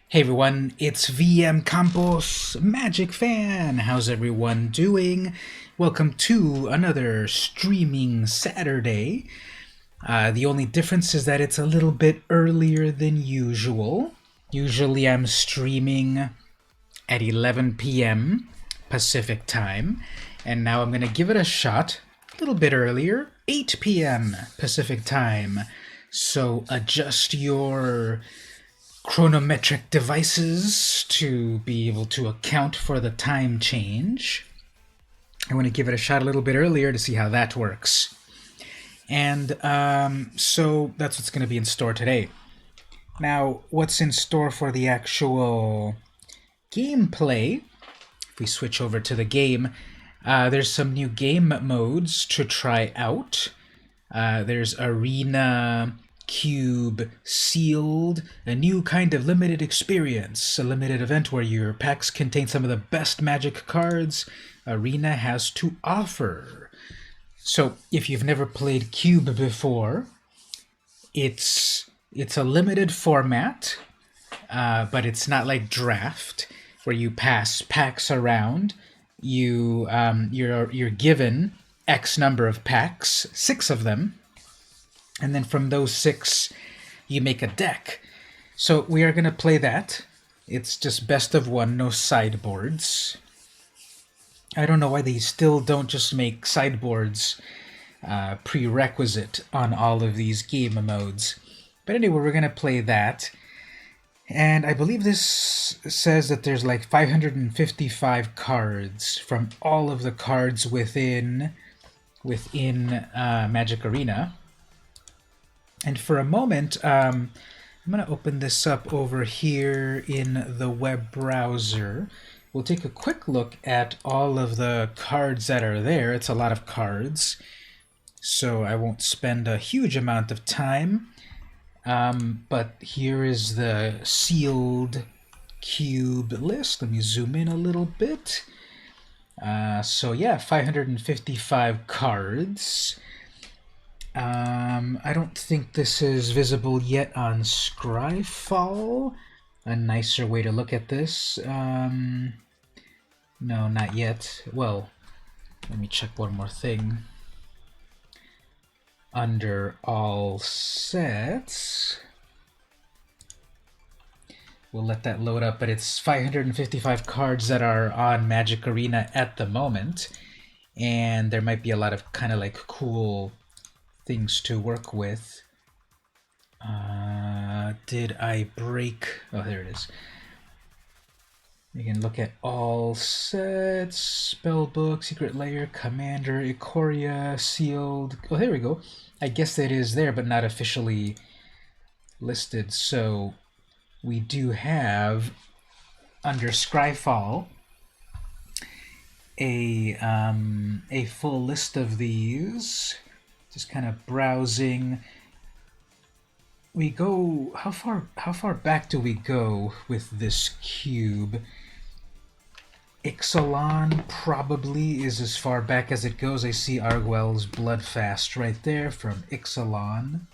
Hey everyone, it's VM Campos, Magic Fan. How's everyone doing? Welcome to another streaming Saturday. The only difference is that it's a little bit earlier than usual. Usually I'm streaming at 11 p.m. Pacific time, and now I'm going to give it a shot a little bit earlier, 8 p.m. Pacific time. So adjust your chronometric devices to be able to account for the time change. I want to give it a shot a little bit earlier to see how that works. And so that's what's going to be in store today. Now, what's in store for the actual gameplay? If we switch over to the game, there's some new game modes to try out. There's Arena, Cube, Sealed, a new kind of limited experience, a limited event where your packs contain some of the best Magic cards Arena has to offer. So, if you've never played Cube before, it's a limited format, but it's not like Draft, where you pass packs around. You're given X number of packs, 6 of them, and then from those 6, you make a deck. So we are going to play that. It's just best of one, no sideboards. I don't know why they still don't just make sideboards prerequisite on all of these game modes. But anyway, we're going to play that. And I believe this says that there's like 555 cards from all of the cards within Magic Arena. And for a moment, I'm going to open this up over here in the web browser. We'll take a quick look at all of the cards that are there. It's a lot of cards, so I won't spend a huge amount of time. But here is the sealed cube list. Let me zoom in a little bit. So yeah, 555 cards. I don't think this is visible yet on Scryfall. A nicer way to look at this. No, not yet. Well, let me check one more thing. Under all sets, we'll let that load up, but it's 555 cards that are on Magic Arena at the moment, and there might be a lot of kind of like cool things to work with. Did I break? Oh, there it is. You can look at all sets, Spellbook, Secret Lair, Commander, Ikoria, Sealed. Oh, there we go. I guess it is there, but not officially listed. So we do have, under Scryfall, a full list of these. Just kind of browsing. We go, how far back do we go with this cube? Ixalan probably is as far back as it goes. I see Arguel's Bloodfast right there from Ixalan.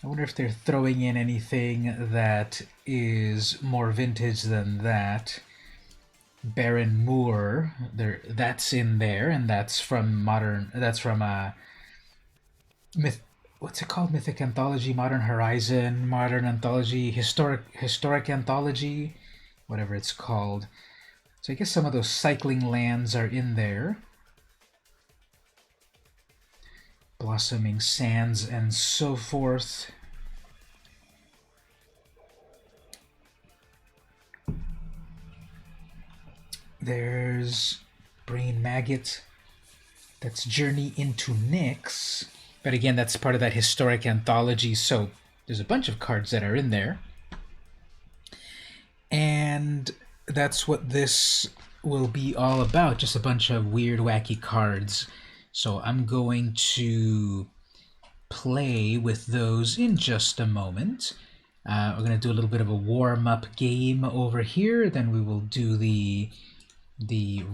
I wonder if they're throwing in anything that is more vintage than that. Baron Moore, that's in there, and that's from modern. That's from what's it called? Mythic Anthology, Modern Horizon, Modern Anthology, Historic Anthology, whatever it's called. So I guess some of those cycling lands are in there. Blossoming Sands and so forth. There's Brain Maggot. That's Journey into Nyx. But again, that's part of that historic anthology, so there's a bunch of cards that are in there. And that's what this will be all about, just a bunch of weird, wacky cards. So I'm going to play with those in just a moment. We're going to do a little bit of a warm-up game over here, then we will do the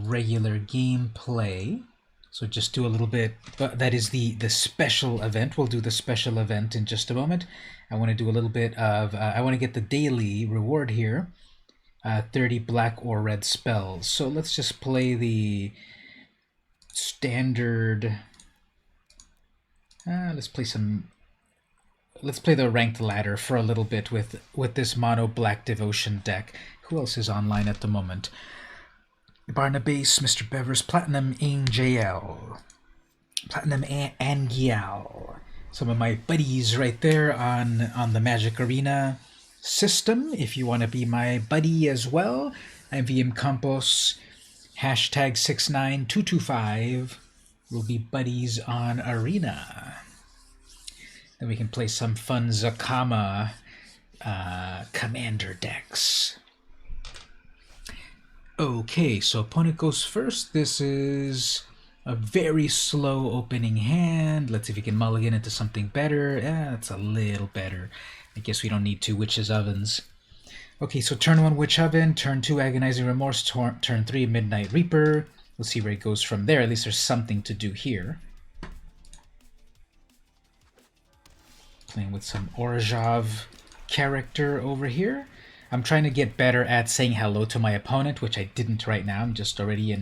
regular gameplay. So just do a little bit, that is the special event. We'll do the special event in just a moment. I want to do a little bit of, I want to get the daily reward here. 30 black or red spells. So let's just play the standard, let's play the ranked ladder for a little bit with this mono black devotion deck. Who else is online at the moment? Barnabas, Mr. Bevers, Platinum Angel, Platinum Angiel. Some of my buddies right there on the Magic Arena system. If you want to be my buddy as well, I'm VM Campos, hashtag 69225. We'll be buddies on Arena. Then we can play some fun Zakama commander decks. Okay, so opponent goes first. This is a very slow opening hand. Let's see if we can mulligan into something better. That's a little better. I guess we don't need 2 Witch's Ovens. Okay, so turn 1 Witch Oven, turn 2 Agonizing Remorse, turn 3 Midnight Reaper. We'll see where it goes from there. At least there's something to do here. Playing with some Orzhov character over here. I'm trying to get better at saying hello to my opponent, which I didn't right now. I'm just already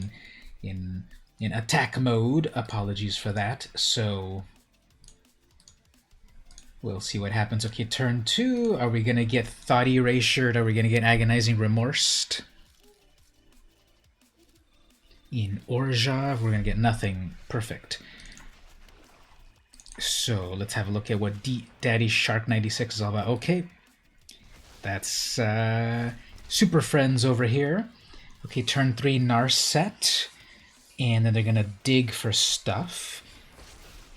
in attack mode. Apologies for that. So we'll see what happens. Okay, turn 2. Are we going to get Thought Erasured? Are we going to get Agonizing Remorse? In Orzhov, we're going to get nothing. Perfect. So let's have a look at what Daddy Shark 96 is all about. Okay. That's Super Friends over here. Okay, turn 3 Narset. And then they're going to dig for stuff.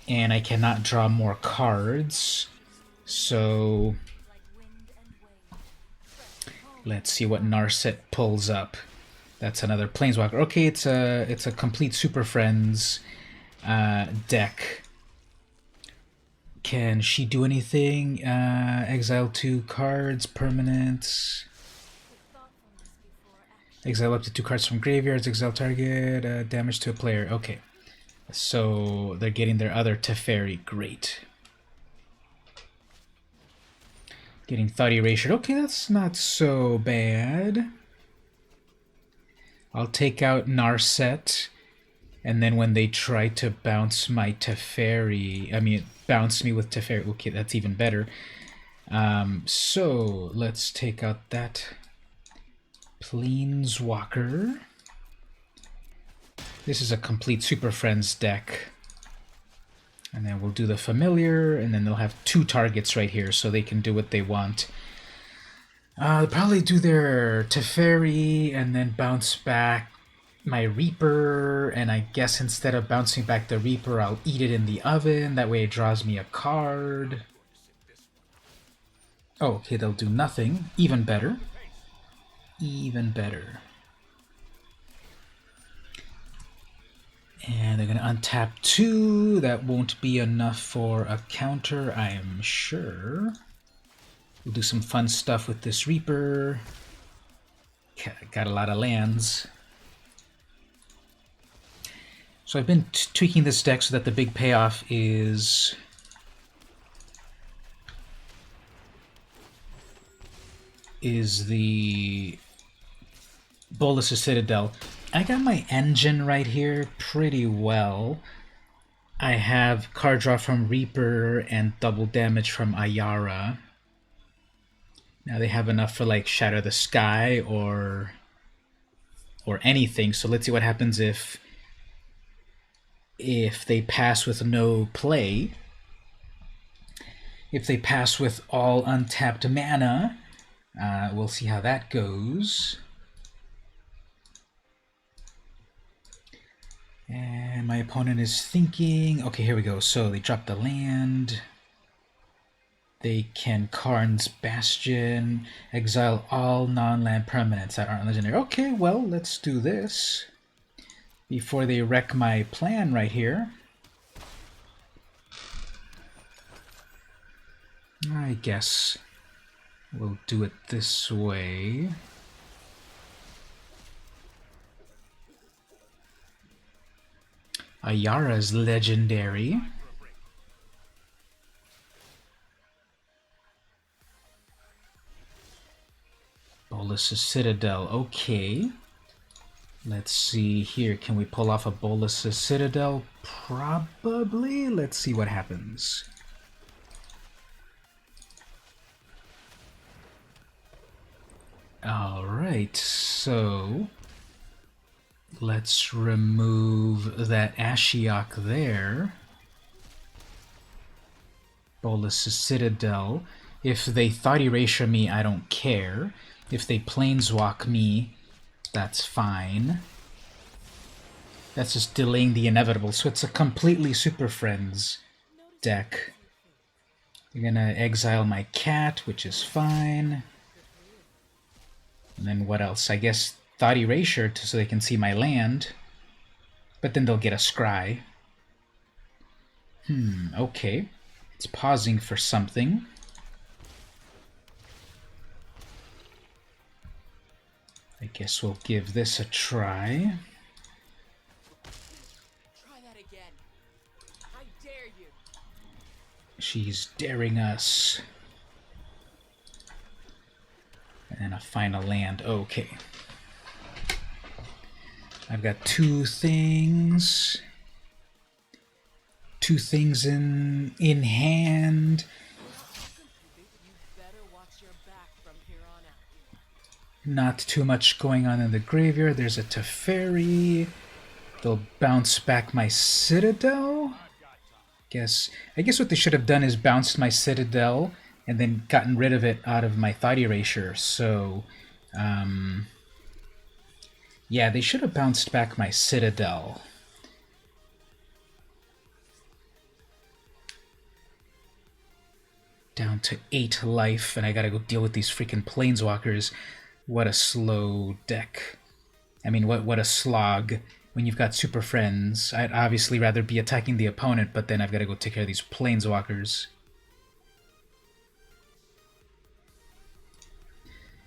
And I cannot draw more cards. So let's see what Narset pulls up. That's another Planeswalker. Okay, it's a complete Super Friends deck. Can she do anything? Exile 2 cards, permanents. Exile up to 2 cards from graveyards, exile target, damage to a player. Okay. So they're getting their other Teferi. Great. Getting Thought Erasure. Okay, that's not so bad. I'll take out Narset. And then when they try to bounce my Teferi, bounce me with Teferi. Okay, that's even better. So let's take out that Planeswalker. This is a complete Super Friends deck. And then we'll do the Familiar, and then they'll have 2 targets right here, so they can do what they want. They'll probably do their Teferi, and then bounce back my Reaper, and I guess instead of bouncing back the Reaper, I'll eat it in the oven. That way it draws me a card. Oh, okay, they'll do nothing. Even better. Even better. And they're going to untap 2. That won't be enough for a counter, I am sure. We'll do some fun stuff with this Reaper. Got a lot of lands. So I've been tweaking this deck so that the big payoff is the Bolas' Citadel. I got my engine right here pretty well. I have card draw from Reaper and double damage from Ayara. Now they have enough for like Shatter the Sky or anything. So let's see what happens if they pass with no play. If they pass with all untapped mana, we'll see how that goes. And my opponent is thinking, okay, here we go. So they drop the land. They can Karn's Bastion, exile all non-land permanents that aren't legendary. Okay, well, let's do this before they wreck my plan right here. I guess we'll do it this way. Ayara's legendary. Bolus's Citadel, okay. Let's see here, can we pull off a Bolus's Citadel? Probably. Let's see what happens. Alright, so let's remove that Ashiok there. Bolus's Citadel. If they Thought Erasure me, I don't care. If they Planeswalk me, that's fine. That's just delaying the inevitable. So it's a completely Super Friends deck. You're gonna exile my cat, which is fine. And then what else? I guess Thought Erasure so they can see my land. But then they'll get a Scry. Okay. It's pausing for something. I guess we'll give this a try. Try that again. I dare you. She's daring us. And then a final land. Okay. I've got two things. Two things in hand. You better watch your back from here on out. Not too much going on in the graveyard. There's a Teferi. They'll bounce back my Citadel. I guess what they should have done is bounced my Citadel and then gotten rid of it out of my Thought Erasure. So, yeah, they should have bounced back my Citadel. Down to 8 life, and I gotta go deal with these freaking Planeswalkers. What a slow deck. I mean, what a slog. When you've got Super Friends, I'd obviously rather be attacking the opponent, but then I've got to go take care of these Planeswalkers.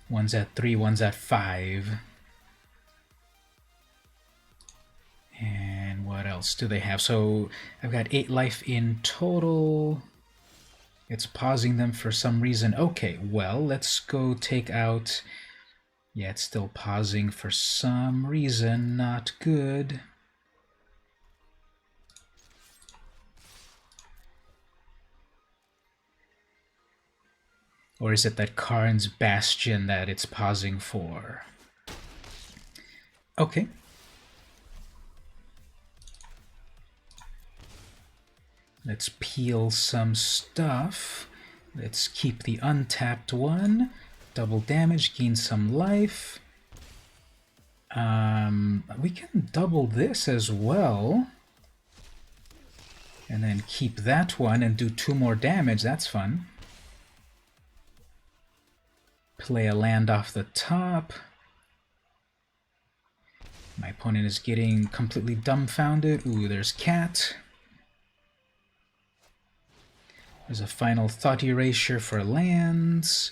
One's at 3, one's at 5. And what else do they have? So I've got 8 life in total. It's pausing them for some reason. Okay, well, let's go take out... Yeah, it's still pausing for some reason. Not good. Or is it that Karn's Bastion that it's pausing for? Okay. Let's peel some stuff. Let's keep the untapped one. Double damage, gain some life. We can double this as well. And then keep that one and do 2 more damage. That's fun. Play a land off the top. My opponent is getting completely dumbfounded. Ooh, there's Cat. There's a final Thought Erasure for lands.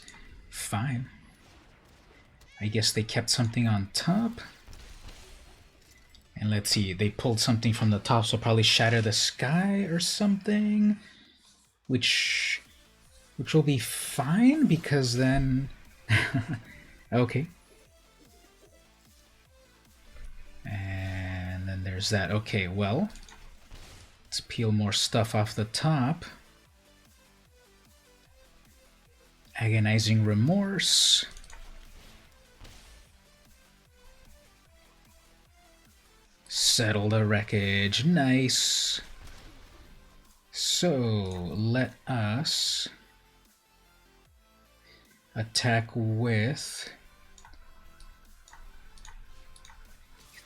Fine. I guess they kept something on top. And let's see, they pulled something from the top, so probably Shatter the Sky or something. Which will be fine, because then... okay. And then there's that. Okay, well, let's peel more stuff off the top. Agonizing Remorse. Settle the Wreckage. Nice. So, let us attack with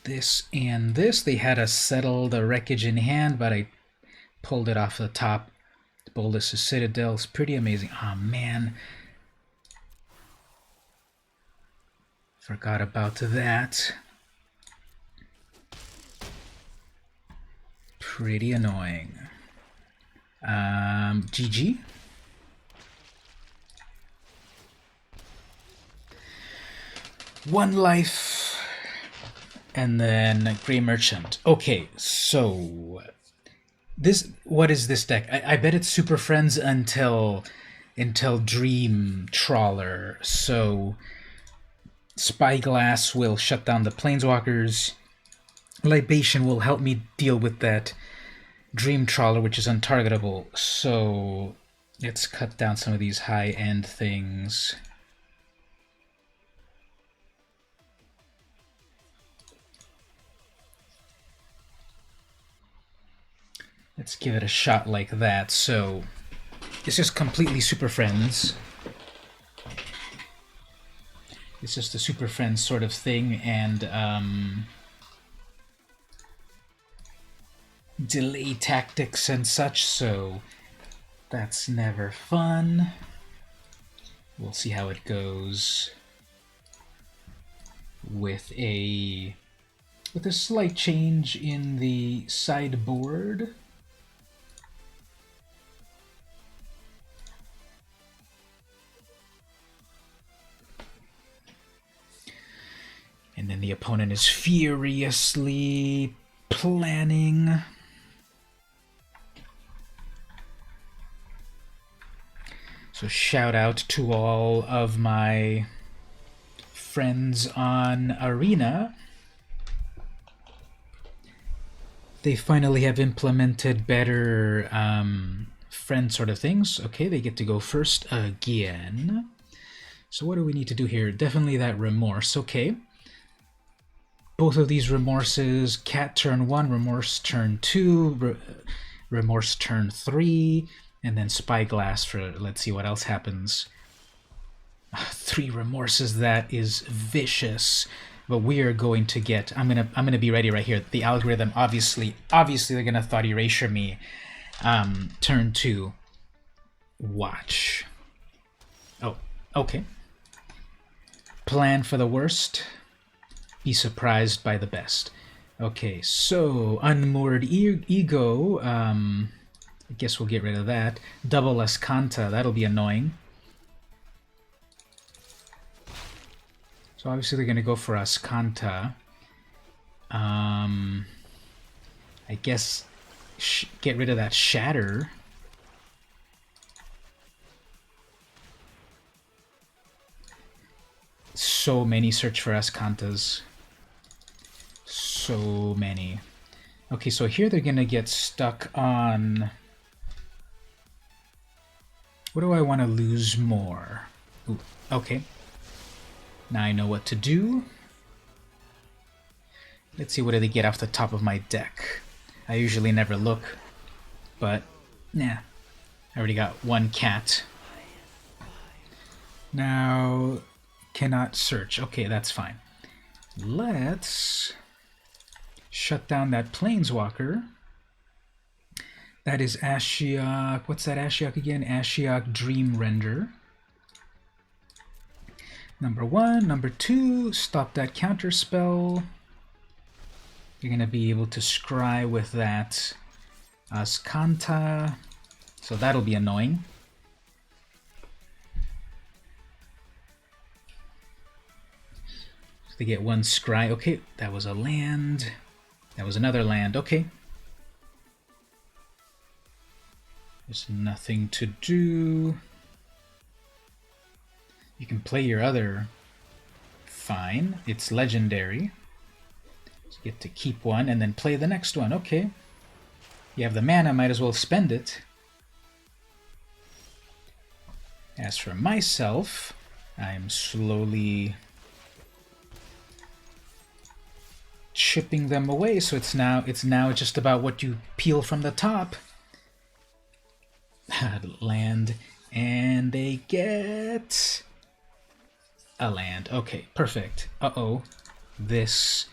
this and this. They had a Settle the Wreckage in hand, but I pulled it off the top. Bolus's Citadel is pretty amazing. Oh man. Forgot about that. Pretty annoying. GG. One life. And then Grey Merchant. Okay, so what is this deck? I bet it's Super Friends until Dream Trawler. So Spyglass will shut down the Planeswalkers. Libation will help me deal with that Dream Trawler, which is untargetable. So let's cut down some of these high-end things. Let's give it a shot like that. So it's just completely Super Friends. It's just a Super Friends sort of thing, and delay tactics and such, so that's never fun. We'll see how it goes with a slight change in the sideboard. And then the opponent is furiously planning. So shout out to all of my friends on Arena. They finally have implemented better friend sort of things. Okay, they get to go first again. So what do we need to do here? Definitely that Remorse. Okay. Both of these Remorses, Cat turn 1, Remorse turn 2, Remorse turn 3, and then Spyglass for, let's see what else happens. 3 Remorses, that is vicious. But we are going to get, I'm gonna be ready right here. The algorithm, obviously they're gonna thought erasure me. Turn 2. Watch. Oh, okay. Plan for the worst. Be surprised by the best. Okay, so Unmoored Ego, I guess we'll get rid of that. Double Escanta, that'll be annoying. So obviously they're going to go for Escanta. I guess get rid of that Shatter. So many search for Escantas. So many. Okay, so here they're gonna get stuck on... What do I want to lose more? Ooh, okay. Now I know what to do. Let's see what do they get off the top of my deck. I usually never look, but nah. I already got 1 cat. Now, cannot search. Okay, that's fine. Let's shut down that Planeswalker. That is Ashiok. What's that Ashiok again? Ashiok Dream Render. Number 1. Number 2, stop that counter spell. You're going to be able to scry with that Ascanta. So that'll be annoying. They get 1 scry. Okay, that was a land. That was another land. Okay. There's nothing to do. You can play your other. Fine. It's legendary. So you get to keep 1 and then play the next one. Okay. You have the mana, might as well spend it. As for myself, I'm slowly chipping them away, so it's now just about what you peel from the top. Land, and they get a land. Okay, perfect. Uh-oh. This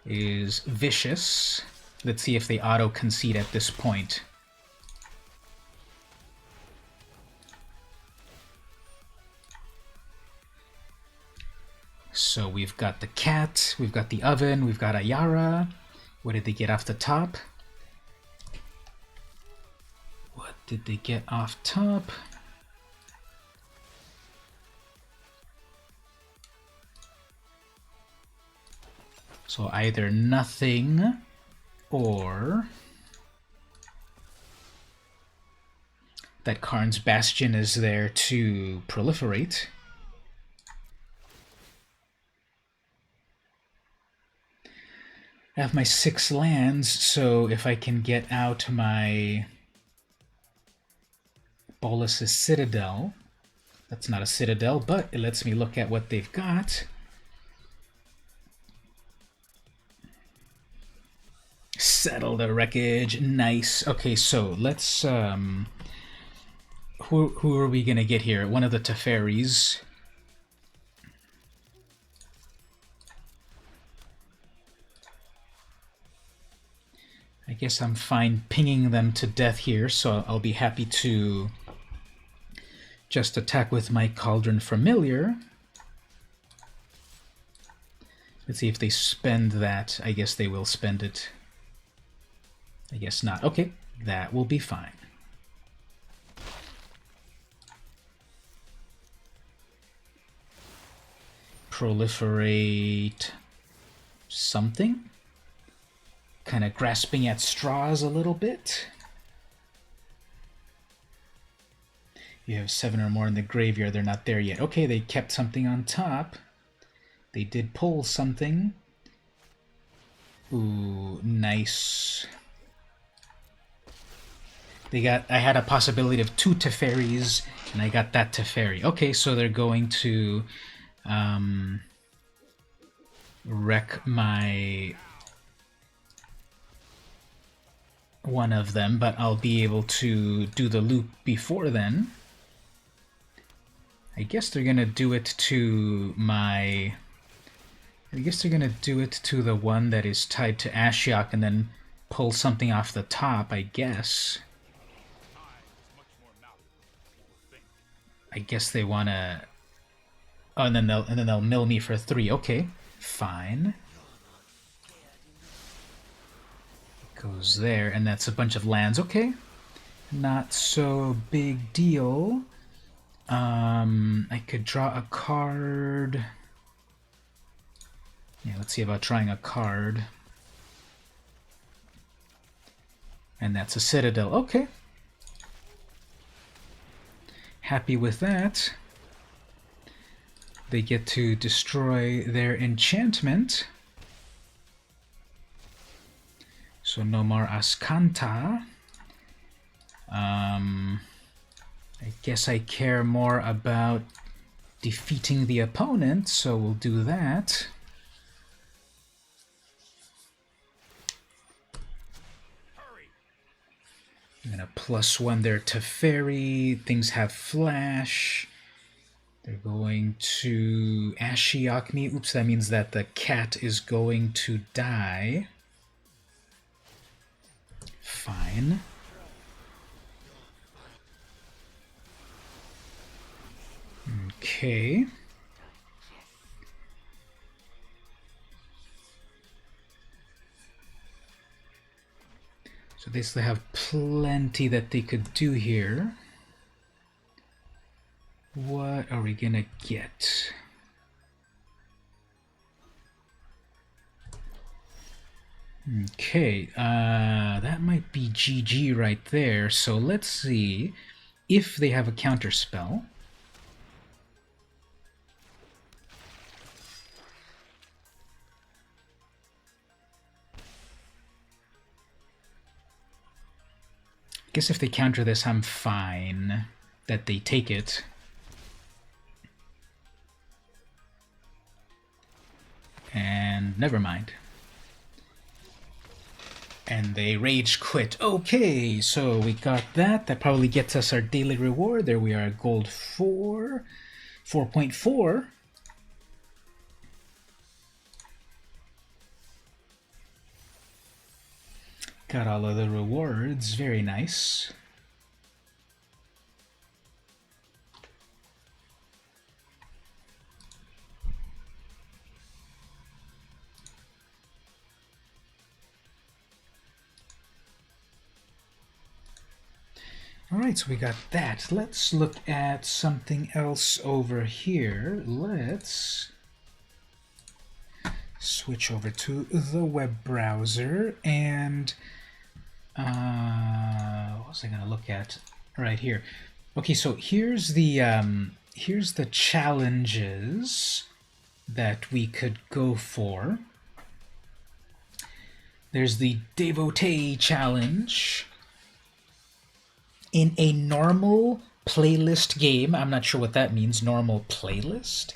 is vicious. Let's see if they auto-concede at this point. So we've got the cat, we've got the oven, we've got Ayara. What did they get off the top? What did they get off top? So either nothing or that Karn's Bastion is there to proliferate. I have my 6 lands, so if I can get out my Bolas's Citadel, that's not a citadel, but it lets me look at what they've got. Settle the wreckage. Nice. Okay, so let's who are we gonna get here? One of the Teferis. I guess I'm fine pinging them to death here, so I'll be happy to just attack with my Cauldron Familiar. Let's see if they spend that. I guess they will spend it. I guess not. Okay, that will be fine. Proliferate something? Kind of grasping at straws a little bit. You have 7 or more in the graveyard. They're not there yet. Okay, they kept something on top. They did pull something. Ooh, nice. They got. I had a possibility of 2 Teferis, and I got that Teferi. Okay, so they're going to wreck my one of them, but I'll be able to do the loop before then. I guess they're gonna do it to my... I guess they're gonna do it to the one that is tied to Ashiok and then pull something off the top, I guess. I guess they wanna... Oh, and then they'll mill me for 3. Okay, fine. Goes there, and that's a bunch of lands. Okay, not so big deal. I could draw a card. Yeah, let's see about trying a card. And that's a Citadel. Okay. Happy with that. They get to destroy their enchantment. So no more Azcanta. I guess I care more about defeating the opponent, so we'll do that. I'm gonna +1 their Teferi. Things have flash. They're going to Ashiok me. Oops, that means that the cat is going to die. Fine. Okay. So they still have plenty that they could do here. What are we gonna get? Okay, that might be GG right there. So let's see if they have a counter spell. I guess if they counter this, I'm fine that they take it. And never mind. And they rage quit. Okay, so we got that. That probably gets us our daily reward. There we are, gold 4, 4.4. Got all of the rewards. Very nice. Alright, so we got that. Let's look at something else over here. Let's switch over to the web browser and what was I going to look at right here? Okay, so here's the challenges that we could go for. There's the Devotee Challenge. In a normal playlist game, I'm not sure what that means, normal playlist.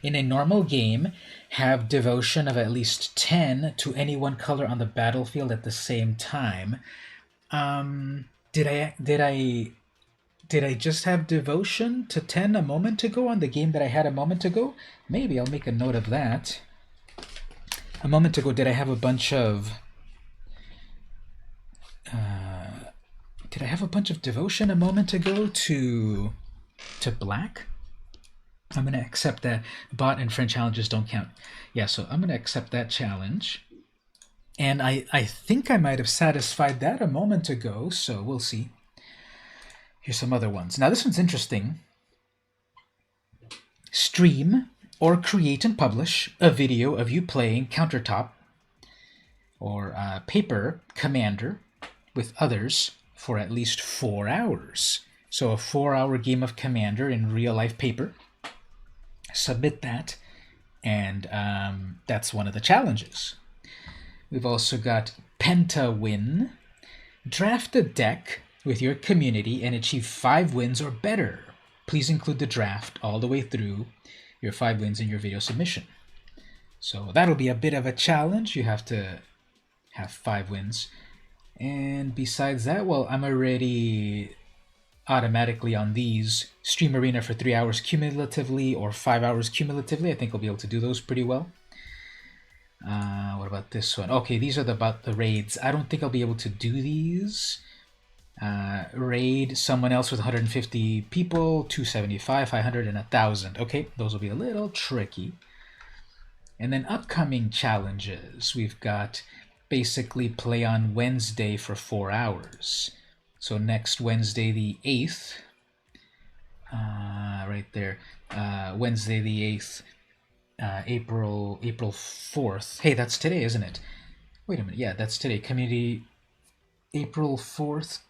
In a normal game, have devotion of at least 10 to any one color on the battlefield at the same time. Did I just have devotion to 10 a moment ago on the game that I had a moment ago? Maybe I'll make a note of that. A moment ago, did I have a bunch of devotion a moment ago to black? I'm going to accept that. Bot and friend challenges don't count. Yeah, so I'm going to accept that challenge. And I think I might have satisfied that a moment ago, so we'll see. Here's some other ones. Now this one's interesting. Stream or create and publish a video of you playing Countertop or Paper Commander with others for at least 4 hours. So a 4-hour game of Commander in real-life paper. Submit that, and that's one of the challenges. We've also got Pentawin. Draft a deck with your community and achieve 5 wins or better. Please include the draft all the way through your 5 wins in your video submission. So that'll be a bit of a challenge. You have to have 5 wins. And besides that, well, I'm already automatically on these. Stream Arena for 3 hours cumulatively or 5 hours cumulatively. I think I'll be able to do those pretty well. What about this one? Okay, these are about the raids. I don't think I'll be able to do these. Raid someone else with 150 people, 275, 500, and 1,000. Okay, those will be a little tricky. And then upcoming challenges. We've got basically play on Wednesday for 4 hours. So next Wednesday the 8th, right there, Wednesday the 8th, April 4th. Hey, that's today, isn't it? Wait a minute, yeah, that's today. Community, April 4th,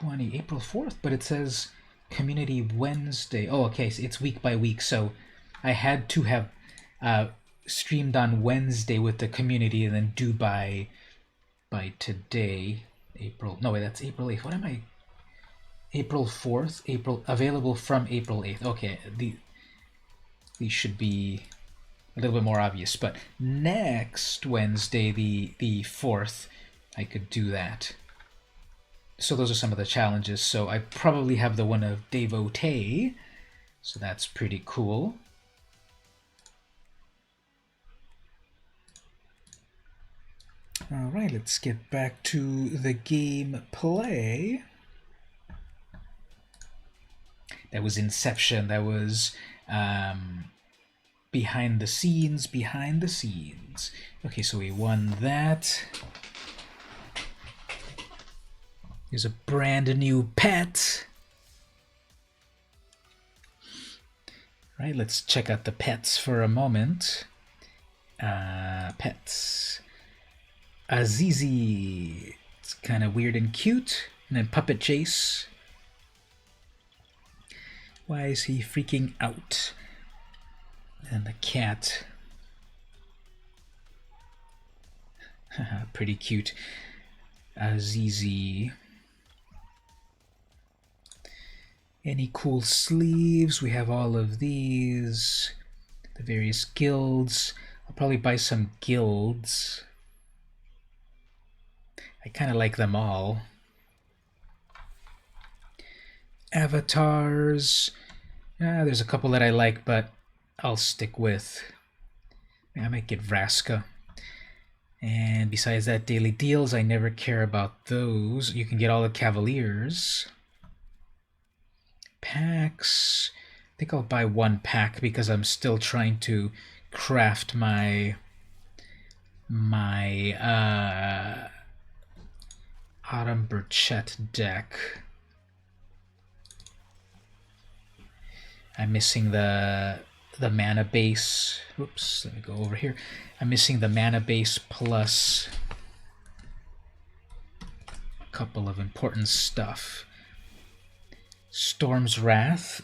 April 4th, but it says Community Wednesday. Oh, okay, so it's week by week, so I had to have streamed on Wednesday with the community and then due by today. That's April 8th. What am I? April 4th, available from April 8th. Okay, these should be a little bit more obvious, but next Wednesday, the 4th, I could do that. So those are some of the challenges. So I probably have the one of Devotee, so that's pretty cool. All right, let's get back to the gameplay. That was Inception. That was behind the scenes. Okay, so we won that. Here's a brand new pet. Right, let's check out the pets for a moment. Pets. Azizi. It's kind of weird and cute. And then Puppet Chase. Why is he freaking out? And the cat. Pretty cute. Azizi. Any cool sleeves? We have all of these. The various guilds. I'll probably buy some guilds. I kind of like them all. Avatars. There's a couple that I like, but I'll stick with. I might get Vraska. And besides that, daily deals, I never care about those. You can get all the Cavaliers. Packs. I think I'll buy one pack because I'm still trying to craft my Autumn Burchett deck. I'm missing the the mana base. Oops, let me go over here. I'm missing the mana base plus a couple of important stuff. Storm's Wrath.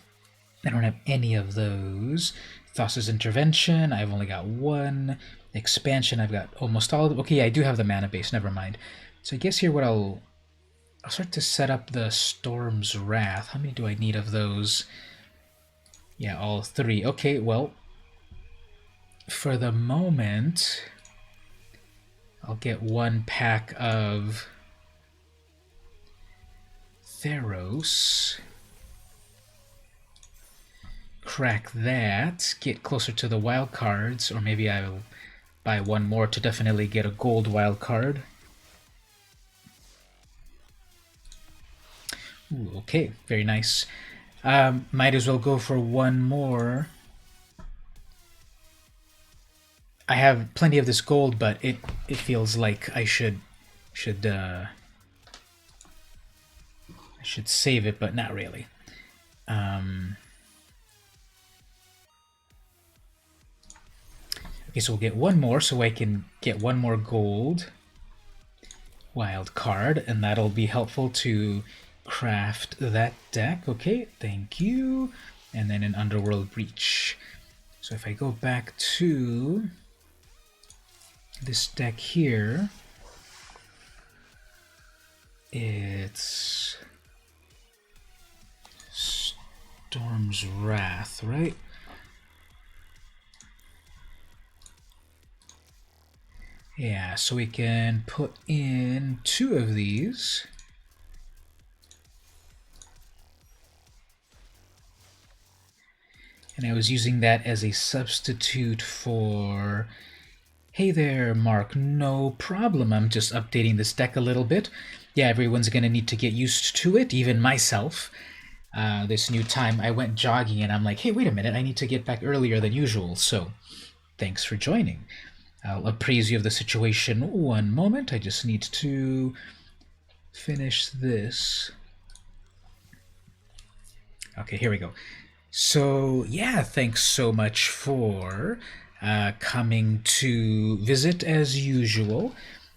I don't have any of those. Thassa's Intervention. I've only got one. Expansion. I've got almost all of them. Okay, I do have the mana base. Never mind. So I guess here what I'll start to set up the Storm's Wrath. How many do I need of those? Yeah, all three. Okay, well, for the moment, I'll get one pack of Theros. Crack that, get closer to the wild cards, or maybe I'll buy one more to definitely get a gold wild card. Ooh, okay, very nice. Might as well go for one more. I have plenty of this gold, but it feels like I should save it, but not really. Okay, so we'll get one more, so I can get one more gold wild card, and that'll be helpful to craft that deck. Okay, thank you. And then an Underworld Breach. So if I go back to this deck here, it's Storm's Wrath, right? Yeah, so we can put in two of these. And I was using that as a substitute for... Hey there, Mark. No problem. I'm just updating this deck a little bit. Yeah, everyone's going to need to get used to it, even myself. This new time, I went jogging and I'm like, hey, wait a minute, I need to get back earlier than usual. So, thanks for joining. I'll appraise you of the situation one moment. I just need to finish this. Okay, here we go. So, yeah, thanks so much for coming to visit as usual.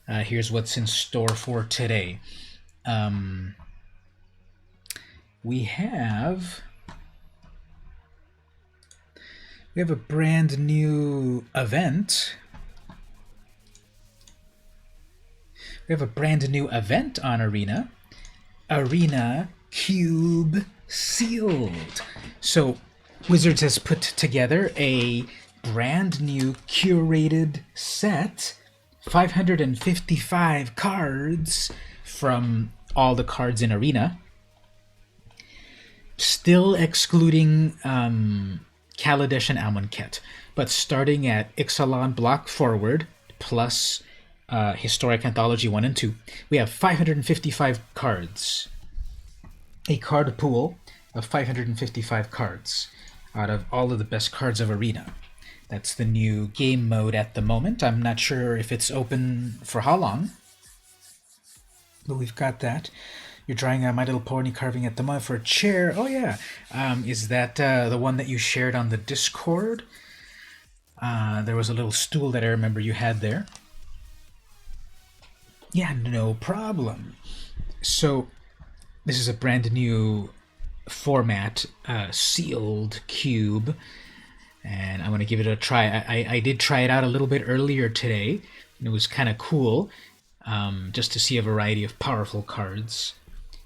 Here's what's in store for today. We have a brand new event. We have a brand new event on Arena. Arena Cube Sealed. So Wizards has put together a brand new curated set, 555 cards from all the cards in Arena. Still excluding Kaladesh and Amonkhet, but starting at Ixalan block forward plus Historic Anthology 1 and 2, we have 555 cards. A card pool of 555 cards out of all of the best cards of Arena. That's the new game mode at the moment. I'm not sure if it's open for how long, but we've got that. You're drawing a My Little Pony carving at the moment for a chair. Oh yeah, is that the one that you shared on the Discord? There was a little stool that I remember you had there. Yeah, no problem. So this is a brand new format, sealed cube, and I'm going to give it a try. I did try it out a little bit earlier today, and it was kind of cool, just to see a variety of powerful cards.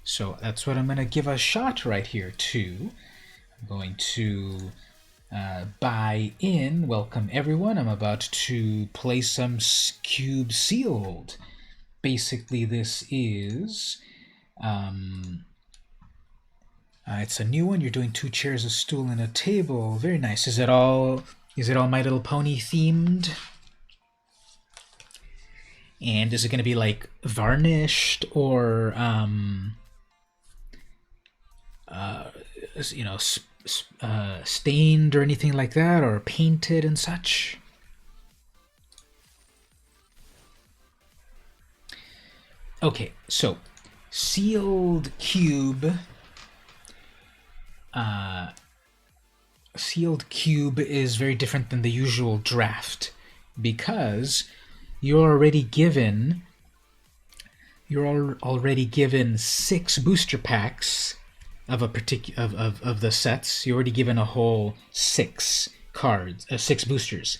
So that's what I'm going to give a shot right here too. I'm going to buy in. Welcome everyone. I'm about to play some Cube Sealed. Basically, this is it's a new one. You're doing 2 chairs, a stool, and a table. Very nice. Is it all My Little Pony themed? And is it going to be like varnished or stained or anything like that, or painted and such? Okay, so sealed cube Sealed cube is very different than the usual draft because you're already given already given 6 booster packs of a of the sets. You're already given a whole 6 cards, 6 boosters,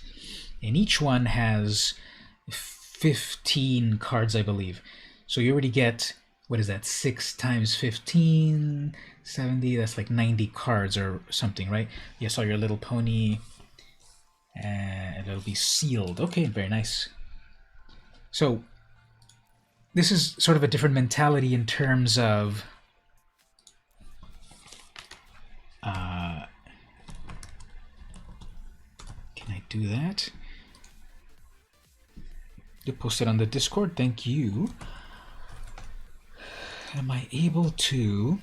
and each one has 15 cards, I believe. So you already get, what is that, 6 times 15, 70, that's like 90 cards or something, right? You saw your little pony, and it'll be sealed. Okay, very nice. So this is sort of a different mentality in terms of can I do that? You post it on the Discord, thank you. Am I able to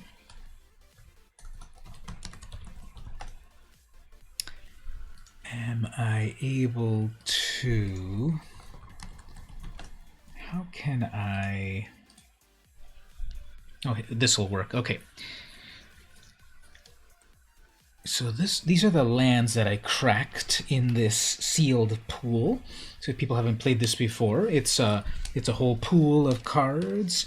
how can I, oh, this will work. Okay, so these are the lands that I cracked in this sealed pool. So if people haven't played this before, it's a whole pool of cards.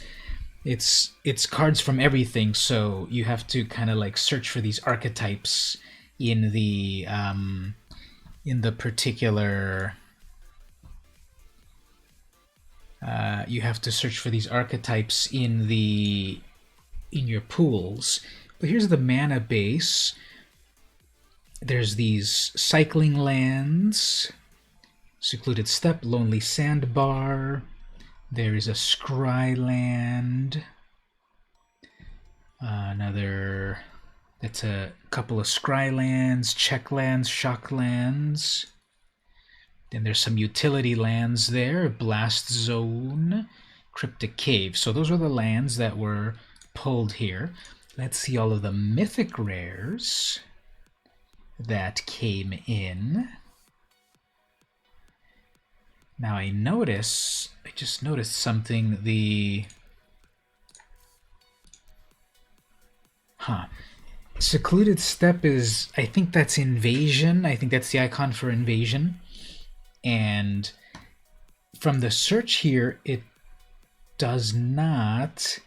It's cards from everything, so you have to kind of like search for these archetypes in the particular. You have to search for these archetypes in your pools. But here's the mana base. There's these cycling lands, Secluded Steppe, Lonely Sandbar. There is a Scry land. Another, that's a couple of Scry lands, Check lands, Shock lands. Then there's some utility lands there, Blast Zone, Cryptic Cave. So those are the lands that were pulled here. Let's see all of the mythic rares that came in. Now I just noticed something, Secluded Steppe is, I think that's Invasion. I think that's the icon for Invasion. And from the search here, it does not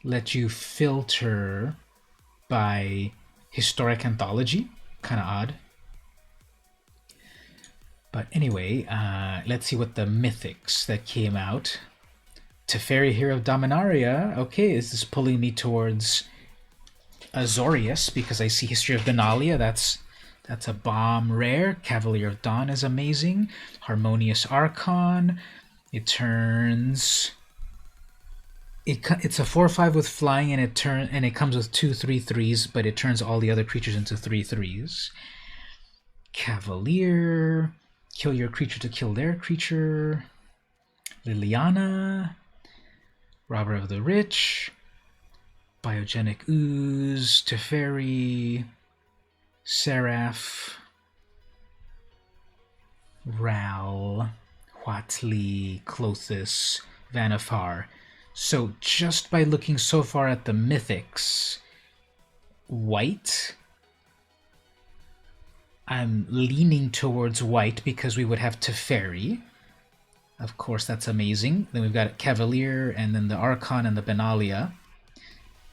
let you filter by historic anthology. Kind of odd. But anyway, let's see what the mythics that came out. Teferi, Hero of Dominaria. Okay, is this pulling me towards Azorius? Because I see History of Benalia. That's a bomb rare. Cavalier of Dawn is amazing. Harmonious Archon. It turns. It's a 4/5 with flying, and it comes with 2 3/3s, but it turns all the other creatures into 3/3s. Cavalier. Kill your creature to kill their creature. Liliana. Robber of the Rich. Biogenic Ooze. Teferi. Seraph. Ral. Huatli. Clothis. Vanifar. So just by looking so far at the mythics, white, I'm leaning towards white because we would have Teferi. Of course, that's amazing. Then we've got Cavalier, and then the Archon and the Benalia.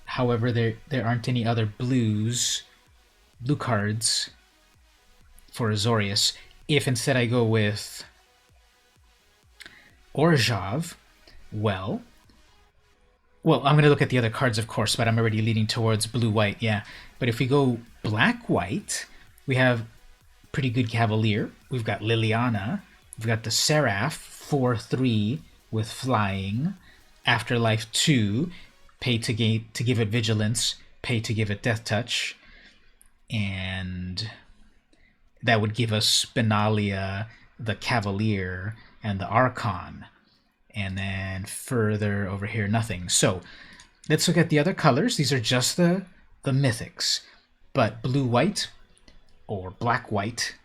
However, there aren't any other blue cards for Azorius. If instead I go with Orjav, well, I'm going to look at the other cards, of course, but I'm already leaning towards blue-white, yeah. But if we go black-white, we have pretty good Cavalier. We've got Liliana. We've got the Seraph, 4/3 with flying. Afterlife 2, pay to give it Vigilance, pay to give it Death Touch. And that would give us Benalia, the Cavalier, and the Archon. And then further over here, nothing. So let's look at the other colors. These are just the mythics. But blue-white or black-white,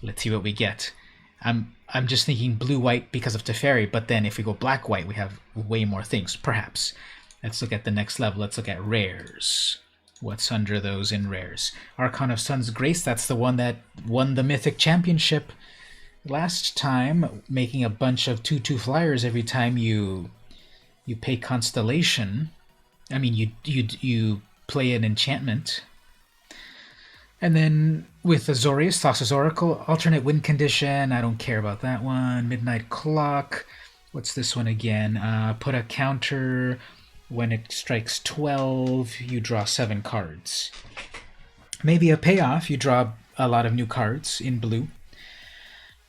let's see what we get. I'm just thinking blue-white because of Teferi, but then if we go black-white, we have way more things, perhaps. Let's look at the next level. Let's look at rares. What's under those in rares? Archon of Sun's Grace, that's the one that won the Mythic Championship last time, making a bunch of 2/2 flyers every time you pay Constellation. I mean, you play an enchantment. And then with Azorius, Thassa's Oracle, alternate win condition. I don't care about that one. Midnight Clock. What's this one again? Put a counter. When it strikes 12, you draw 7 cards. Maybe a payoff, you draw a lot of new cards in blue.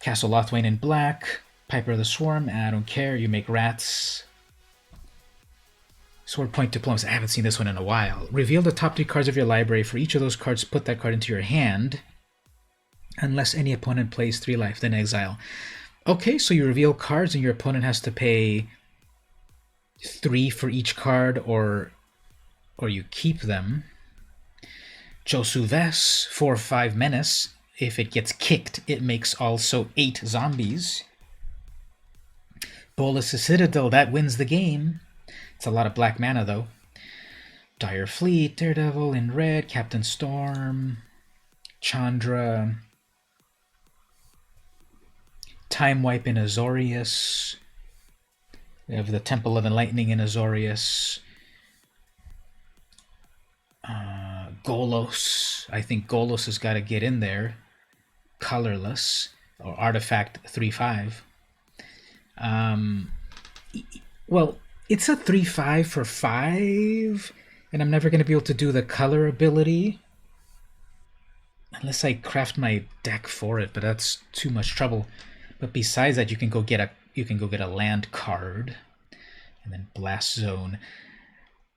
Castle Lothwain in black. Piper of the Swarm, I don't care. You make rats. Sword Point Diplomacy, I haven't seen this one in a while. Reveal the top 3 cards of your library. For each of those cards, put that card into your hand. Unless any opponent plays 3 life, then exile. Okay, so you reveal cards and your opponent has to pay 3 for each card, or you keep them. Josuves, 4/5 Menace. If it gets kicked, it makes also 8 zombies. Bolas' Citadel, that wins the game. It's a lot of black mana, though. Dire Fleet, Daredevil in red, Captain Storm, Chandra, Time Wipe in Azorius. We have the Temple of Enlightening in Azorius. Golos. I think Golos has got to get in there. Colorless, or Artifact 3/5. Well, it's a 3/5 for 5, and I'm never going to be able to do the color ability unless I craft my deck for it, but that's too much trouble. But besides that, you can go get a land card, and then Blast Zone.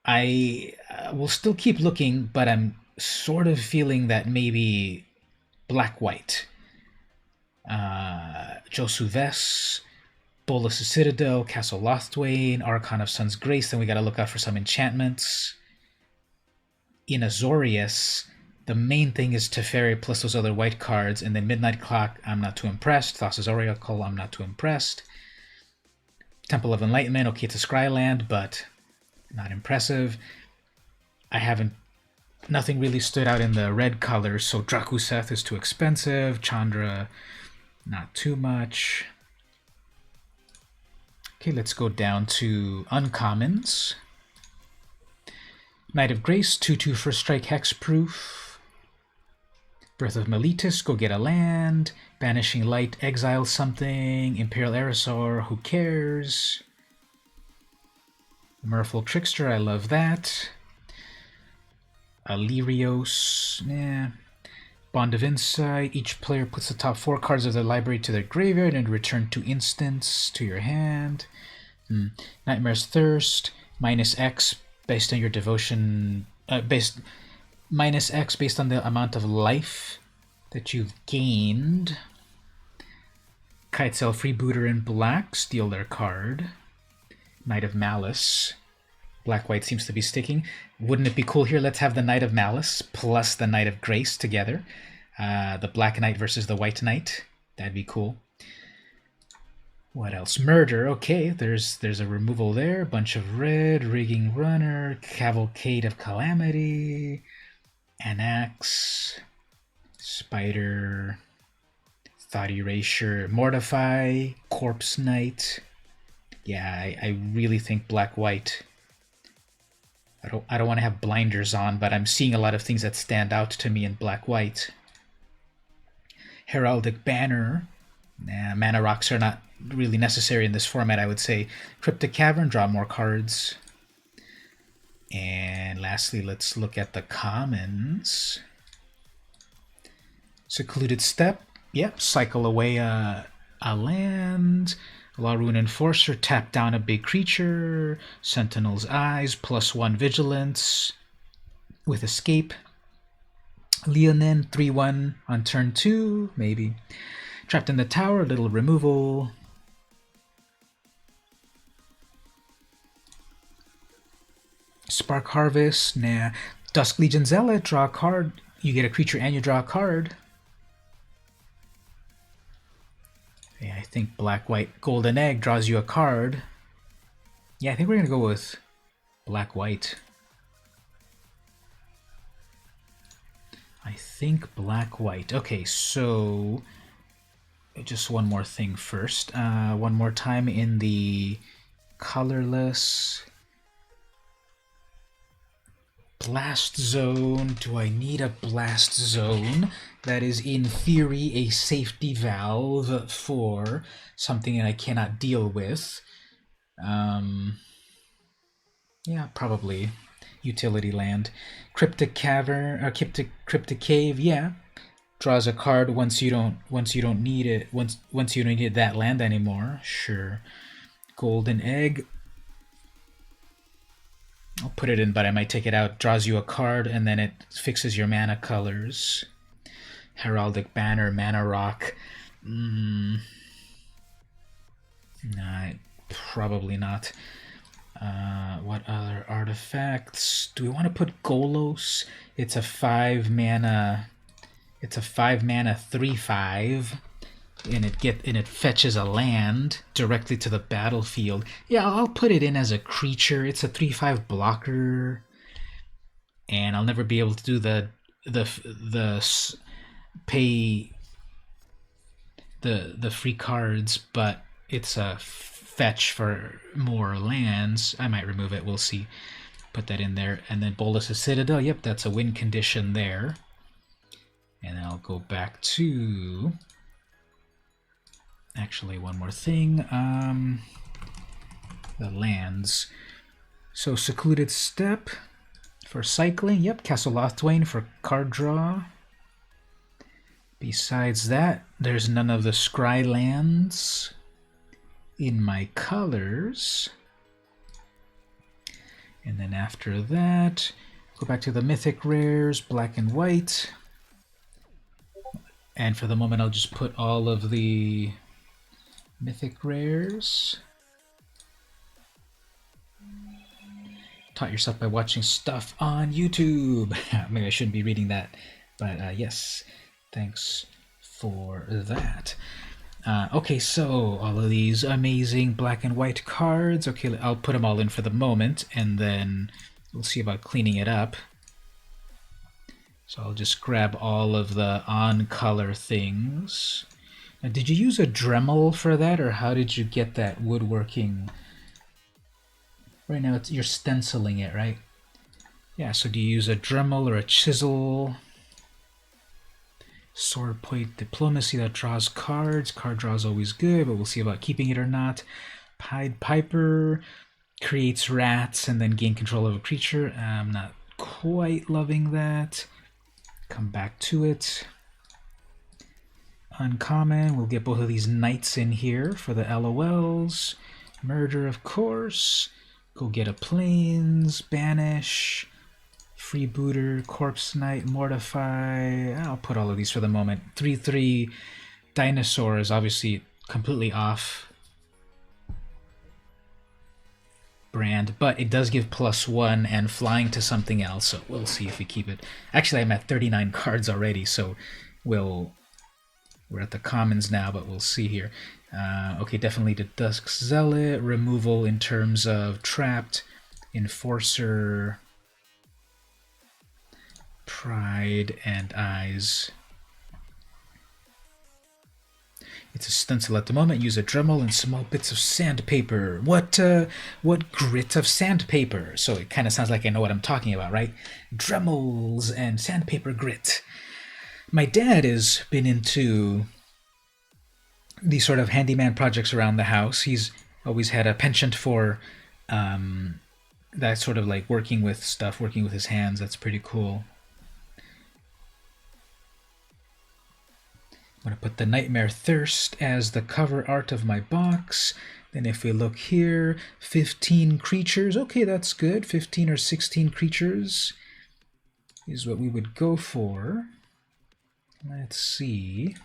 I will still keep looking, but I'm sort of feeling that maybe black-white. Josuves, Bolas' Citadel, Castle Lothwain, Archon of Sun's Grace. Then we got to look out for some enchantments. In Azorius, the main thing is Teferi plus those other white cards, and then Midnight Clock, I'm not too impressed. Thassa's Oracle, I'm not too impressed. Temple of Enlightenment, okay, it's a Scryland, but not impressive. Nothing really stood out in the red colors, so Drakuseth is too expensive. Chandra, not too much. Okay, let's go down to uncommons. Knight of Grace, 2/2 for strike, hexproof. Birth of Meletis, go get a land. Banishing Light, exile something. Imperial Aerosaur, who cares? Merfolk Trickster, I love that. Alirios, nah. Bond of Insight, each player puts the top 4 cards of their library to their graveyard and return 2 instants to your hand. Nightmare's Thirst, -X based on your devotion, -X based on the amount of life that you've gained. Kitesail Freebooter in black, steal their card. Knight of Malice. Black-white seems to be sticking. Wouldn't it be cool here? Let's have the Knight of Malice plus the Knight of Grace together. The Black Knight versus the White Knight. That'd be cool. What else? Murder. Okay, there's a removal there. Bunch of red. Rigging Runner. Cavalcade of Calamity. Anax. Spider. Thought Erasure. Mortify. Corpse Knight. Yeah, I really think black-white. I don't want to have blinders on, but I'm seeing a lot of things that stand out to me in black-white. Heraldic Banner. Nah, mana rocks are not really necessary in this format, I would say. Cryptic Cavern, draw more cards. And lastly, let's look at the commons. Secluded Steppe. Yep, cycle away a land. Laruan Enforcer, tap down a big creature. Sentinel's Eyes, +1 Vigilance with Escape. Leonin, 3/1 on turn 2, maybe. Trapped in the Tower, little removal. Spark Harvest, nah. Dusk Legion Zealot, draw a card. You get a creature and you draw a card. Yeah, I think black-white. Golden Egg draws you a card. Yeah, I think we're going to go with black-white. I think black-white. Okay, so just one more thing first. One more time in the colorless blast zone. Do I need a blast zone? That is, in theory, a safety valve for something that I cannot deal with. Yeah, probably. Utility land. Cryptic cavern, cryptic cave. Yeah, draws a card once you don't need it. Once you don't need that land anymore. Sure. Golden egg. I'll put it in, but I might take it out. Draws you a card, and then it fixes your mana colors. Heraldic Banner, Mana Rock. Nah, probably not. What other artifacts? Do we want to put Golos? It's a 5 mana. It's a 5 mana 3/5, and it fetches a land directly to the battlefield. Yeah, I'll put it in as a creature. It's a 3/5 blocker, and I'll never be able to do the pay the free cards, but it's a fetch for more lands. I might remove it, we'll see. Put that in there. And then Bolas' Citadel, yep, that's a win condition there. And then I'll go back to... Actually, one more thing. The lands. So, Secluded Steppe for cycling. Yep, Castle Lothwain for card draw. Besides that, there's none of the Scry lands in my colors. And then after that, go back to the mythic rares, black and white. And for the moment, I'll just put all of the mythic rares. Taught yourself by watching stuff on YouTube. Maybe I shouldn't be reading that, but yes, thanks for that. Okay, so all of these amazing black and white cards. Okay, I'll put them all in for the moment, and then we'll see about cleaning it up. So I'll just grab all of the on-color things. Now, did you use a Dremel for that, or how did you get that woodworking? Right now you're stenciling it, right? Yeah, so do you use a Dremel or a chisel? Sword Point Diplomacy, that draws cards. Card draw is always good, but we'll see about keeping it or not. Pied Piper creates rats and then gain control of a creature. I'm not quite loving that. Come back to it. Uncommon, we'll get both of these knights in here for the LOLs. Murder, of course. Go get a Plains, Banish. Freebooter, Corpse Knight, Mortify. I'll put all of these for the moment. 3/3 Dinosaur is obviously completely off brand, but it does give +1 and flying to something else, so we'll see if we keep it. Actually, I'm at 39 cards already, so we're at the commons now, but we'll see here. Okay, definitely the Dusk Zealot. Removal in terms of Trapped, Enforcer, Pride, and Eyes. It's a stencil at the moment. Use a Dremel and small bits of sandpaper. What grit of sandpaper? So it kind of sounds like I know what I'm talking about, right? Dremels and sandpaper grit. My dad has been into these sort of handyman projects around the house. He's always had a penchant for that sort of like working with stuff, working with his hands. That's pretty cool. I'm going to put the Nightmare Thirst as the cover art of my box. Then if we look here, 15 creatures. Okay, that's good. 15 or 16 creatures is what we would go for. Let's see.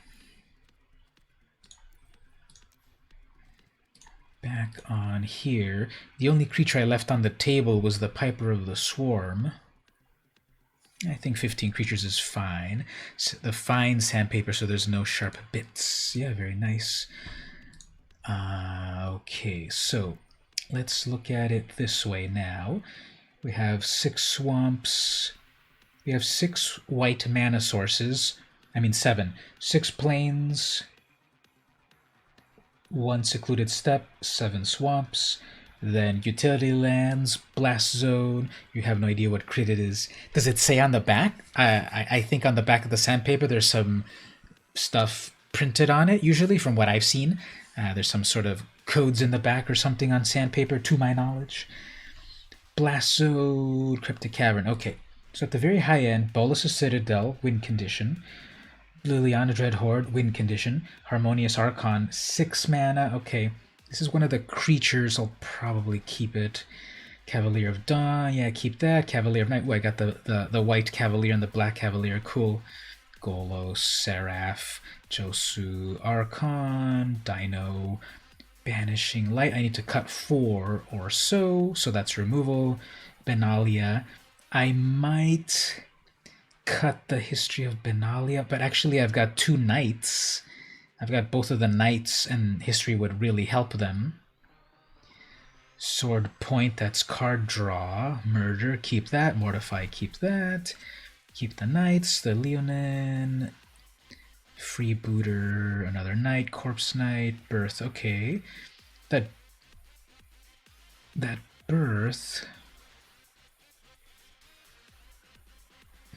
Back on here. The only creature I left on the table was the Piper of the Swarm. I think 15 creatures is fine. The fine sandpaper, so there's no sharp bits. Yeah, very nice. Okay, so let's look at it this way now. We have 6 swamps, We have 6 white mana sources. I mean 7. 6 plains, 1 secluded steppe, 7 swamps, then utility lands, blast zone. You have no idea what crit it is. Does it say on the back? I think on the back of the sandpaper there's some stuff printed on it, usually, from what I've seen. There's some sort of codes in the back or something on sandpaper, to my knowledge. Blast zone, Cryptic Cavern. Okay, so at the very high end, Bolas' Citadel, win condition. Liliana Dreadhorde, win condition. Harmonious Archon, 6 mana. Okay, this is one of the creatures. I'll probably keep it. Cavalier of Dawn, yeah, keep that. Cavalier of Night. Oh, I got the white Cavalier and the black Cavalier. Cool. Golos, Seraph, Josu, Archon, Dino, Banishing Light. I need to cut 4 or so that's removal. Benalia. I might cut the History of Benalia, but actually I've got 2 knights. I've got both of the knights, and history would really help them. Sword Point, that's card draw. Murder, keep that. Mortify, keep that. Keep the knights, the Leonin. Freebooter, another knight. Corpse Knight, Birth, okay. That Birth...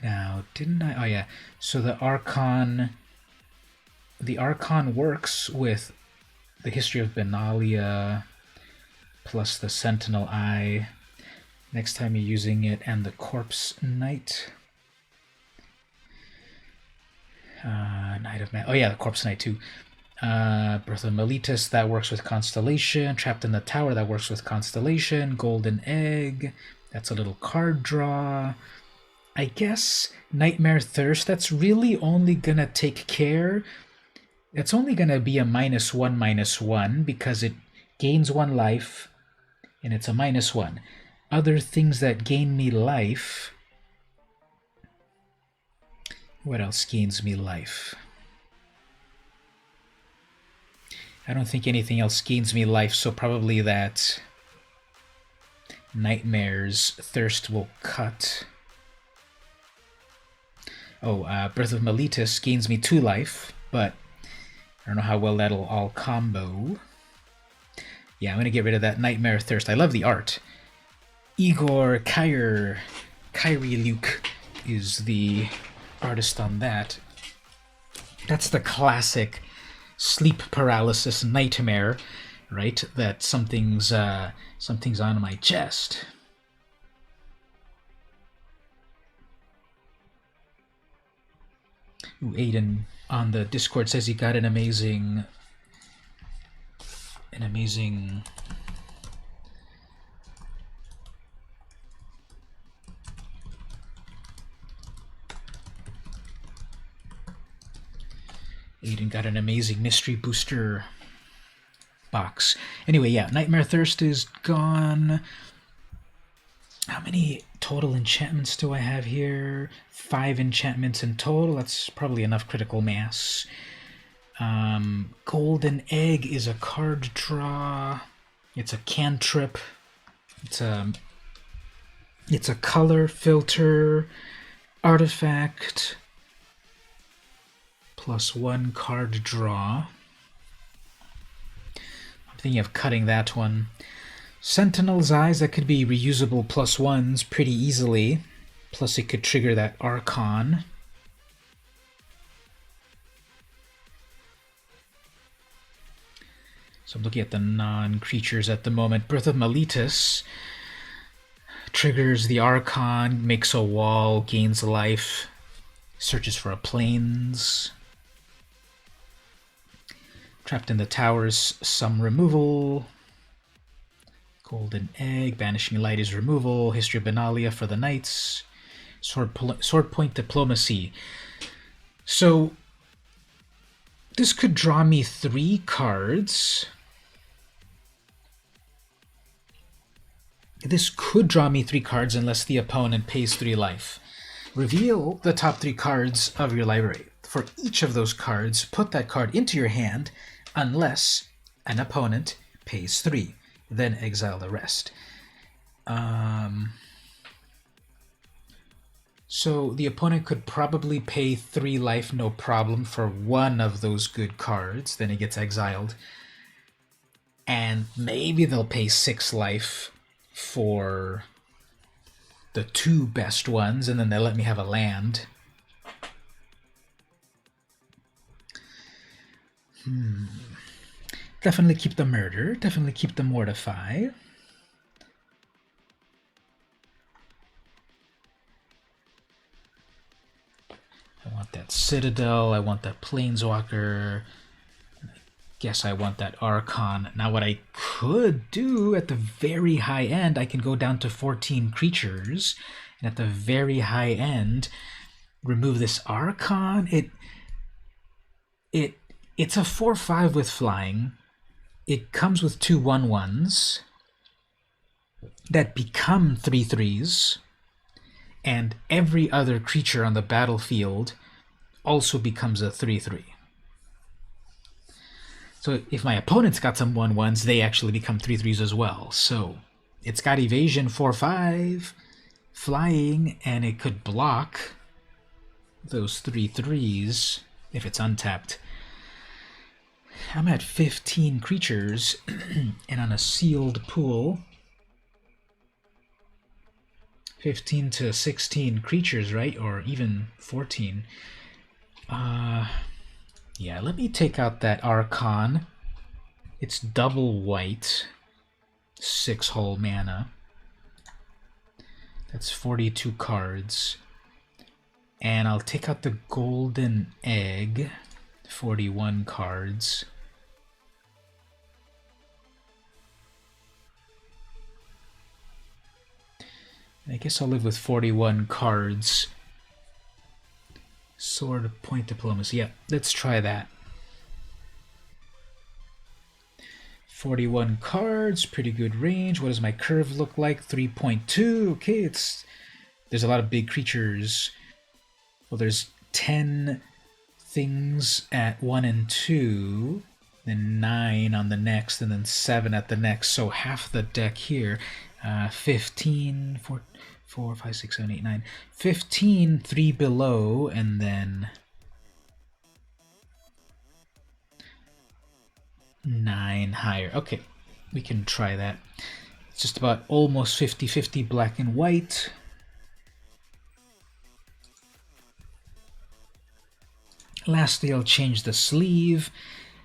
Now, didn't I... Oh, yeah. So the Archon works with the History of Benalia plus the Sentinel Eye next time you're using it, and the Corpse Knight. Knight of Man... Oh, yeah, the Corpse Knight, too. Birth of Meletis, that works with Constellation. Trapped in the Tower, that works with Constellation. Golden Egg, that's a little card draw. I guess Nightmare Thirst, that's really only gonna take care... It's only gonna be a -1/-1 because it gains 1 life and it's a -1. Other things that gain me life... What else gains me life? I don't think anything else gains me life, so probably that Nightmare's Thirst will cut. Oh, Birth of Meletis gains me 2 life, but I don't know how well that'll all combo. Yeah, I'm going to get rid of that Nightmare Thirst. I love the art. Igor Kyrie Luke is the artist on that. That's the classic sleep paralysis nightmare, right? That something's on my chest. Ooh, Aiden on the Discord says he got an amazing mystery booster box. Anyway, yeah, Nightmare Thirst is gone. How many total enchantments do I have here? 5 enchantments in total. That's probably enough critical mass. Golden Egg is a card draw. It's a cantrip. It's a color filter artifact. +1 card draw. I'm thinking of cutting that one. Sentinel's Eyes, that could be reusable +1s pretty easily. Plus it could trigger that Archon. So I'm looking at the non-creatures at the moment. Birth of Meletis triggers the Archon, makes a wall, gains life, searches for a plains. Trapped in the Towers, some removal. Golden Egg, Banishing Light is removal. History of Benalia for the Knights. Sword Point Diplomacy. So this could draw me 3 cards. This could draw me 3 cards unless the opponent pays 3 life. Reveal the top 3 cards of your library. For each of those cards, put that card into your hand unless an opponent pays 3. Then exile the rest. So the opponent could probably pay 3 life no problem for one of those good cards, then it gets exiled. And maybe they'll pay 6 life for the 2 best ones, and then they let me have a land. Definitely keep the murder, definitely keep the mortify. I want that Citadel, I want that Planeswalker, guess I want that Archon. Now what I could do at the very high end, I can go down to 14 creatures, and at the very high end, remove this Archon. It's a 4/5 with flying. It comes with 2 1/1s that become 3/3s, and every other creature on the battlefield also becomes a 3/3. So if my opponent's got some 1/1s, they actually become 3/3s as well. So it's got evasion 4/5, flying, and it could block those 3/3s if it's untapped. I'm at 15 creatures and on a sealed pool. 15 to 16 creatures, right? Or even 14. Yeah, let me take out that Archon. It's double white, 6 whole mana. That's 42 cards. And I'll take out the Golden Egg, 41 cards. I guess I'll live with 41 cards. Sword of Point Diplomacy. Yeah, let's try that. 41 cards, pretty good range. What does my curve look like? 3.2. Okay, there's a lot of big creatures. Well, there's 10 things at 1 and 2, then 9 on the next, and then 7 at the next. So half the deck here. 15, 4, 5, 6, 7, 8, 9. 15, 3 below, and then 9 higher. Okay, we can try that. It's just about almost 50-50 black and white. Lastly, I'll change the sleeve.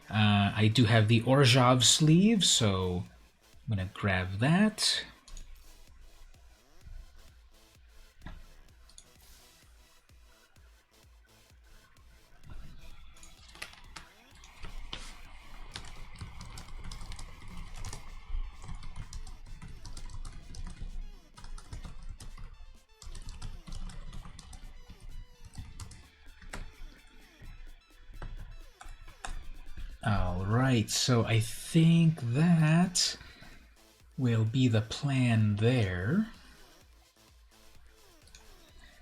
I do have the Orzhov sleeve, so I'm going to grab that. Alright, so I think that will be the plan there.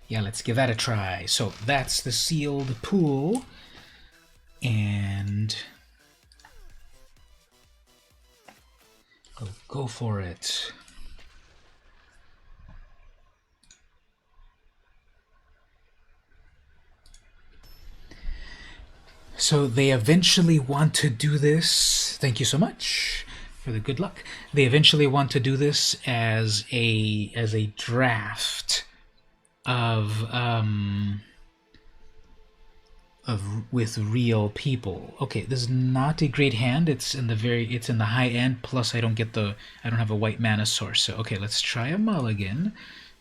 Yeah, let's give that a try. So that's the sealed pool. And go for it. So they eventually want to do this. Thank you so much for the good luck. They eventually want to do this as a draft of with real people. Okay, this is not a great hand. It's in the high end. Plus, I don't have a white mana source. So okay, let's try a mulligan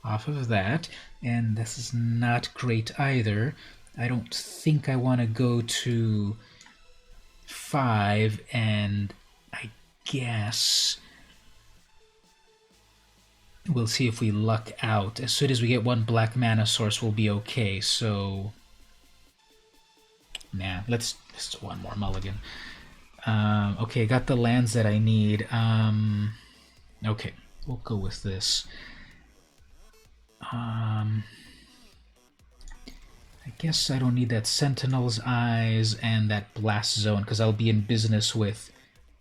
off of that. And this is not great either. I don't think I want to go to 5, and I guess we'll see if we luck out. As soon as we get 1 black mana source, we'll be okay. So, nah, let's do 1 more mulligan. Okay, got the lands that I need. Okay, we'll go with this. I guess I don't need that Sentinel's Eyes and that Blast Zone because I'll be in business with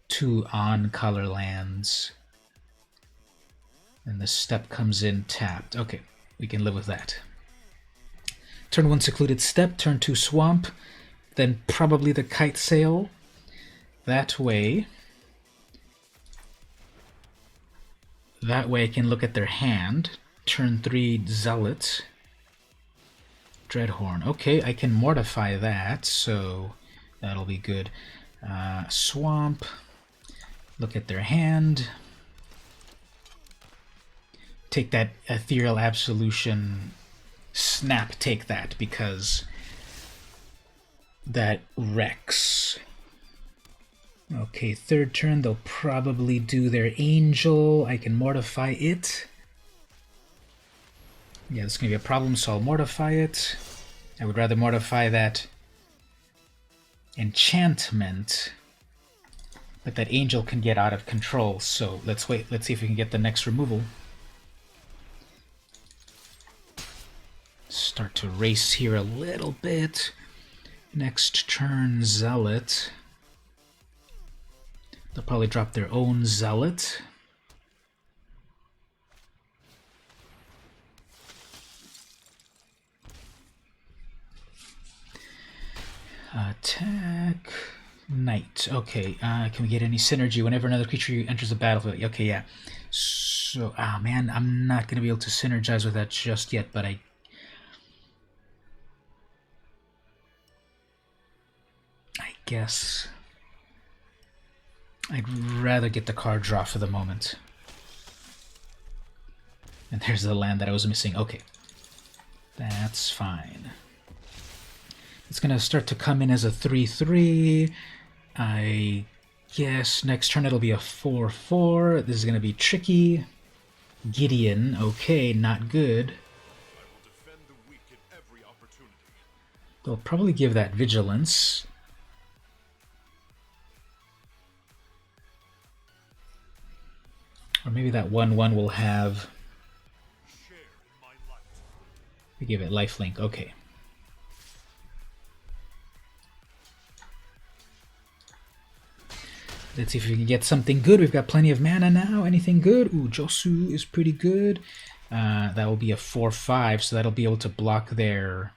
2 on-color lands. And the step comes in tapped. Okay, we can live with that. Turn 1 Secluded Step, turn 2 Swamp, then probably the Kite Sail. That way I can look at their hand. Turn 3 Zealot. Dreadhorn. Okay, I can mortify that, so that'll be good. Swamp. Look at their hand. Take that Ethereal Absolution. Snap, take that, because that wrecks. Okay, third turn, they'll probably do their Angel. I can mortify it. Yeah, this is going to be a problem, so I'll mortify it. I would rather mortify that enchantment, but that Angel can get out of control, so let's wait. Let's see if we can get the next removal. Start to race here a little bit. Next turn, Zealot. They'll probably drop their own Zealot. Attack. Knight. Okay, can we get any synergy whenever another creature enters the battlefield? Okay, yeah. So, man, I'm not going to be able to synergize with that just yet, but I guess I'd rather get the card draw for the moment. And there's the land that I was missing. Okay. That's fine. It's going to start to come in as a 3/3. I guess next turn it'll be a 4/4. This is going to be tricky. Gideon. Okay, not good. They'll probably give that Vigilance. Or maybe that 1/1 will have... We give it Lifelink. Okay. Let's see if we can get something good. We've got plenty of mana now. Anything good? Ooh, Josu is pretty good. That will be a 4/5, so that'll be able to block their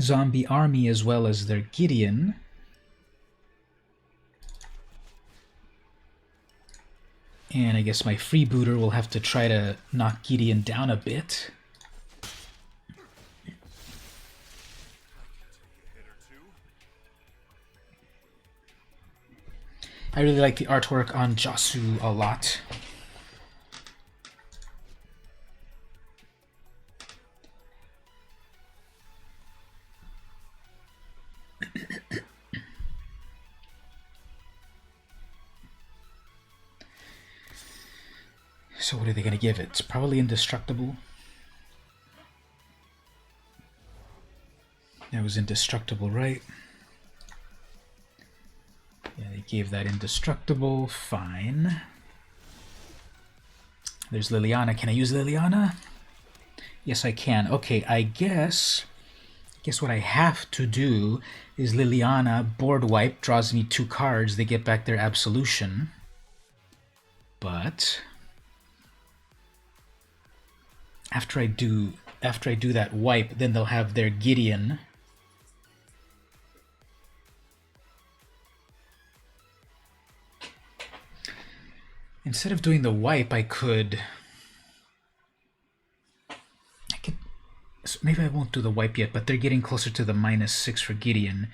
zombie army as well as their Gideon. And I guess my freebooter will have to try to knock Gideon down a bit. I really like the artwork on Josu a lot. So what are they going to give it? It's probably Indestructible. That was Indestructible, right? Yeah, they gave that Indestructible. Fine. There's Liliana. Can I use Liliana? Yes, I can. Okay, I guess what I have to do is Liliana, board wipe, draws me 2 cards. They get back their Absolution. But after I do that wipe, then they'll have their Gideon. Instead of doing the wipe, I could... So maybe I won't do the wipe yet, but they're getting closer to the -6 for Gideon,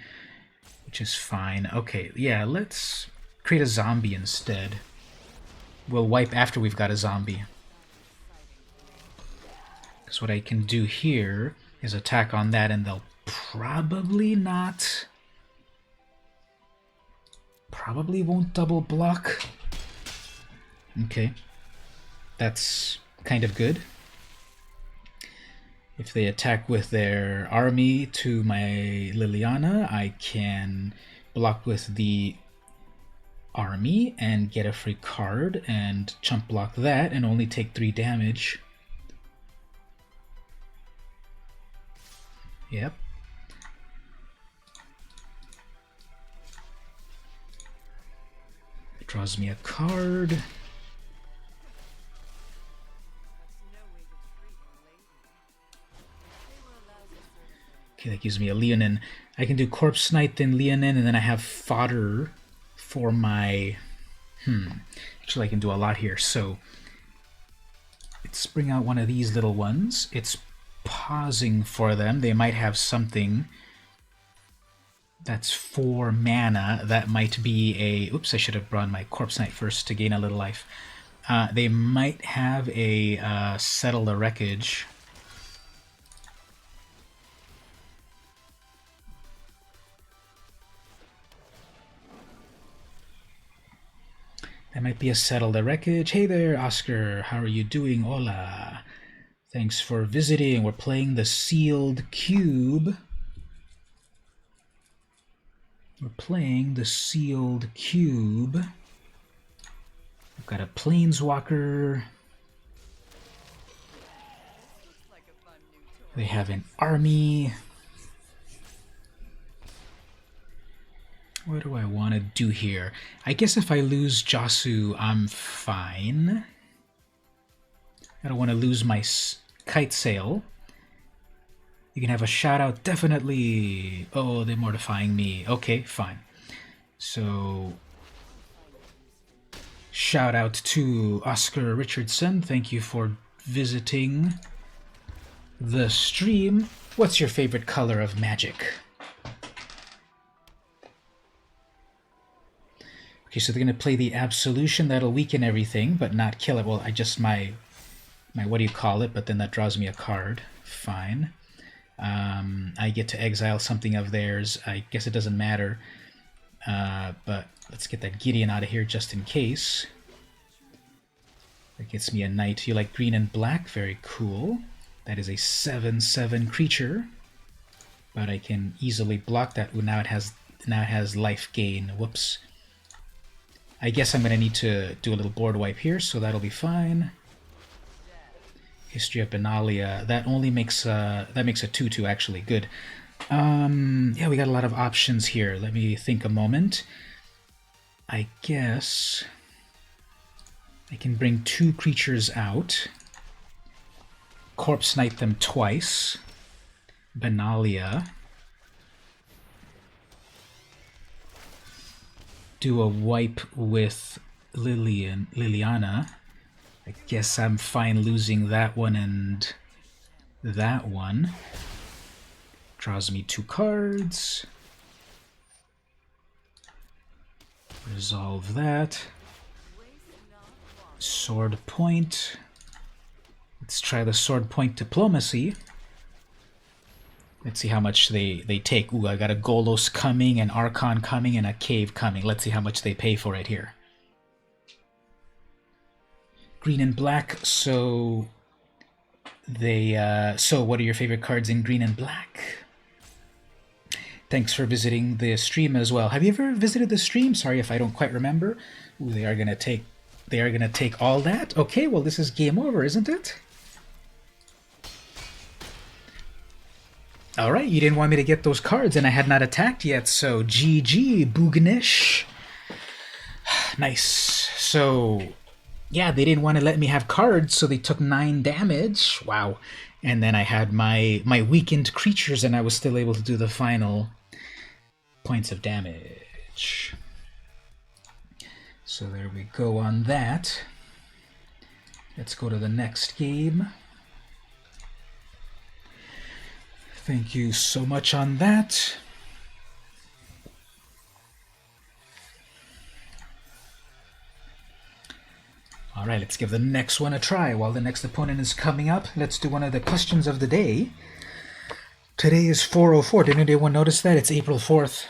which is fine. Okay, yeah, let's create a zombie instead. We'll wipe after we've got a zombie. Because what I can do here is attack on that, and they'll probably not... Probably won't double block. Okay. That's kind of good. If they attack with their army to my Liliana, I can block with the army and get a free card and chump block that and only take 3 damage. Yep. It draws me a card. Okay, that gives me a Leonin. I can do Corpse Knight, then Leonin, and then I have fodder for my... Actually, I can do a lot here. So, let's bring out one of these little ones. It's pausing for them. They might have something that's 4 mana. That might be a... Oops, I should have brought my Corpse Knight first to gain a little life. They might have a Settle the Wreckage. That might be a Settle the Wreckage. Hey there, Oscar. How are you doing? Hola. Thanks for visiting. We're playing the Sealed Cube. We're playing the Sealed Cube. We've got a Planeswalker. They have an army. What do I want to do here? I guess if I lose Josu, I'm fine. I don't want to lose my Kite Sail. You can have a shout out, definitely. Oh, they're mortifying me. Okay, fine. So, shout out to Oscar Richardson. Thank you for visiting the stream. What's your favorite color of Magic? Okay, so they're going to play the Absolution. That'll weaken everything, but not kill it. Well, I just my what do you call it? But then that draws me a card. Fine. I get to exile something of theirs. I guess it doesn't matter. But let's get that Gideon out of here just in case. That gets me a knight. You like green and black? Very cool. That is a 7/7 creature. But I can easily block that. Ooh, now it has life gain. Whoops. I guess I'm going to need to do a little board wipe here, so that'll be fine. History of Benalia. That only makes that makes a 2/2 actually. Good. Yeah, we got a lot of options here. Let me think a moment. I guess I can bring 2 creatures out. Corpse Knight them twice. Benalia. Do a wipe with Liliana. I guess I'm fine losing that one and that one. Draws me 2 cards. Resolve that. Sword Point. Let's try the Sword Point Diplomacy. Let's see how much they take. Ooh, I got a Golos coming, an Archon coming, and a Cave coming. Let's see how much they pay for it here. Green and black, so they so what are your favorite cards in green and black? Thanks for visiting the stream as well. Have you ever visited the stream? Sorry if I don't quite remember. Ooh, they are gonna take all that? Okay, well this is game over, isn't it? Alright, you didn't want me to get those cards and I had not attacked yet, so GG, Boognish. Nice. So, yeah, they didn't want to let me have cards, so they took 9 damage. Wow. And then I had my weakened creatures and I was still able to do the final points of damage. So there we go on that. Let's go to the next game. Thank you so much on that. All right, let's give the next one a try. While the next opponent is coming up, let's do one of the questions of the day. Today is 4:04. Did anyone notice that? It's April 4th.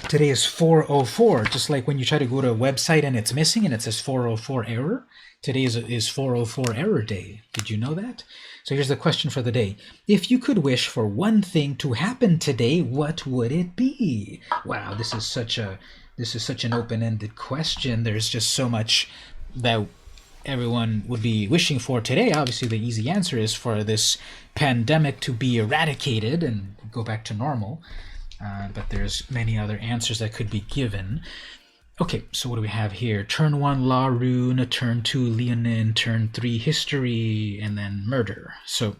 Today is 4:04, just like when you try to go to a website and it's missing and it says 4:04 error. Today is 4:04 error day. Did you know that? So here's the question for the day. If you could wish for one thing to happen today, what would it be? Wow, this is such an open-ended question. There's just so much that everyone would be wishing for today. Obviously, the easy answer is for this pandemic to be eradicated and go back to normal. But there's many other answers that could be given. Okay, so what do we have here? Turn 1, Law Rune, turn 2, Leonin, turn 3, History, and then Murder. So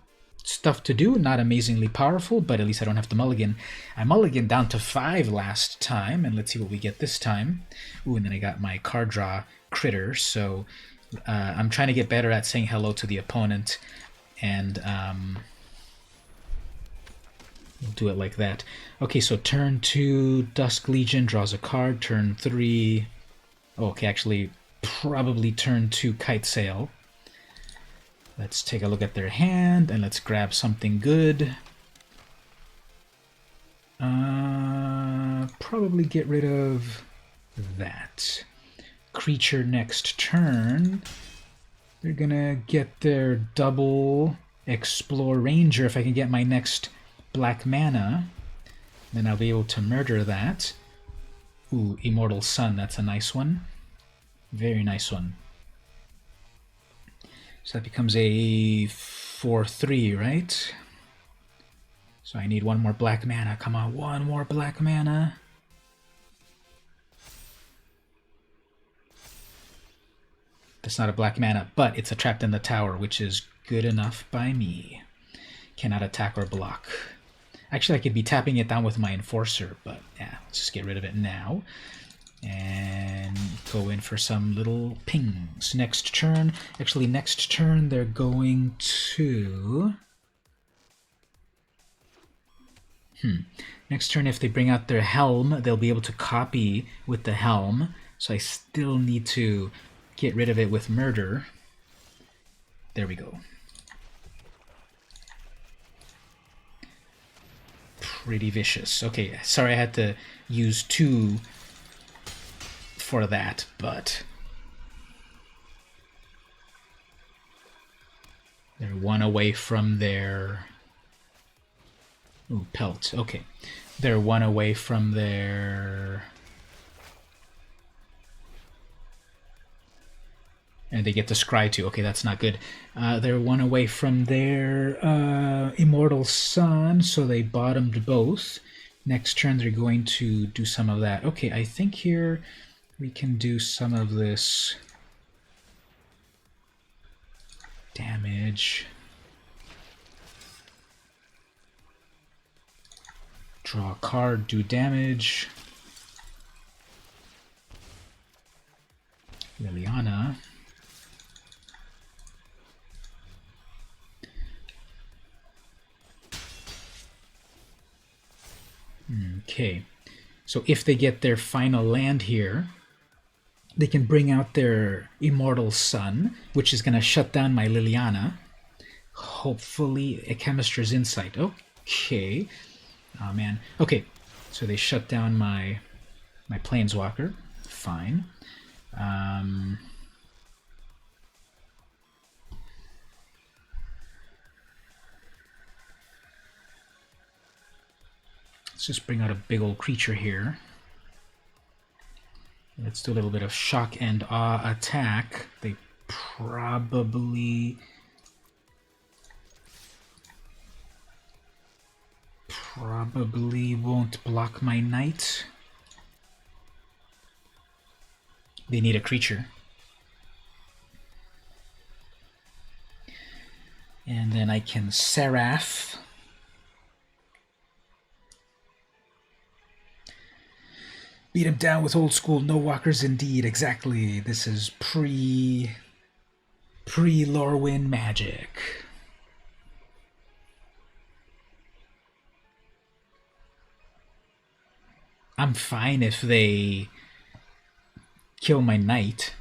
stuff to do, not amazingly powerful, but at least I don't have to mulligan. I mulliganed down to 5 last time, and let's see what we get this time. Ooh, and then I got my card draw critter, so I'm trying to get better at saying hello to the opponent, and we'll do it like that. Okay, so turn 2, Dusk Legion draws a card. Turn 3, okay, actually, probably turn 2, Kite Sail. Let's take a look at their hand, and let's grab something good. Probably get rid of that. Creature next turn. They're gonna get their double Explore Ranger. If I can get my next black mana, then I'll be able to murder that. Ooh, Immortal Sun, that's a nice one. Very nice one. So that becomes a 4/3, right? So I need one more black mana. Come on, one more black mana. That's not a black mana, but it's a Trapped in the Tower, which is good enough by me. Cannot attack or block. Actually, I could be tapping it down with my Enforcer, but yeah, let's just get rid of it now. And go in for some little pings. Next turn, actually next turn they're going to... Next turn, if they bring out their Helm, they'll be able to copy with the Helm. So I still need to get rid of it with Murder. There we go. Pretty vicious. Okay, sorry I had to use 2 for that, but they're 1 away from their... Ooh, Pelt. Okay. They're 1 away from their... And they get to scry too. Okay, that's not good. They're 1 away from their Immortal Sun, so they bottomed both. Next turn they're going to do some of that. Okay, I think here we can do some of this damage. Draw a card, do damage. Liliana. Okay, so if they get their final land here, they can bring out their Immortal Sun, which is going to shut down my Liliana. Hopefully a Chemist's Insight. Okay. Oh man. Okay, so they shut down my Planeswalker. Fine. Let's just bring out a big old creature here. Let's do a little bit of Shock and Awe attack. They probably won't block my Knight. They need a creature. And then I can Seraph. Beat him down with old school no walkers indeed. Exactly. This is pre-Lorwyn magic. I'm fine if they kill my Knight.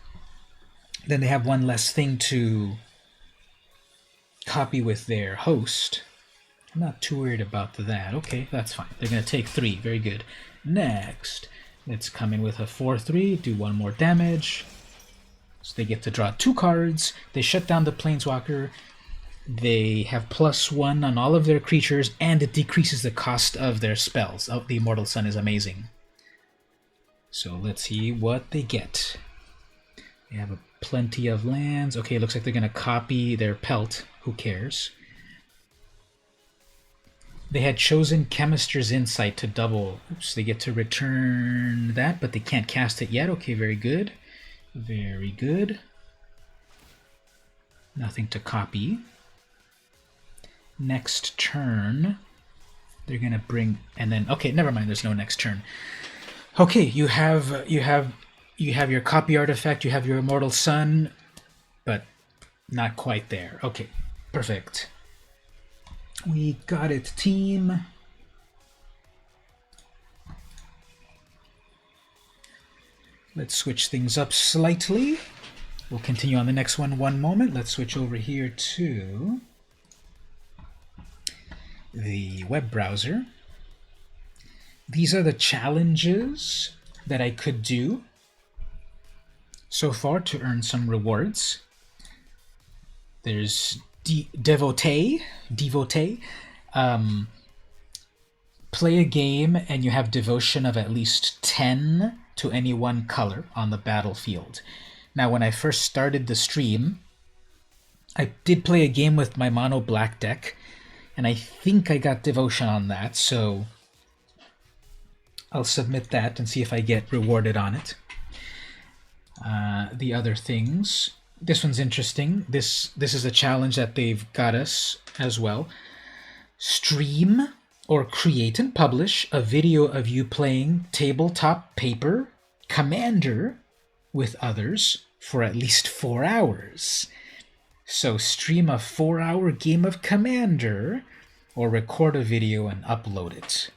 Then they have one less thing to copy with their host. I'm not too worried about that. Okay, that's fine. They're going to take 3. Very good. Next, let's come in with a 4/3, do 1 more damage. So they get to draw 2 cards. They shut down the Planeswalker. They have +1 on all of their creatures, and it decreases the cost of their spells. Oh, the Immortal Sun is amazing. So let's see what they get. They have plenty of lands. Okay, it looks like they're going to copy their Pelt. Who cares? They had chosen Chemist's Insight to double. Oops, they get to return that, but they can't cast it yet. Okay, very good. Very good. Nothing to copy. next turn, they're gonna bring, and then okay, never mind. There's no next turn. Okay, you have your copy artifact. You have your immortal sun, but not quite there. Okay, perfect. We got it, team. Let's switch things up slightly. We'll continue on the next one. One moment. Let's switch over here to the web browser. These are the challenges that I could do so far to earn some rewards. There's Devotee. Play a game and you have devotion of at least 10 to any one color on the battlefield. Now, when I first started the stream, I did play a game with my mono black deck, and I think I got devotion on that, so I'll submit that and see if I get rewarded on it. The other things, this one's interesting. This is a challenge that they've got us as well. Stream or create and publish a video of you playing tabletop paper Commander with others for at least 4 hours. So stream a 4-hour game of Commander or record a video and upload it.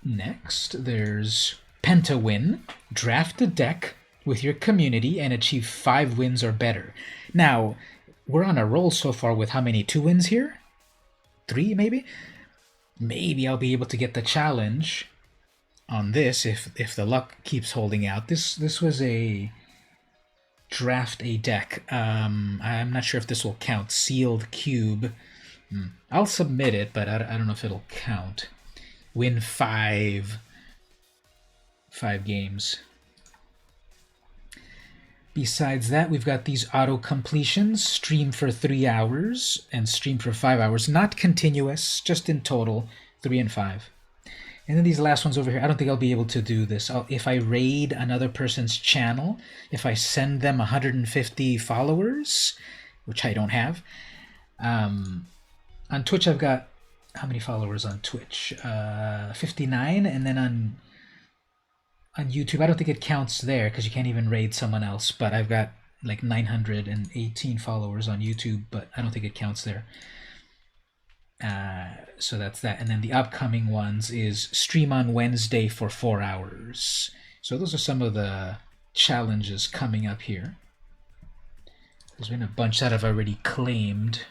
Next, there's Pentawin. Draft a deck with your community and achieve 5 wins or better. Now, we're on a roll so far with how many? 2 wins here? 3 maybe? Maybe I'll be able to get the challenge on this if the luck keeps holding out. This was a draft a deck. I'm not sure if this will count. Sealed Cube. I'll submit it, but I don't know if it'll count. Win 5 games. Besides that, we've got these auto completions. Stream for 3 hours and stream for 5 hours. Not continuous, just in total 3 and 5. And then these last ones over here, I don't think I'll be able to do this. If I raid another person's channel, if I send them 150 followers, which I don't have. On Twitch, I've got, how many followers on Twitch? 59, and then on YouTube, I don't think it counts there because you can't even raid someone else, but I've got like 918 followers on YouTube, but I don't think it counts there. So that's that. And then the upcoming ones is stream on Wednesday for 4 hours. So those are some of the challenges coming up here. There's been a bunch that I've already claimed.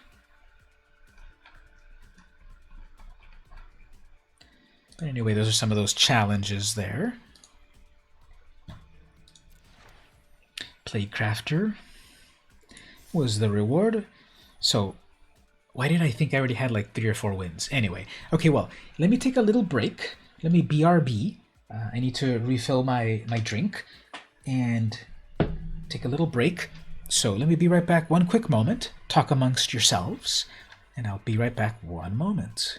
But anyway, those are some of those challenges there. Playcrafter was the reward. So why did I think I already had like 3 or 4 wins? Anyway, okay, well, let me take a little break. Let me BRB. I need to refill my drink and take a little break. So let me be right back one quick moment. Talk amongst yourselves, and I'll be right back one moment.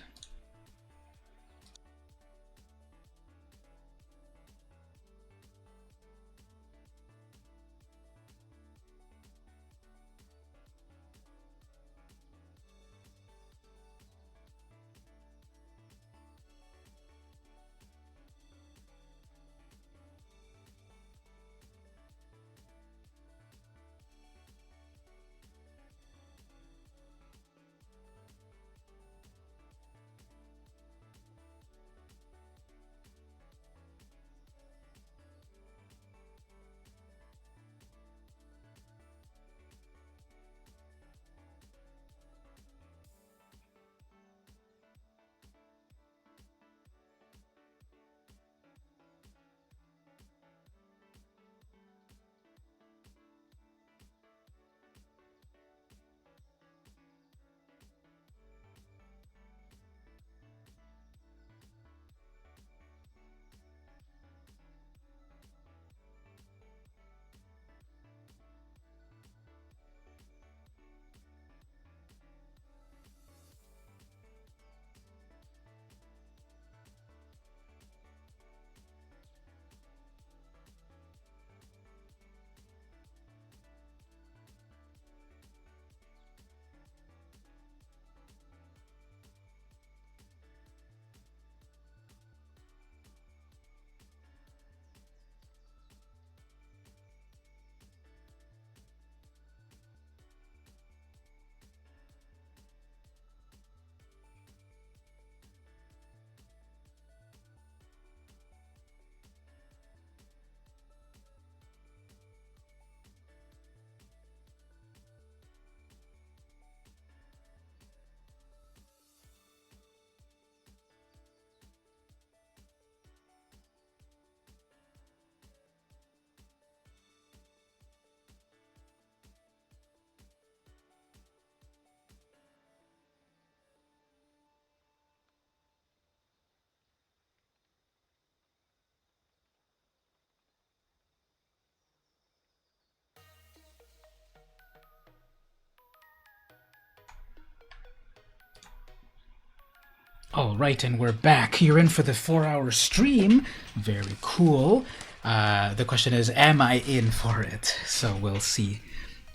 All right, and we're back. You're in for the 4-hour stream. Very cool. The question is, am I in for it? So we'll see.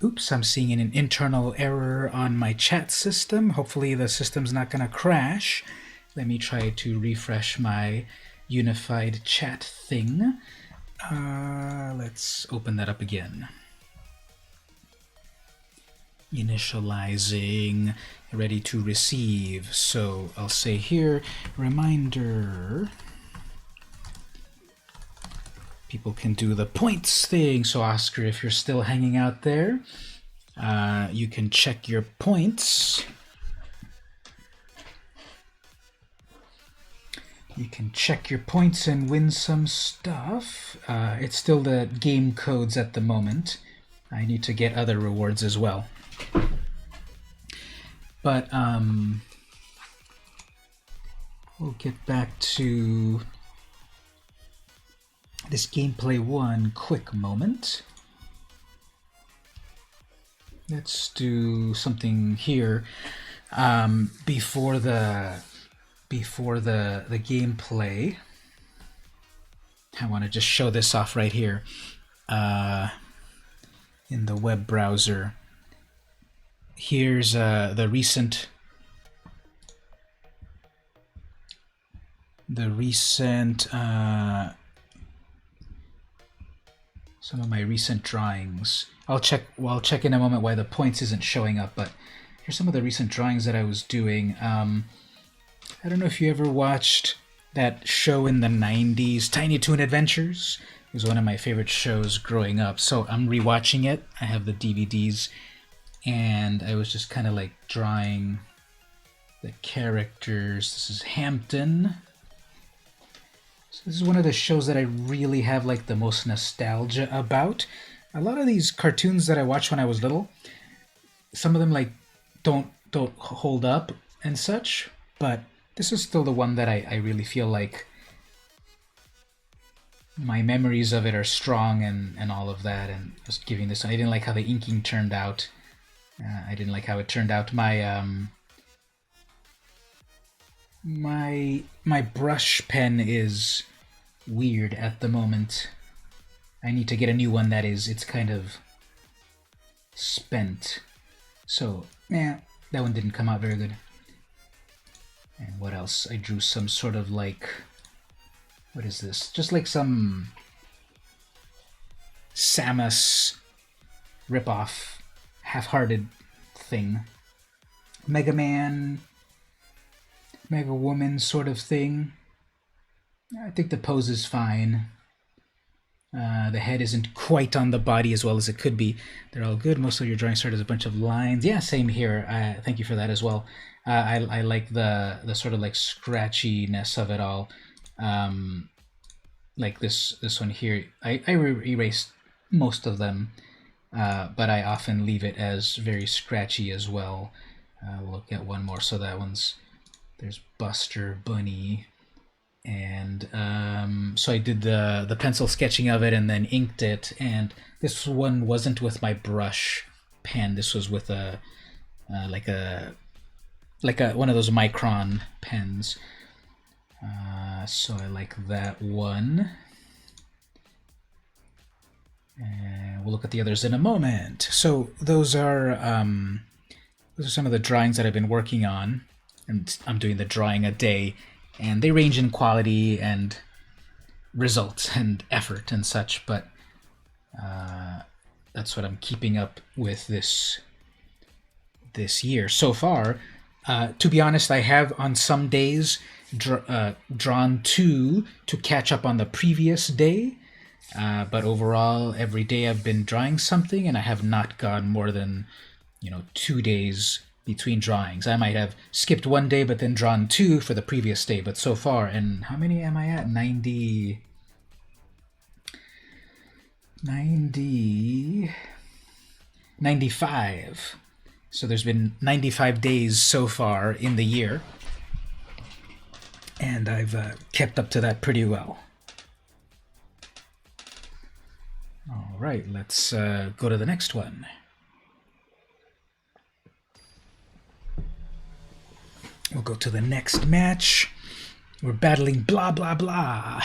Oops, I'm seeing an internal error on my chat system. Hopefully the system's not going to crash. Let me try to refresh my unified chat thing. Let's open that up again. Initializing, ready to receive. So I'll say here, reminder. People can do the points thing. So Oscar, if you're still hanging out there, you can check your points. You can check your points and win some stuff. It's still the game codes at the moment. I need to get other rewards as well. But we'll get back to this gameplay one quick moment. Let's do something here before the gameplay. I want to just show this off right here in the web browser. Here's the recent some of my recent drawings. I'll check in a moment why the points isn't showing up, but here's some of the recent drawings that I was doing. I don't know if you ever watched that show in the 90s, Tiny Toon Adventures. It was one of my favorite shows growing up, so I'm rewatching it. I have the DVDs, and I was just kind of like drawing the characters. This is Hampton. So this is one of the shows that I really have like the most nostalgia about. A lot of these cartoons that I watched when I was little, some of them like don't hold up and such, but this is still the one that I really feel like my memories of it are strong and all of that. And just giving this, I didn't like how the inking turned out. I didn't like how it turned out. My brush pen is weird at the moment. I need to get a new one it's kind of spent. So, that one didn't come out very good. And what else? I drew some sort of like, what is this? Just like some Samus ripoff, half-hearted thing. Mega Man, Mega Woman sort of thing. I think the pose is fine. The head isn't quite on the body as well as it could be. They're all good. Most of your drawings start as a bunch of lines. Yeah, same here. Thank you for that as well. I like the sort of like scratchiness of it all. Like this one here. I erased most of them, but I often leave it as very scratchy as well. We'll look at one more. So that one's, there's Buster Bunny. And so I did the pencil sketching of it and then inked it, and this one wasn't with my brush pen. This was with a like one of those Micron pens. So I like that one, and we'll look at the others in a moment. So those are some of the drawings that I've been working on, and I'm doing the drawing a day. And they range in quality and results and effort and such, but that's what I'm keeping up with this year so far. To be honest, I have on some days drawn 2 to catch up on the previous day, but overall, every day I've been drawing something, and I have not gone more than 2 days between drawings. I might have skipped one day but then drawn 2 for the previous day, but so far, and how many am I at? 95. So there's been 95 days so far in the year, and I've kept up to that pretty well. All right, let's go to the next one. We'll go to the next match. We're battling blah blah blah.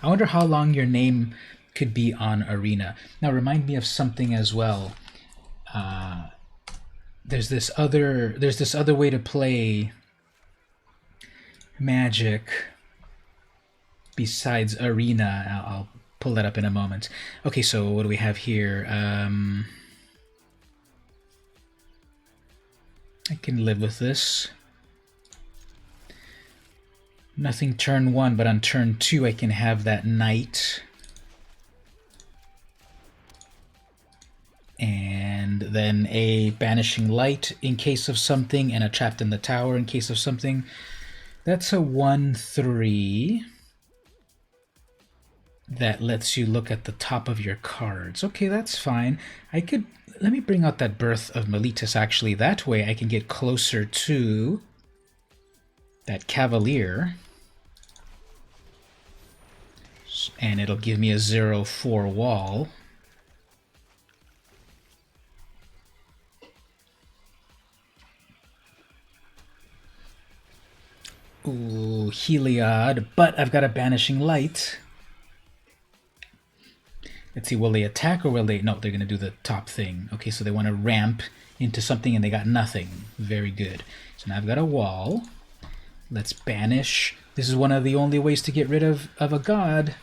I wonder how long your name could be on Arena. Now remind me of something as well. There's this other way to play Magic besides Arena. I'll pull that up in a moment. Okay, so what do we have here? I can live with this. Nothing turn 1, but on turn 2 I can have that knight. And then a Banishing Light in case of something, and a Trapped in the Tower in case of something. That's a 1/3 that lets you look at the top of your cards. Okay, that's fine. Let me bring out that Birth of Meletis actually. That way I can get closer to that Cavalier. And it'll give me a 0/4 wall. Ooh, Heliod, but I've got a Banishing Light. Let's see, will they attack or will they... No, they're going to do the top thing. Okay, so they want to ramp into something and they got nothing. Very good. So now I've got a wall. Let's banish. This is one of the only ways to get rid of a god.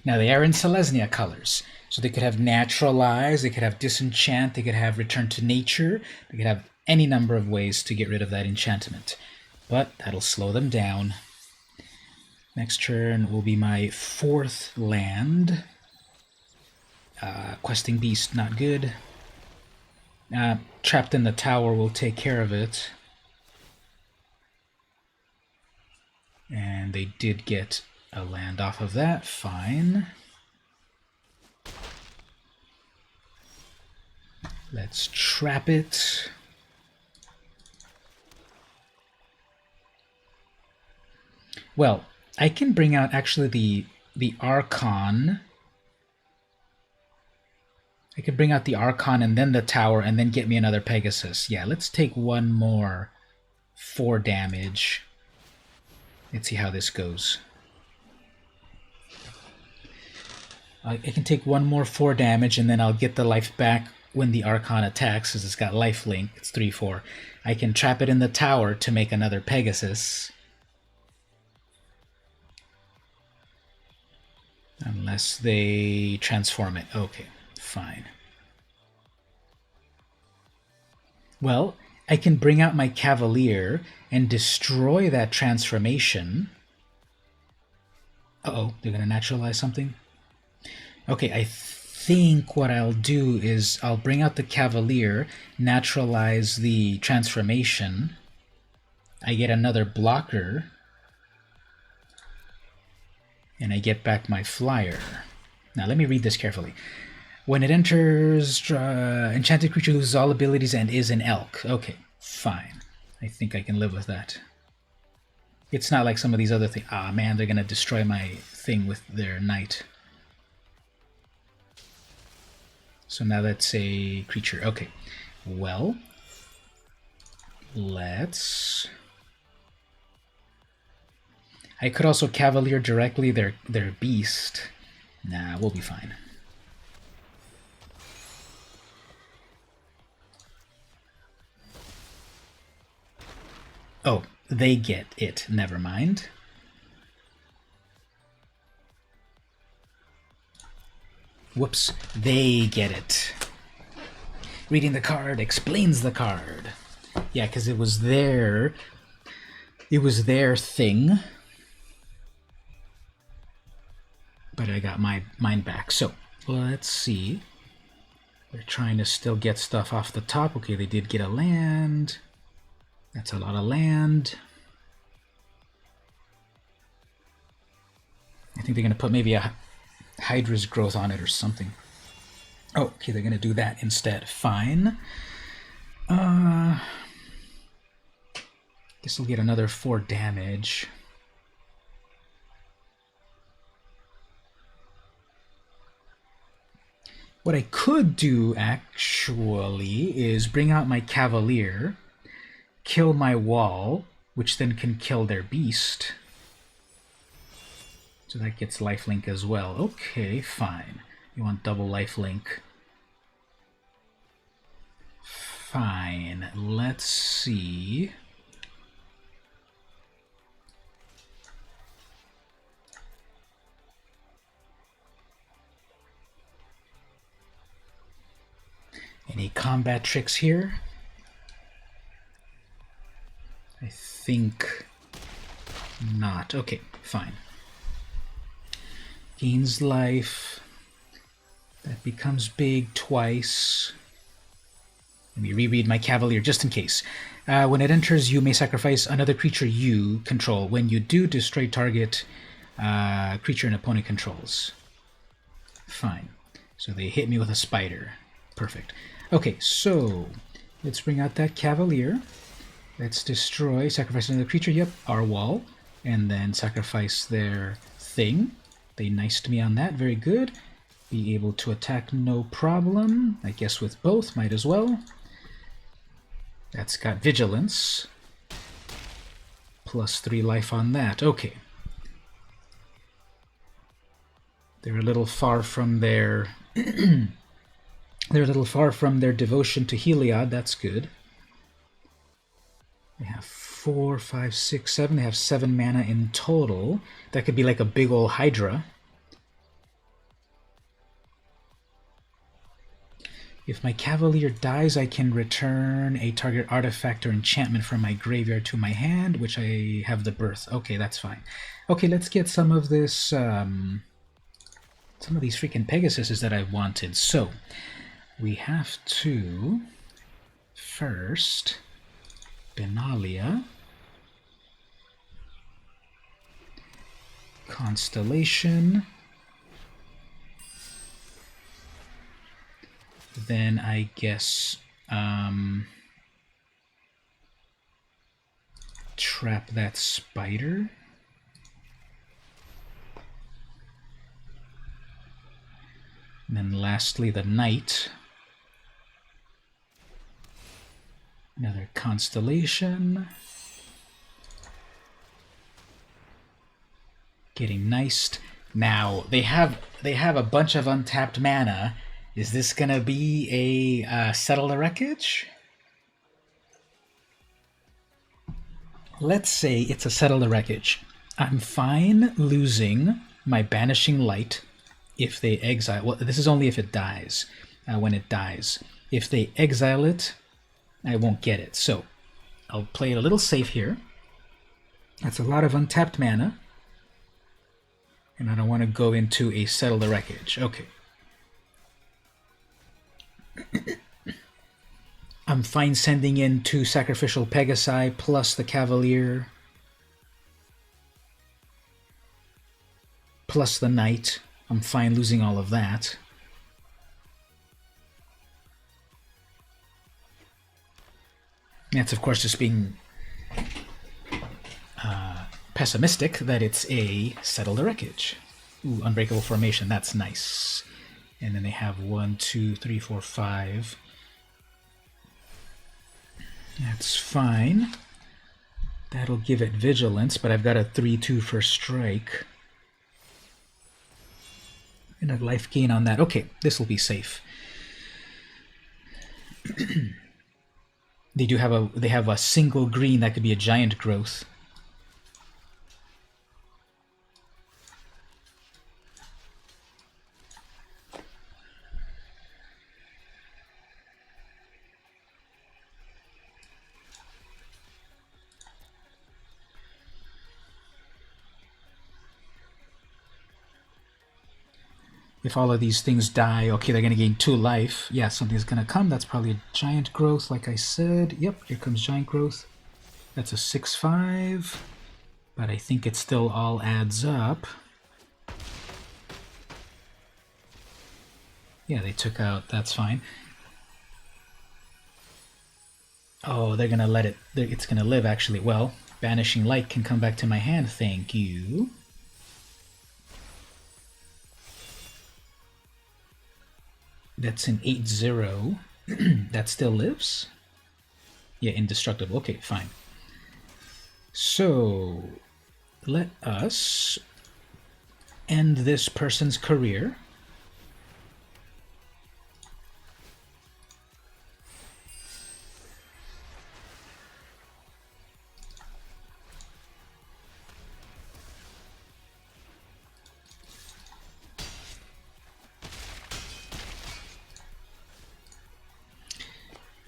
Now they are in Selesnya colors. So they could have Naturalize, they could have Disenchant, they could have Return to Nature, they could have any number of ways to get rid of that enchantment. But that'll slow them down. Next turn will be my 4th land. Questing Beast, not good. Trapped in the Tower will take care of it. And they did get a land off of that, fine. Let's trap it. Well, I can bring out actually the Archon. I could bring out the Archon and then the Tower and then get me another Pegasus. Yeah, let's take one more 4 damage. Let's see how this goes. I can take one more 4 damage and then I'll get the life back when the Archon attacks, because it's got lifelink. It's 3/4. I can trap it in the Tower to make another Pegasus. Unless they transform it. Okay, fine. Well, I can bring out my Cavalier and destroy that transformation. Uh-oh, they're going to naturalize something? Okay, I think what I'll do is I'll bring out the Cavalier, naturalize the transformation. I get another blocker. And I get back my flyer. Now let me read this carefully. When it enters, enchanted creature loses all abilities and is an elk. Okay, fine. I think I can live with that. It's not like some of these other things. Ah, man, they're going to destroy my thing with their knight. So now that's a creature. Okay, well, let's... I could also Cavalier directly their beast. Nah, we'll be fine. Oh, they get it. Never mind. Whoops, they get it. Reading the card explains the card. Yeah, because it was their thing. But I got mine back. So, let's see. They're trying to still get stuff off the top. Okay, they did get a land. That's a lot of land. I think they're going to put maybe a Hydra's growth on it or something. Oh, okay, they're going to do that instead. Fine. Guess we'll get another 4 damage. What I could do, actually, is bring out my Cavalier, kill my wall, which then can kill their beast. So that gets lifelink as well. Okay, fine. You want double lifelink. Fine. Let's see. Any combat tricks here? I think not. Okay, fine. Gains life. That becomes big twice. Let me reread my Cavalier just in case. When it enters, you may sacrifice another creature you control. When you do, destroy target creature an opponent controls. Fine. So they hit me with a spider. Perfect. Okay, so let's bring out that Cavalier. Let's destroy, sacrifice another creature. Yep, our wall. And then sacrifice their thing. They niced me on that. Very good. Be able to attack no problem. I guess with both, might as well. That's got vigilance. Plus 3 life on that. Okay. They're a little far from their... They're a little far from their devotion to Heliod. That's good. They have 4, 5, 6, 7. They have 7 mana in total. That could be like a big old Hydra. If my Cavalier dies, I can return a target artifact or enchantment from my graveyard to my hand, which I have the birth. Okay, that's fine. Okay, let's get some of this, some of these freaking Pegasuses that I wanted. So, we have to first Benalia, Constellation. Then I guess trap that spider. And then lastly the knight. Another constellation. Getting niced. Now they have a bunch of untapped mana. Is this gonna be a Settle the Wreckage? Let's say it's a Settle the Wreckage. I'm fine losing my Banishing Light if they exile. Well, this is only if it dies. When it dies, if they exile it, I won't get it. So I'll play it a little safe here. That's a lot of untapped mana, and I don't want to go into a Settle the Wreckage. Okay. I'm fine sending in 2 Sacrificial Pegasi plus the Cavalier plus the Knight. I'm fine losing all of that. That's of course just being pessimistic that it's a Settle the Wreckage. Ooh, Unbreakable Formation, that's nice. And then they have 1, 2, 3, 4, 5. That's fine. That'll give it vigilance, but I've got a 3/2 for strike. And a life gain on that. Okay, this will be safe. They have a single green that could be a giant growth. If all of these things die, okay, they're going to gain 2 life. Yeah, something's going to come. That's probably a giant growth, like I said. Yep, here comes giant growth. That's a 6/5. But I think it still all adds up. Yeah, they took out. That's fine. Oh, they're going to let it... It's going to live, actually. Well, Banishing Light can come back to my hand. Thank you. That's an 8-0. That still lives? Yeah, indestructible. Okay, fine. So, let us end this person's career.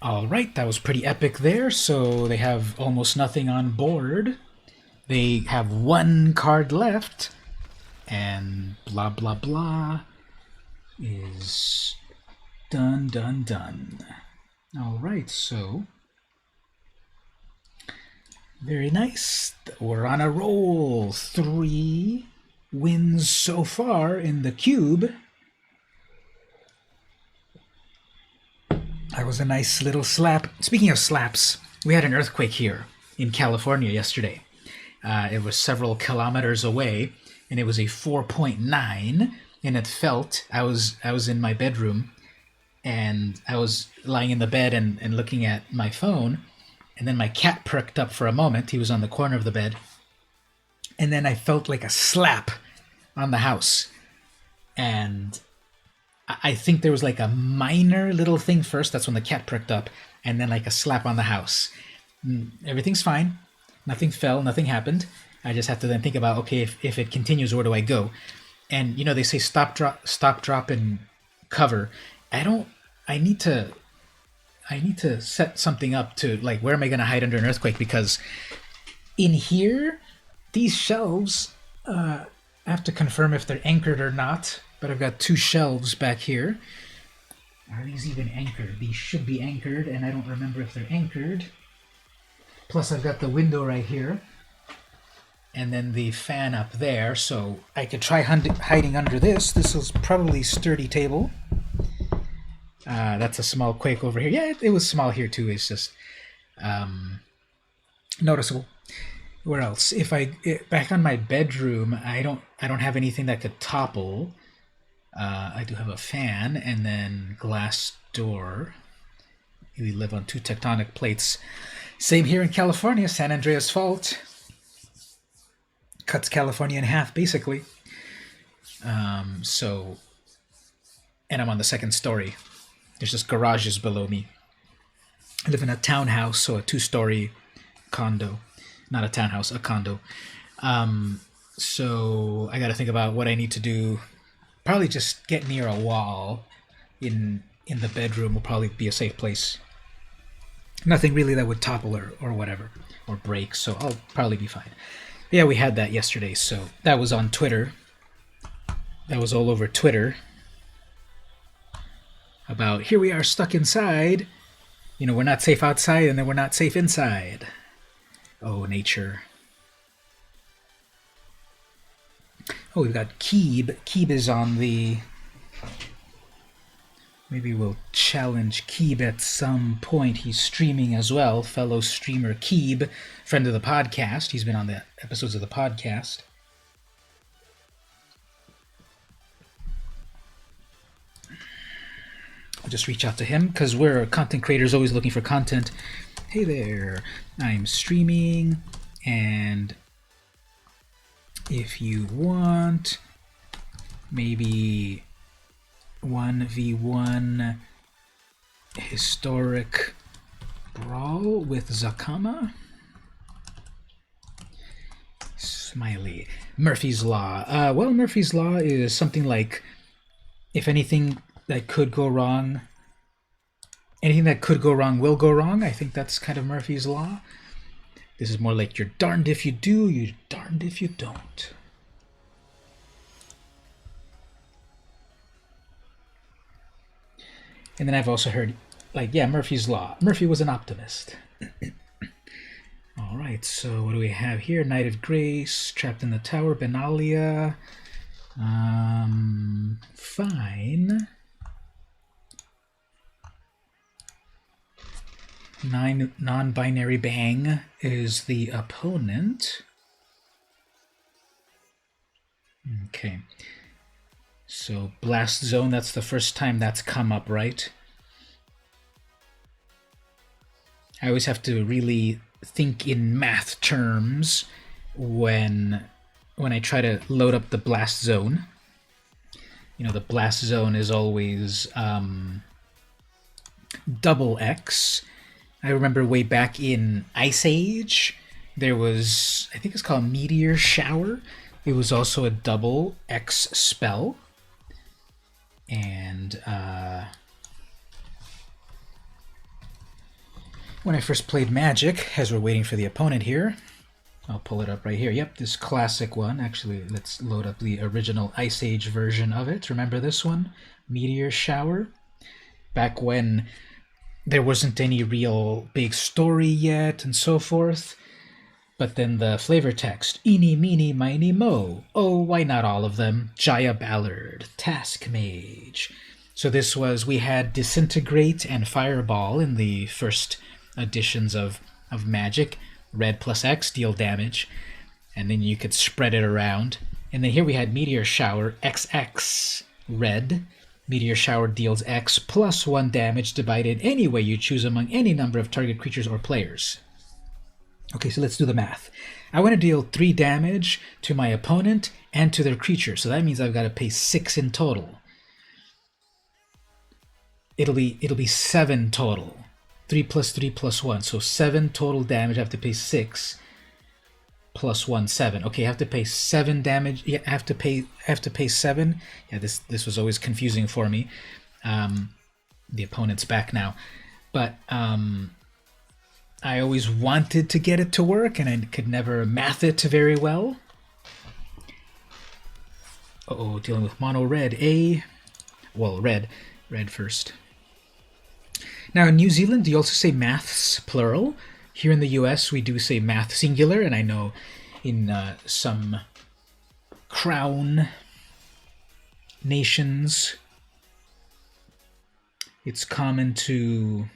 Alright, that was pretty epic there. So they have almost nothing on board. They have one card left. And blah blah blah is done, done, done. Alright, so very nice. We're on a roll. 3 wins so far in the cube. That was a nice little slap. Speaking of slaps, we had an earthquake here in California yesterday. It was several kilometers away, and it was a 4.9, and it felt. I was in my bedroom, and I was lying in the bed and looking at my phone, and then my cat perked up for a moment. He was on the corner of the bed, and then I felt like a slap on the house, and I think there was like a minor little thing first. That's when the cat perked up, and then like a slap on the house. Everything's fine. Nothing fell. Nothing happened. I just have to then think about, okay, if it continues, where do I go? And you know, they say stop, drop, and cover. I need to set something up to, like, where am I going to hide under an earthquake? Because in here, these shelves, I have to confirm if they're anchored or not. But I've got 2 shelves back here. Are these even anchored? These should be anchored, and I don't remember if they're anchored. Plus, I've got the window right here. And then the fan up there, so I could try hiding under this. This is probably sturdy table. That's a small quake over here. Yeah, it was small here too. It's just noticeable. Where else? Back on my bedroom, I don't have anything that could topple. I do have a fan and then glass door. We live on 2 tectonic plates. Same here in California. San Andreas Fault cuts California in half, basically. And I'm on the 2nd story. There's just garages below me. I live in a townhouse, so a 2-story condo. Not a townhouse, a condo. So I got to think about what I need to do. Probably just get near a wall in the bedroom will probably be a safe place. Nothing really that would topple or whatever, or break, so I'll probably be fine. Yeah, we had that yesterday, so that was on Twitter. That was all over Twitter. About, here we are stuck inside. You know, we're not safe outside, and then we're not safe inside. Oh, nature. Oh, we've got Keeb. Keeb is on the... Maybe we'll challenge Keeb at some point. He's streaming as well. Fellow streamer Keeb, friend of the podcast. He's been on the episodes of the podcast. I'll just reach out to him, because we're content creators always looking for content. Hey there, I'm streaming, and if you want, maybe 1v1 historic brawl with Zakama? Smiley. Murphy's Law. Well, Murphy's Law is something like, if anything that could go wrong, anything that could go wrong will go wrong. I think that's kind of Murphy's Law. This is more like, you're darned if you do, you're darned if you don't. And then I've also heard, like, yeah, Murphy's Law. Murphy was an optimist. All right, so what do we have here? Knight of Grace, Trapped in the Tower, Benalia. Fine. 9 non-binary bang is the opponent. Okay. So So Blast Zone, that's the first time that's come up, right? I always have to really think in math terms when I try to load up the Blast Zone. You know, the Blast Zone is always double X. I remember way back in Ice Age, there was, I think it's called Meteor Shower. It was also a double X spell. And when I first played Magic, as we're waiting for the opponent here, I'll pull it up right here. Yep, this classic one. Actually, let's load up the original Ice Age version of it. Remember this one? Meteor Shower. Back when there wasn't any real big story yet and so forth. But then the flavor text, eeny, meeny, miny, mo. Oh, why not all of them? Jaya Ballard, Task Mage. So this was, we had Disintegrate and Fireball in the first editions of Magic. Red plus X, deal damage. And then you could spread it around. And then here we had Meteor Shower, XX, red. Meteor Shower deals X plus 1 damage divided any way you choose among any number of target creatures or players. Okay, so let's do the math. I want to deal 3 damage to my opponent and to their creature, so that means I've got to pay 6 in total. It'll be 7 total. 3 plus 3 plus 1, so 7 total damage. I have to pay 6 plus 1, 7. Okay, I have to pay 7 damage. Yeah, I have to pay 7. Yeah, this was always confusing for me. The opponent's back now, but I always wanted to get it to work, and I could never math it very well. Uh-oh, dealing with mono red. Well, red first. Now, in New Zealand, do you also say maths, plural? Here in the US, we do say math, singular, and I know in some crown nations, it's common to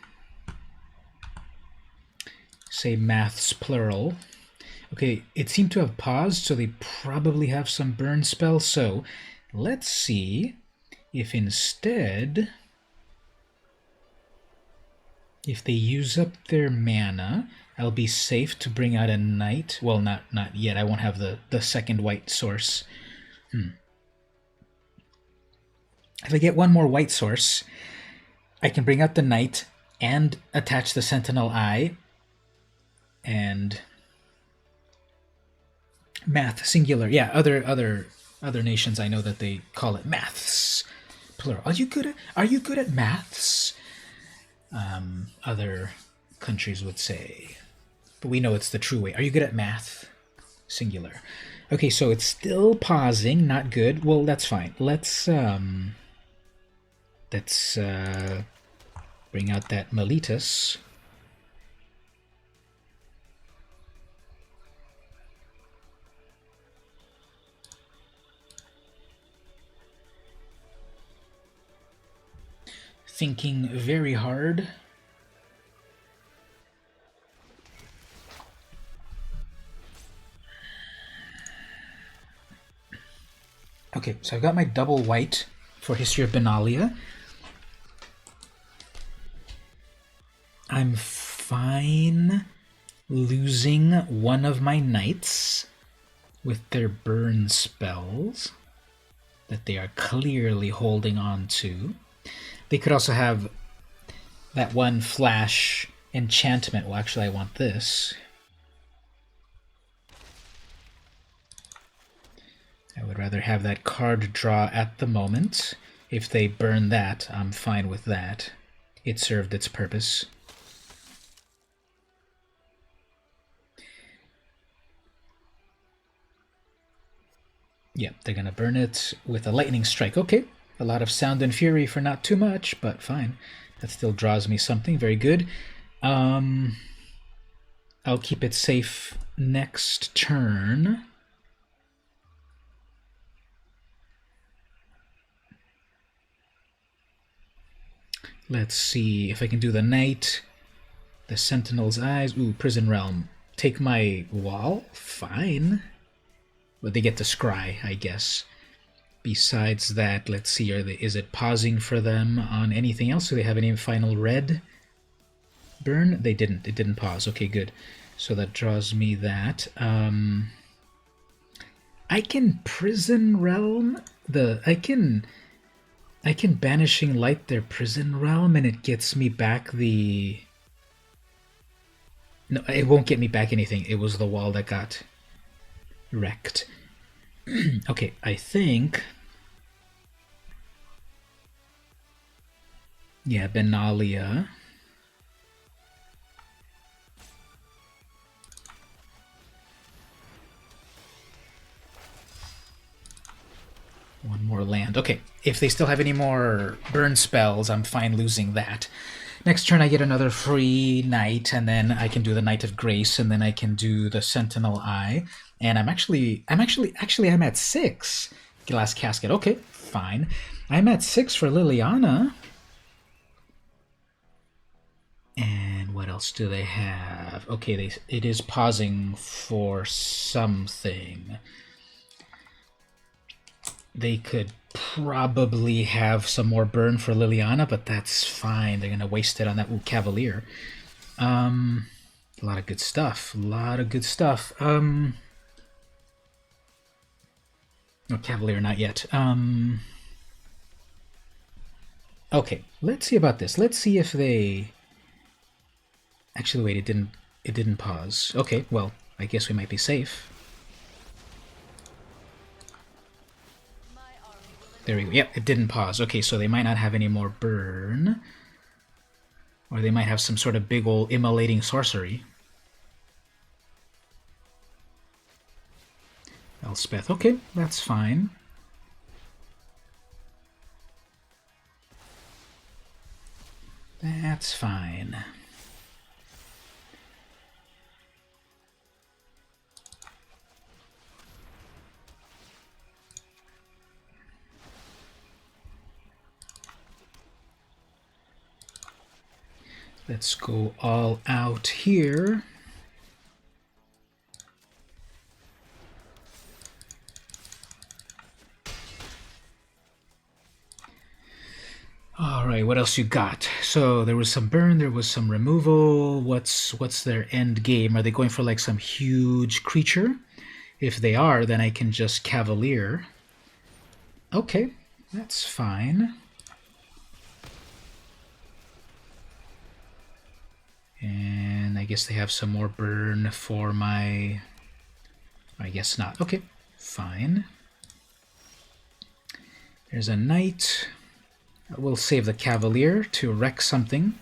say maths plural. Okay, it seemed to have paused, so they probably have some burn spell. So let's see if instead, if they use up their mana, I'll be safe to bring out a knight. Well, not yet. I won't have the second white source. If I get one more white source, I can bring out the knight and attach the Sentinel Eye. And math, singular. Yeah, other nations, I know that they call it maths, plural. Are you good at maths? Other countries would say, but we know it's the true way. Are you good at math? Singular. Okay, so it's still pausing. Not good. Well, that's fine. Let's bring out that Meletis. Thinking very hard. Okay, so I've got my double white for History of Benalia. I'm fine losing one of my knights with their burn spells that they are clearly holding on to. They could also have that one flash enchantment. Well, actually, I want this. I would rather have that card draw at the moment. If they burn that, I'm fine with that. It served its purpose. Yep, they're going to burn it with a lightning strike. Okay, a lot of sound and fury for not too much, but fine. That still draws me something. Very good. I'll keep it safe next turn. Let's see if I can do the Knight, the Sentinel's Eyes. Ooh, Prison Realm. Take my wall? Fine. But they get to scry, I guess. Besides that, let's see, is it pausing for them on anything else? Do they have any final red burn? They didn't. It didn't pause. Okay, good. So that draws me that. I can Prison Realm I can Banishing Light their Prison Realm, and it gets me back the... No, it won't get me back anything. It was the wall that got wrecked. Okay, I think... Yeah, Benalia. One more land. Okay, if they still have any more burn spells, I'm fine losing that. Next turn I get another free knight, and then I can do the Knight of Grace, and then I can do the Sentinel Eye. And I'm at 6. Glass Casket. Okay, fine. I'm at 6 for Liliana. And what else do they have? Okay, it is pausing for something. They could probably have some more burn for Liliana, but that's fine. They're going to waste it on that Cavalier. A lot of good stuff. No, Cavalier, not yet. Okay, let's see about this. Let's see if they... Actually, wait, it didn't pause. Okay, well, I guess we might be safe. There we go. Yep, it didn't pause. Okay, so they might not have any more burn. Or they might have some sort of big old immolating sorcery. Elspeth. Okay, that's fine. That's fine. Let's go all out here. All right, what else you got? So there was some burn, there was some removal. What's their end game? Are they going for like some huge creature? If they are, then I can just Cavalier. Okay, that's fine. And I guess they have some more burn for my... I guess not. Okay, fine. There's a knight. We'll save the Cavalier to wreck something.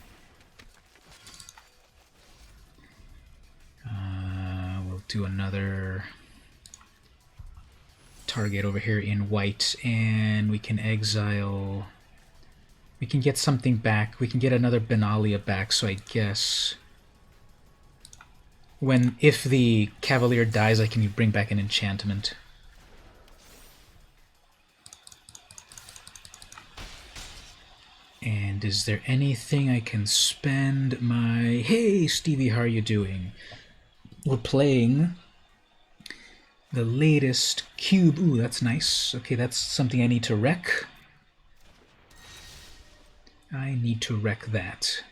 We'll do another target over here in white, and we can exile... We can get something back. We can get another Benalia back, so I guess... If the Cavalier dies, I can bring back an enchantment. And is there anything I can spend my... Hey, Stevie, how are you doing? We're playing the latest cube. Ooh, that's nice. Okay, that's something I need to wreck. I need to wreck that.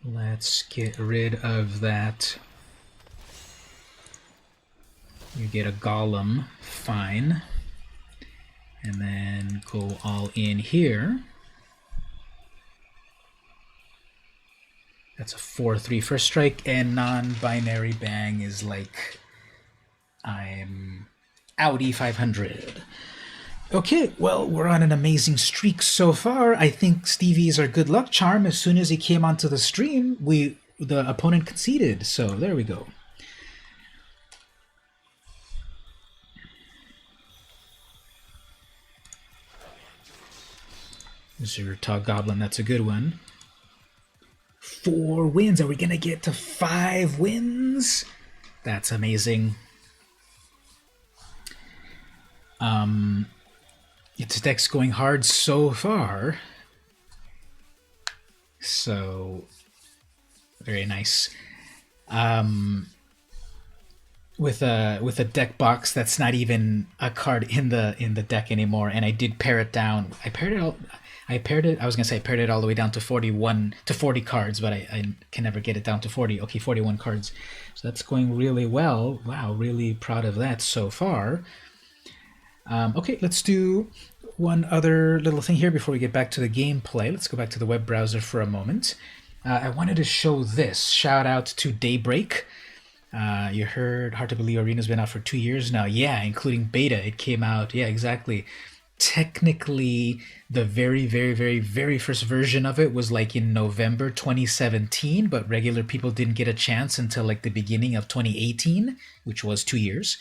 Let's get rid of that. You get a golem, fine. And then go all in here. That's a 4/3 first strike, and non-binary bang is like I'm Audi 500. Okay, well, we're on an amazing streak so far. I think Stevie's our good luck charm. As soon as he came onto the stream, the opponent conceded. So there we go. Zertog Goblin, that's a good one. 4 wins. Are we going to get to 5 wins? That's amazing. Its deck's going hard so far. So, very nice. with a deck box that's not even a card in the deck anymore, and I did pare it down. I was gonna say I pared it all the way down to 41 to 40 cards, but I can never get it down to 40. Okay, 41 cards. So that's going really well. Wow, really proud of that so far. Okay, let's do one other little thing here before we get back to the gameplay. Let's go back to the web browser for a moment. I wanted to show this. Shout out to Daybreak. You heard Hard to Believe Arena's been out for 2 years now. Yeah, including beta. It came out, yeah, exactly. Technically, the very, very, very, very first version of it was like in November 2017, but regular people didn't get a chance until like the beginning of 2018, which was 2 years.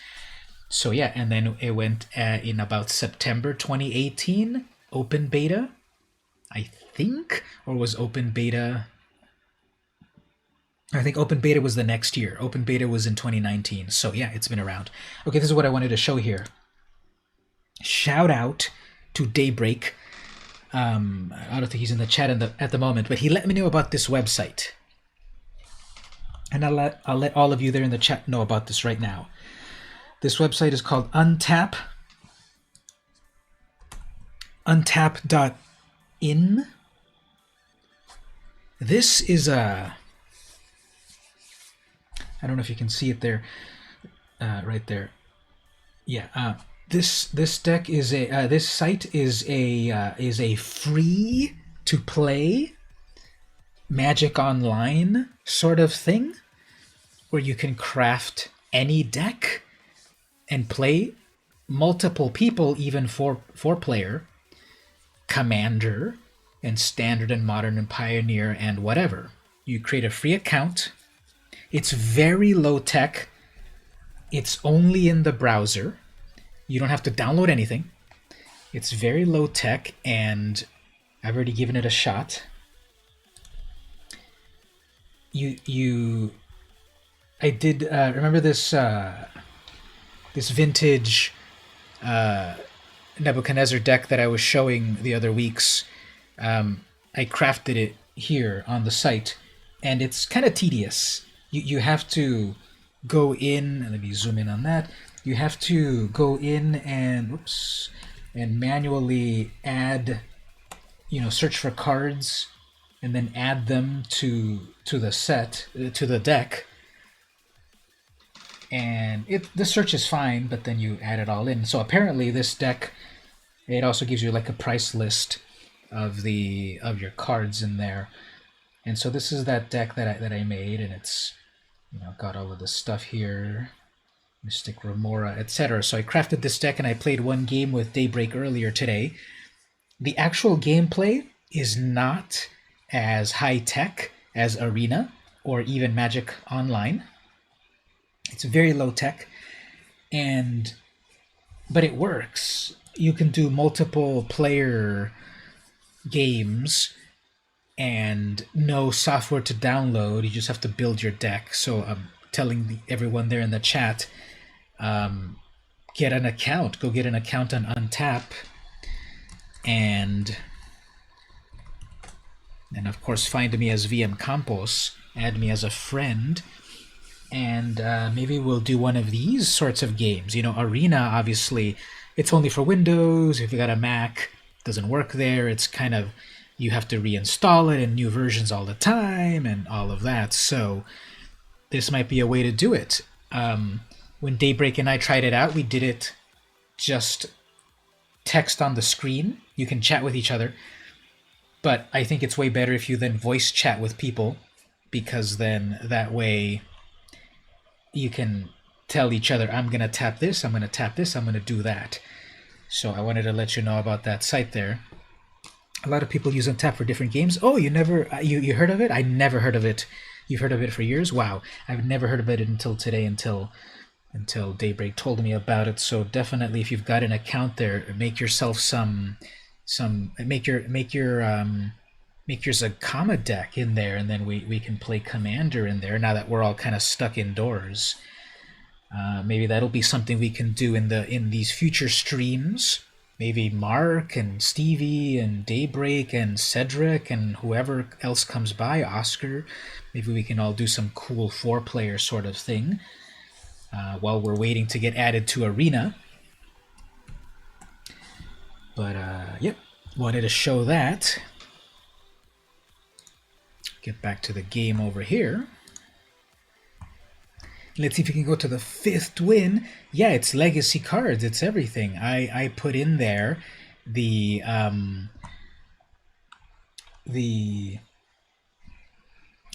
So yeah, and then it went in about September 2018, open beta, I think, or was open beta... I think open beta was the next year. Open beta was in 2019. So yeah, it's been around. Okay, this is what I wanted to show here. Shout out to Daybreak. I don't think he's in the chat at the moment, but he let me know about this website. And I'll let all of you there in the chat know about this right now. This website is called Untap. Untap.in. This is a... I don't know if you can see it there, right there. Yeah, this deck is a this site is a free to play Magic Online sort of thing, where you can craft any deck and play multiple people, even four player, Commander, and Standard and Modern and Pioneer and whatever. You create a free account. It's very low tech. It's only in the browser. You don't have to download anything. It's very low tech, and I've already given it a shot. I did remember this this vintage Nebuchadnezzar deck that I was showing the other weeks. I crafted it here on the site, and it's kind of tedious. You have to go in, let me zoom in on that. You have to go in and manually add, search for cards and then add them to the set, to the deck. And the search is fine, but then you add it all in. So apparently this deck, it also gives you like a price list of your cards in there. And so this is that deck that I made, and it's got all of the stuff here, Mystic Remora, etc. So I crafted this deck, and I played one game with Daybreak earlier today. The actual gameplay is not as high-tech as Arena or even Magic Online. It's very low-tech, but it works. You can do multiple player games and no software to download. You just have to build your deck. So I'm telling everyone there in the chat, get an account. Go get an account on Untap, and of course find me as VM Campos. Add me as a friend, and maybe we'll do one of these sorts of games. Arena, obviously, it's only for Windows. If you got a Mac, it doesn't work there. It's kind of, you have to reinstall it and new versions all the time and all of that. So this might be a way to do it. When Daybreak and I tried it out, we did it just text on the screen. You can chat with each other. But I think it's way better if you then voice chat with people, because then that way you can tell each other, I'm going to tap this, I'm going to tap this, I'm going to do that. So I wanted to let you know about that site there. A lot of people use Untap for different games. Oh, you heard of it? I never heard of it. You've heard of it for years? Wow. I've never heard of it until today, until Daybreak told me about it. So definitely, if you've got an account there, make yourself make your Zakama deck in there, and then we can play Commander in there now that we're all kind of stuck indoors. Maybe that'll be something we can do in these future streams. Maybe Mark and Stevie and Daybreak and Cedric and whoever else comes by, Oscar. Maybe we can all do some cool 4-player sort of thing. while we're waiting to get added to Arena. But, yep, wanted to show that. Get back to the game over here. Let's see if we can go to the 5th win. Yeah, it's legacy cards. It's everything. I put in there the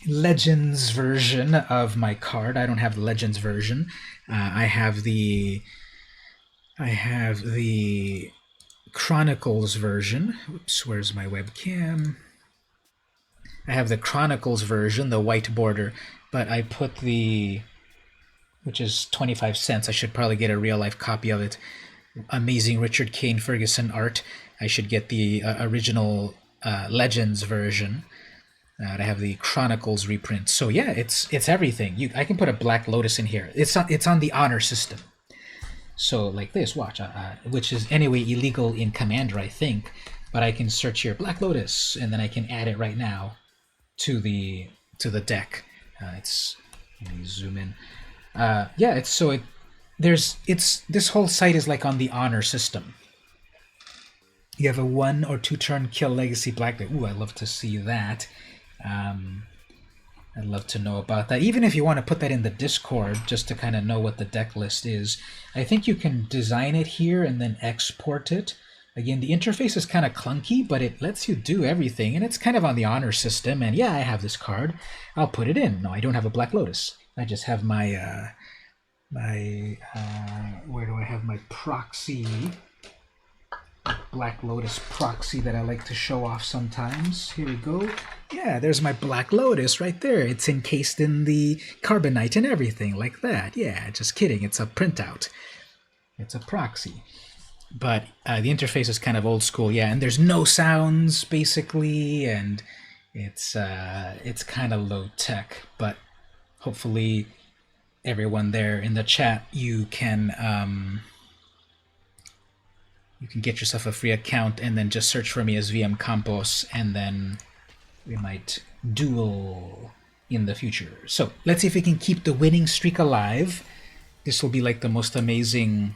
Legends version of my card. I don't have the Legends version. I have the Chronicles version. Oops, where's my webcam? I have the Chronicles version, the white border, but I put the, which is 25 cents. I should probably get a real-life copy of it. Amazing Richard Kane Ferguson art. I should get the original Legends version. I have the Chronicles reprint. So yeah, it's everything. I can put a Black Lotus in here. It's on the honor system. So like this, watch, which is anyway illegal in Commander, I think. But I can search here Black Lotus, and then I can add it right now to the deck. Let me zoom in. Yeah, this whole site is like on the honor system. You have a 1 or 2 turn kill legacy black. Ooh, I'd love to see that. I'd love to know about that. Even if you want to put that in the Discord, just to kind of know what the deck list is. I think you can design it here and then export it. Again, the interface is kind of clunky, but it lets you do everything, and it's kind of on the honor system. And yeah, I have this card. I'll put it in. No, I don't have a Black Lotus. I just have my where do I have my proxy? Black Lotus proxy that I like to show off sometimes. Here we go. Yeah, there's my Black Lotus right there. It's encased in the carbonite and everything like that. Yeah, just kidding. It's a printout. It's a proxy. But the interface is kind of old school, yeah, and there's no sounds basically, and it's kind of low tech. But hopefully, everyone there in the chat, you can get yourself a free account and then just search for me as VM Campos, and then we might duel in the future. So let's see if we can keep the winning streak alive. This will be like the most amazing.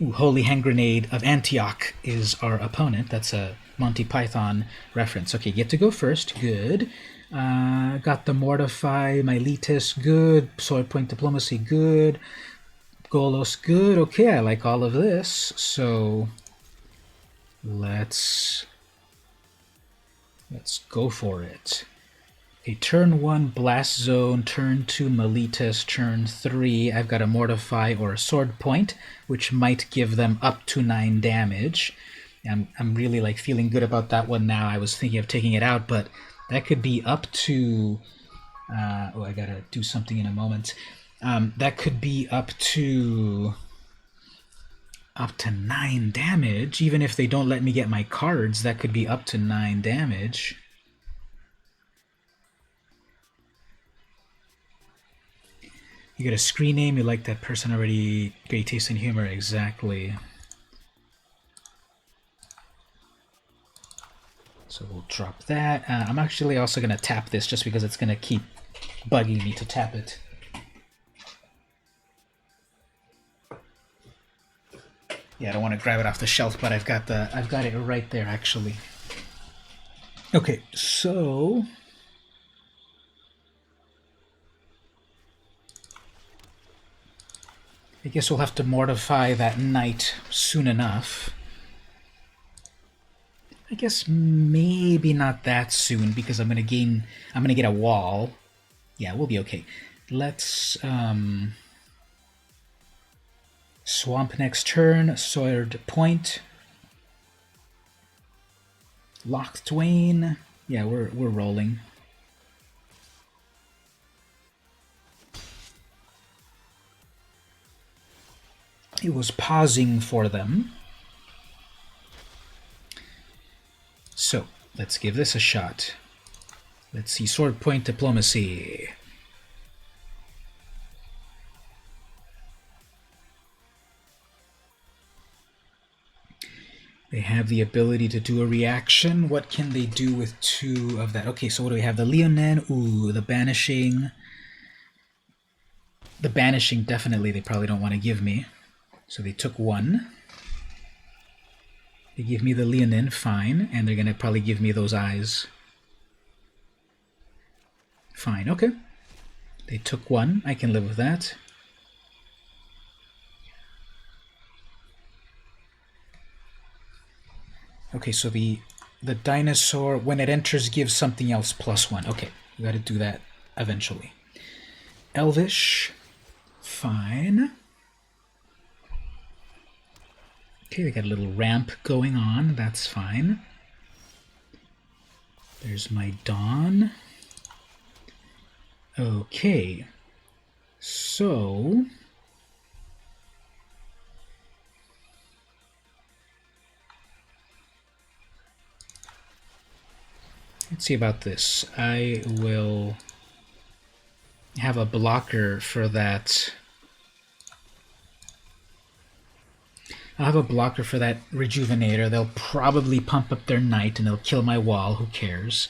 Ooh, Holy Hand Grenade of Antioch is our opponent. That's a Monty Python reference. Okay, get to go first. Good. Got the Mortify, Miletus, good. Sword Point Diplomacy, good. Golos, good. Okay, I like all of this. So let's go for it. Okay, turn 1, Blast Zone, turn 2, Miletus, turn 3, I've got a Mortify or a Sword Point, which might give them up to 9 damage. I'm really like feeling good about that one now. I was thinking of taking it out, but that could be up to... oh, I gotta do something in a moment. That could be up to 9 damage. Even if they don't let me get my cards, that could be up to 9 damage. You get a screen name, you like that person already, great taste and humor, exactly. So we'll drop that. I'm actually also going to tap this just because it's going to keep bugging me to tap it. Yeah, I don't want to grab it off the shelf, but I've got it right there actually. Okay, so I guess we'll have to mortify that knight soon enough. I guess maybe not that soon because I'm gonna get a wall. Yeah, we'll be okay. Let's swamp next turn, Sword Point. Loch Twain. Yeah, we're rolling. It was pausing for them. So, let's give this a shot. Let's see, Sword Point Diplomacy. They have the ability to do a reaction. What can they do with 2 of that? Okay, so what do we have? The Leonin, ooh, the Banishing. The banishing, definitely, they probably don't want to give me. So they took one. They give me the Leonin, fine. And they're going to probably give me those eyes. Fine, okay. They took one. I can live with that. Okay, so the dinosaur, when it enters, gives something else +1. Okay, we got to do that eventually. Elvish, fine. Okay, they got a little ramp going on. That's fine. There's my Dawn. Okay, so let's see about this. I will have a blocker for that. I'll have a blocker for that Rejuvenator. They'll probably pump up their Knight and they'll kill my wall. Who cares?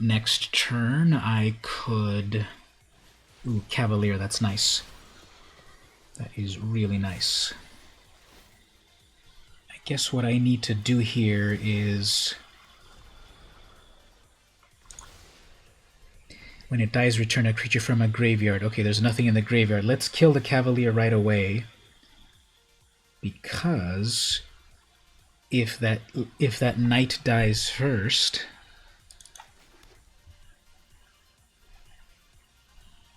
Next turn, I could... Ooh, Cavalier, that's nice. That is really nice. I guess what I need to do here is... When it dies, return a creature from a graveyard. Okay, there's nothing in the graveyard. Let's kill the Cavalier right away. Because if that Knight dies first...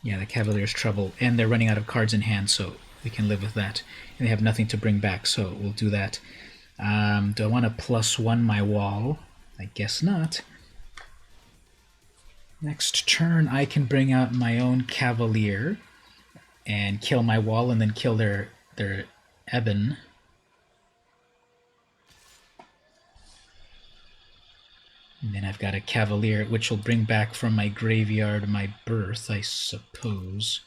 Yeah, the Cavalier's trouble. And they're running out of cards in hand, so we can live with that. And they have nothing to bring back, so we'll do that. Do I want to +1 my wall? I guess not. Next turn, I can bring out my own Cavalier and kill my wall and then kill their Eben. And then I've got a Cavalier, which will bring back from my graveyard my Birth, I suppose.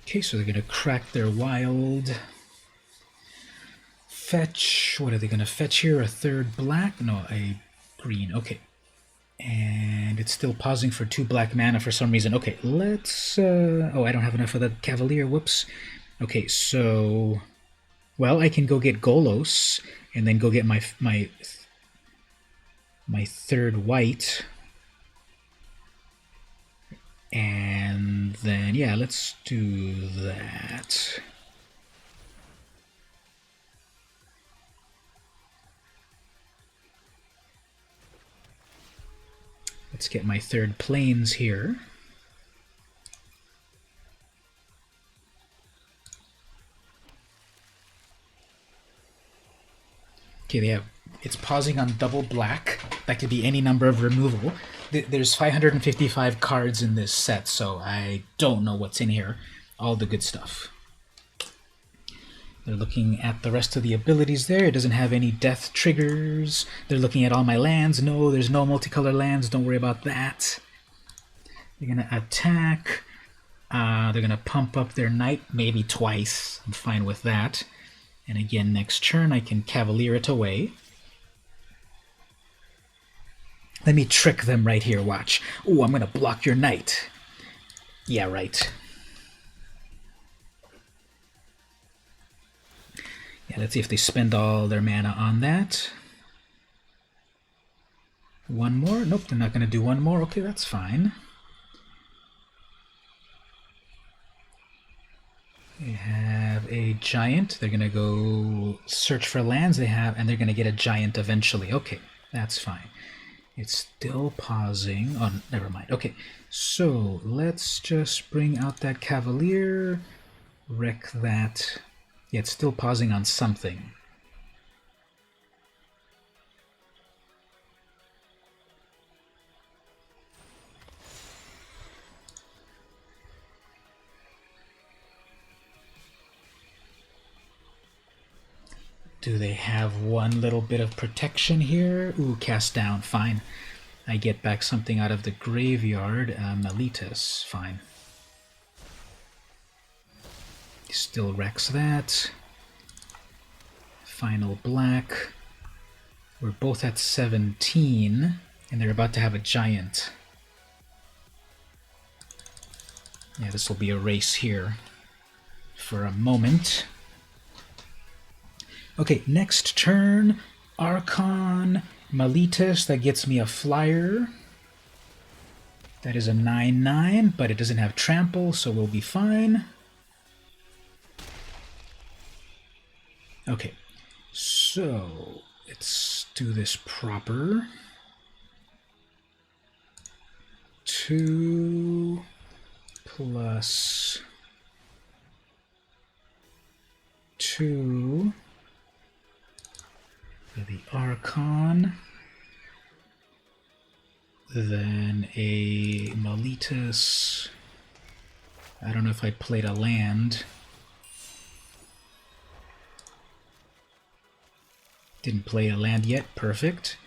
Okay, so they're going to crack their wild. Fetch. What are they going to fetch here? A third black? No, a green. Okay. And it's still pausing for 2 black mana for some reason. Okay, let's... oh, I don't have enough of the Cavalier. Whoops. Okay, so... Well, I can go get Golos and then go get my third white. And then, yeah, let's do that. Let's get my third plains here. Okay, they have, it's pausing on double black. That could be any number of removal. There's 555 cards in this set, so I don't know what's in here. All the good stuff. They're looking at the rest of the abilities there. It doesn't have any death triggers. They're looking at all my lands. No, there's no multicolor lands. Don't worry about that. They're going to attack. They're going to pump up their Knight maybe twice. I'm fine with that. And again, next turn, I can Cavalier it away. Let me trick them right here, watch. Ooh, I'm going to block your Knight. Yeah, right. Yeah, let's see if they spend all their mana on that. One more? Nope, they're not going to do one more. Okay, that's fine. They have a giant. They're going to go search for lands they have, and they're going to get a giant eventually. Okay, that's fine. It's still pausing. Oh, never mind. Okay, so let's just bring out that Cavalier, wreck that. Yeah, it's still pausing on something. Do they have one little bit of protection here? Ooh, cast down, fine. I get back something out of the graveyard. Meletus, fine. Still wrecks that. Final black. We're both at 17, and they're about to have a giant. Yeah, this will be a race here for a moment. Okay, next turn, Archon, Meletis, that gets me a flyer. That is a 9/9, but it doesn't have trample, so we'll be fine. Okay, so let's do this proper. 2 plus 2 for the Archon. Then a Meletis. I don't know if I played a land. Didn't play a land yet. Perfect.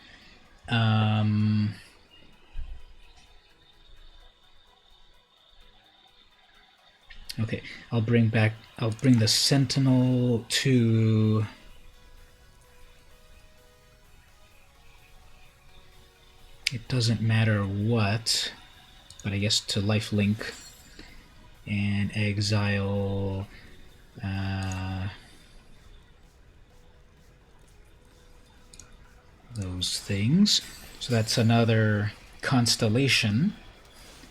Okay, I'll bring the Sentinel to... It doesn't matter what, but I guess to lifelink and exile those things. So that's another constellation.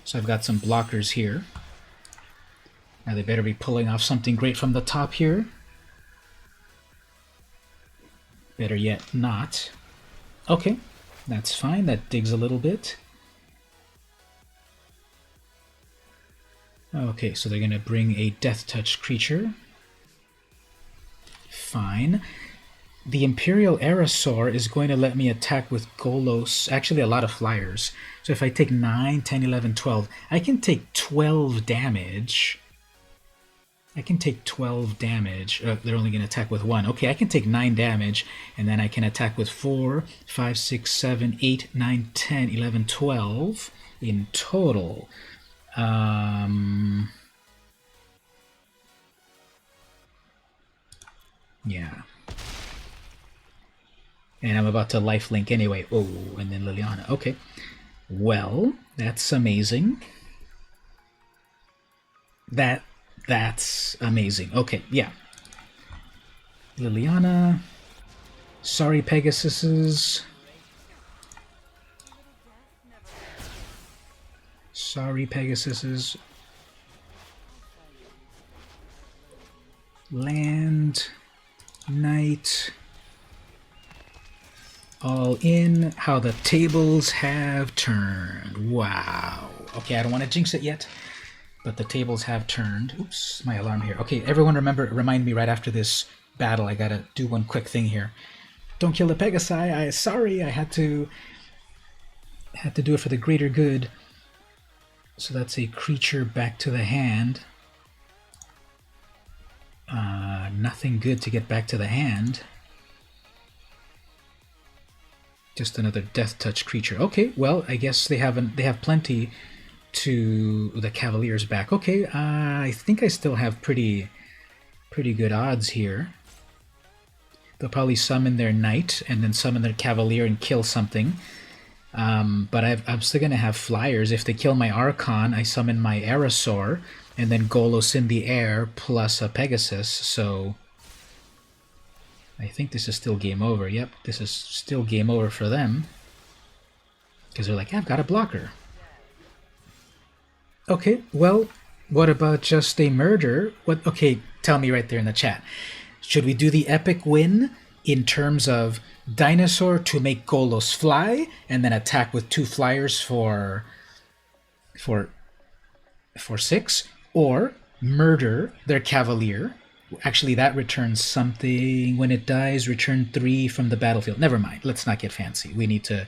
So I've got some blockers here. Now they better be pulling off something great from the top here. Better yet not. Okay. That's fine, that digs a little bit. Okay, so they're going to bring a Death Touch creature. Fine. The Imperial Aerosaur is going to let me attack with Golos, actually a lot of flyers. So if I take 9, 10, 11, 12, I can take 12 damage. I can take 12 damage. They're only going to attack with 1. Okay, I can take 9 damage, and then I can attack with 4, 5, 6, 7, 8, 9, 10, 11, 12 in total. Yeah. And I'm about to lifelink anyway. Oh, and then Liliana. Okay. Well, that's amazing. That's amazing. Okay, yeah. Liliana. Sorry, Pegasuses. Sorry, Pegasuses. Land. Knight. All in. How the tables have turned. Wow. Okay, I don't want to jinx it yet. But the tables have turned. Oops, my alarm here. Okay, everyone remind me right after this battle. I gotta do one quick thing here. Don't kill the Pegasi. Sorry, I had to do it for the greater good. So that's a creature back to the hand. Nothing good to get back to the hand. Just another Death Touch creature. Okay, well, I guess they have plenty to the Cavaliers back. Okay, I think I still have pretty good odds here. They'll probably summon their Knight and then summon their Cavalier and kill something. But I'm still going to have flyers. If they kill my Archon, I summon my Aerosaur and then Golos in the air plus a Pegasus. So I think this is still game over. Yep, this is still game over for them. Because they're like, I've got a blocker. Okay, well, what about just a murder? What? Okay, tell me right there in the chat. Should we do the epic win in terms of Dinosaur to make Golos fly and then attack with 2 flyers for 6, or murder their Cavalier? Actually, that returns something. When it dies, return 3 from the battlefield. Never mind. Let's not get fancy. We need to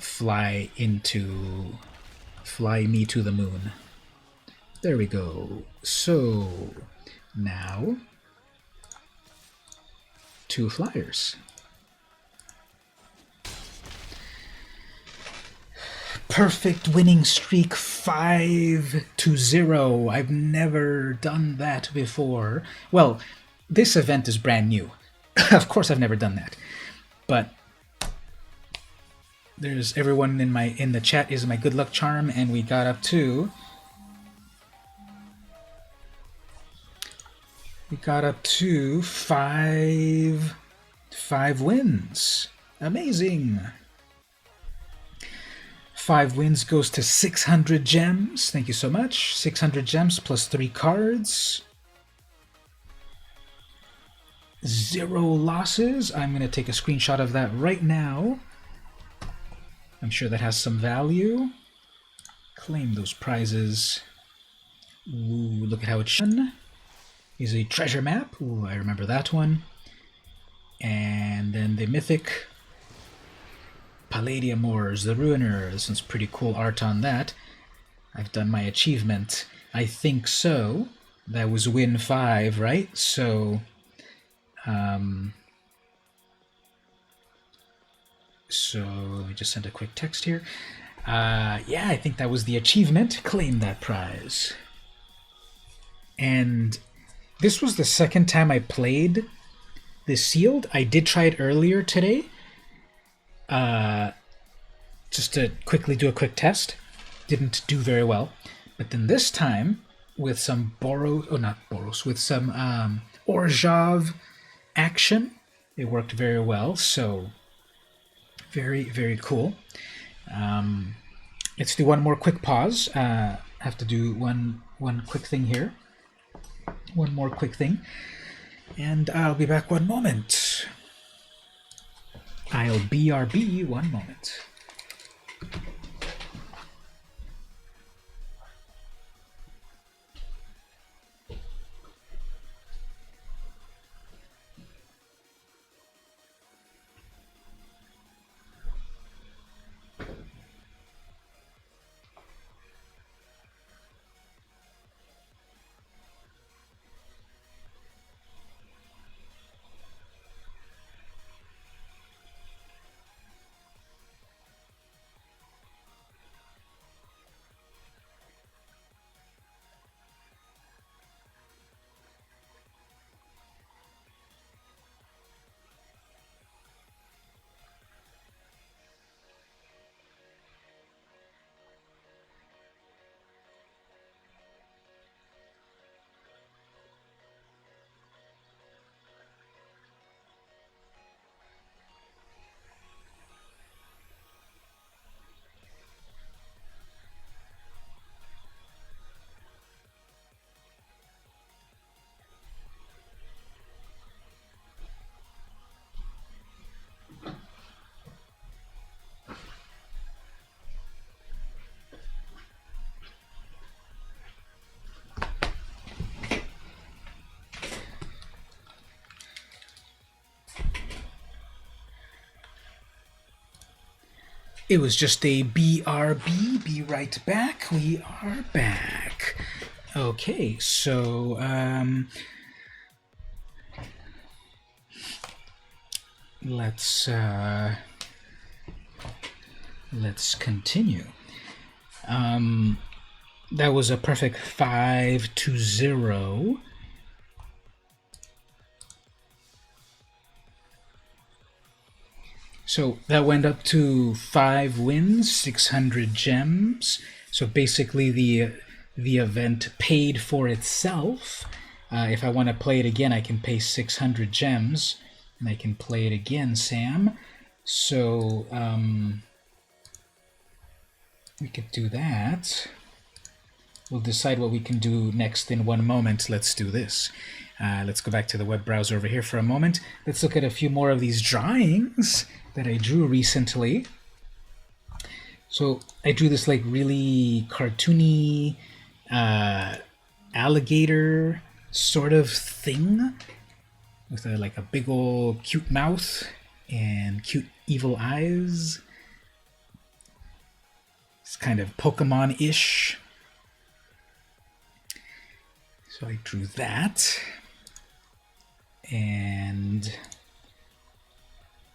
fly me to the moon. There we go. So now 2 flyers. perfect winning streak 5-0. I've never done that before. Well, this event is brand new. Of course I've never done that. But there's everyone in the chat is my good luck charm, and we got up to 5 wins. Amazing. 5 wins goes to 600 gems. Thank you so much. 600 gems plus 3 cards. 0 losses. I'm going to take a screenshot of that right now. I'm sure that has some value. Claim those prizes. Ooh, look at how it's done. Is a treasure map. Ooh, I remember that one. And then the mythic Palladium Wars, the Ruiner. This one's pretty cool art on that. I've done my achievement. I think so. That was win 5, right? So, so let me just send a quick text here. Yeah, I think that was the achievement. Claim that prize. And this was the second time I played this sealed. I did try it earlier today. Just to quickly do a quick test. Didn't do very well. But then this time, with some with some Orzhov action, it worked very well. So, very, very cool. Let's do one more quick pause. Have to do one quick thing here. One more quick thing. And I'll be back one moment. I'll BRB one moment. It was just a BRB. Be right back. We are back. Okay, so let's continue. That was a perfect 5-0. So that went up to 5 wins, 600 gems. So basically the event paid for itself. If I want to play it again, I can pay 600 gems, and I can play it again, Sam. So we could do that. We'll decide what we can do next in one moment. Let's do this. Let's go back to the web browser over here for a moment. Let's look at a few more of these drawings that I drew recently. So I drew this like really cartoony alligator sort of thing with like a big old cute mouth and cute evil eyes. It's kind of Pokemon-ish. So I drew that. And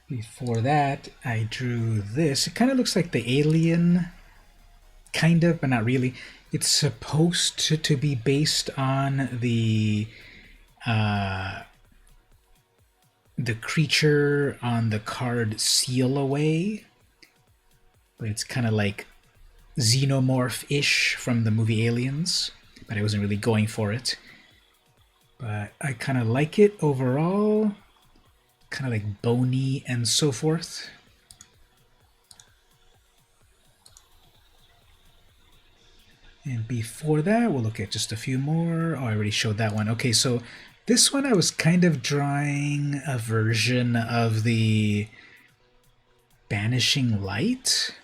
before that, I drew this. It kind of looks like the alien kind of, but not really. It's supposed to be based on the creature on the card Seal Away, but it's kind of like xenomorph-ish from the movie Aliens, but I wasn't really going for it. But I kind of like it overall, kind of like bony and so forth. And before that, we'll look at just a few more. Oh, I already showed that one. Okay, so this one I was kind of drawing a version of the Banishing Light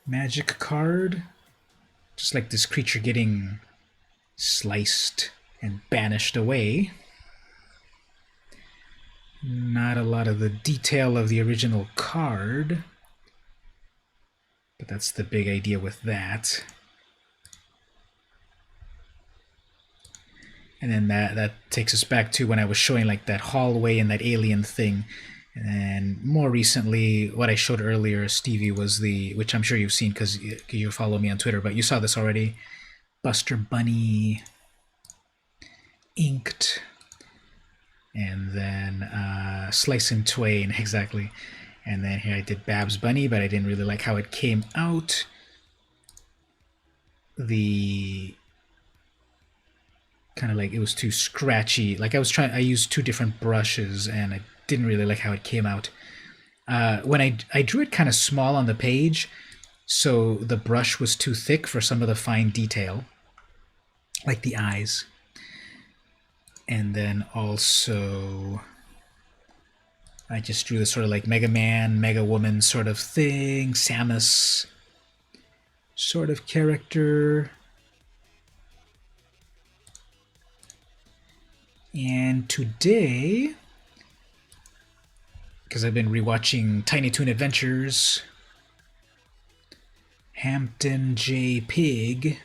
magic card. Just like this creature getting sliced and banished away. Not a lot of the detail of the original card, but that's the big idea with that. And then that takes us back to when I was showing like that hallway and that alien thing. And more recently, what I showed earlier, Stevie, was which I'm sure you've seen because you follow me on Twitter, but you saw this already, Buster Bunny inked, and then Slice and Twain, exactly. And then here I did Babs Bunny, but I didn't really like how it came out. The kind of like it was too scratchy. Like I used two different brushes and I didn't really like how it came out. When I drew it kind of small on the page, so the brush was too thick for some of the fine detail, like the eyes. And then also I just drew this sort of like Mega Man, Mega Woman sort of thing, Samus sort of character. And today, because I've been rewatching Tiny Toon Adventures, Hampton J. Pig,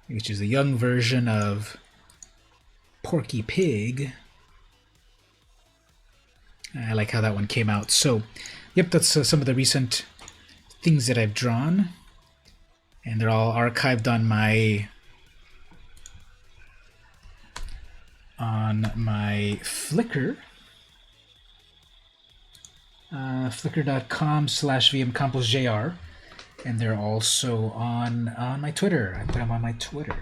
which is the young version of Porky Pig. I like how that one came out. So, yep, that's some of the recent things that I've drawn. And they're all archived on my Flickr. Flickr.com/vmcomposjr. And they're also on my Twitter. I put them on my Twitter.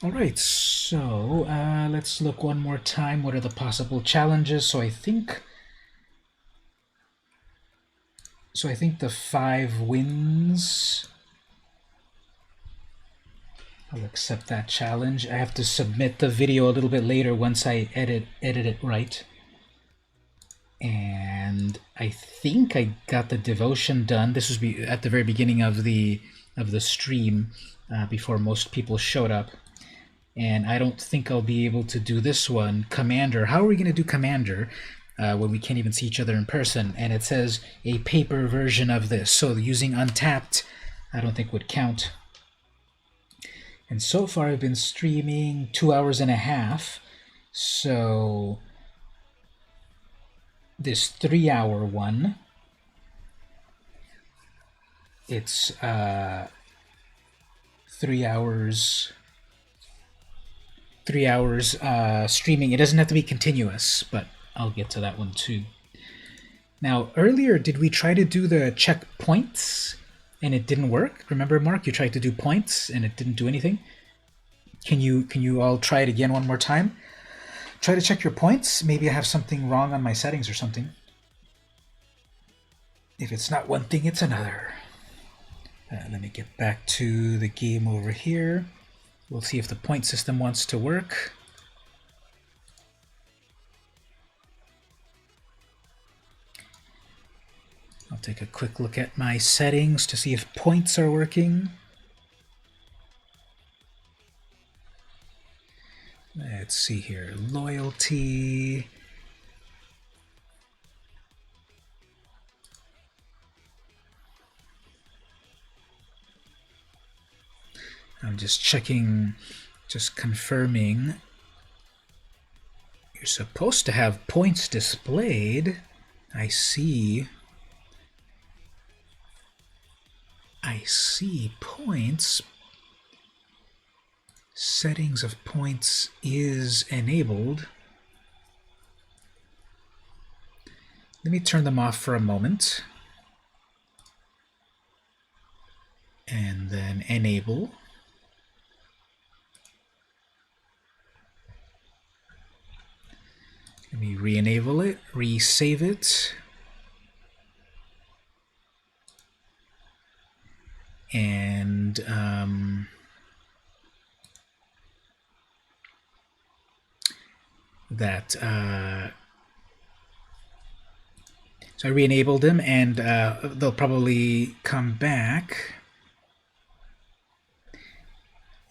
Alright, so let's look one more time. What are the possible challenges? So I think the 5 wins. I'll accept that challenge. I have to submit the video a little bit later once I edit it right. And I think I got the devotion done. This was at the very beginning of the stream, before most people showed up. And I don't think I'll be able to do this one, Commander. How are we going to do Commander when we can't even see each other in person? And it says a paper version of this. So using Untapped, I don't think would count. And so far I've been streaming 2 hours and a half. So this 3-hour one, it's 3 hours streaming. It doesn't have to be continuous, but I'll get to that one too. Now, earlier, did we try to do the checkpoints and it didn't work? Remember, Mark, you tried to do points and it didn't do anything? Can you all try it again one more time? Try to check your points. Maybe I have something wrong on my settings or something. If it's not one thing, it's another. Let me get back to the game over here. We'll see if the point system wants to work. I'll take a quick look at my settings to see if points are working. Let's see here. Loyalty. I'm just checking, just confirming supposed to have points displayed. I see. I see points. Settings of points is enabled. Let me turn them off for a moment. And then enable. Let me re-enable it, re-save it. And so I re-enabled them, and they'll probably come back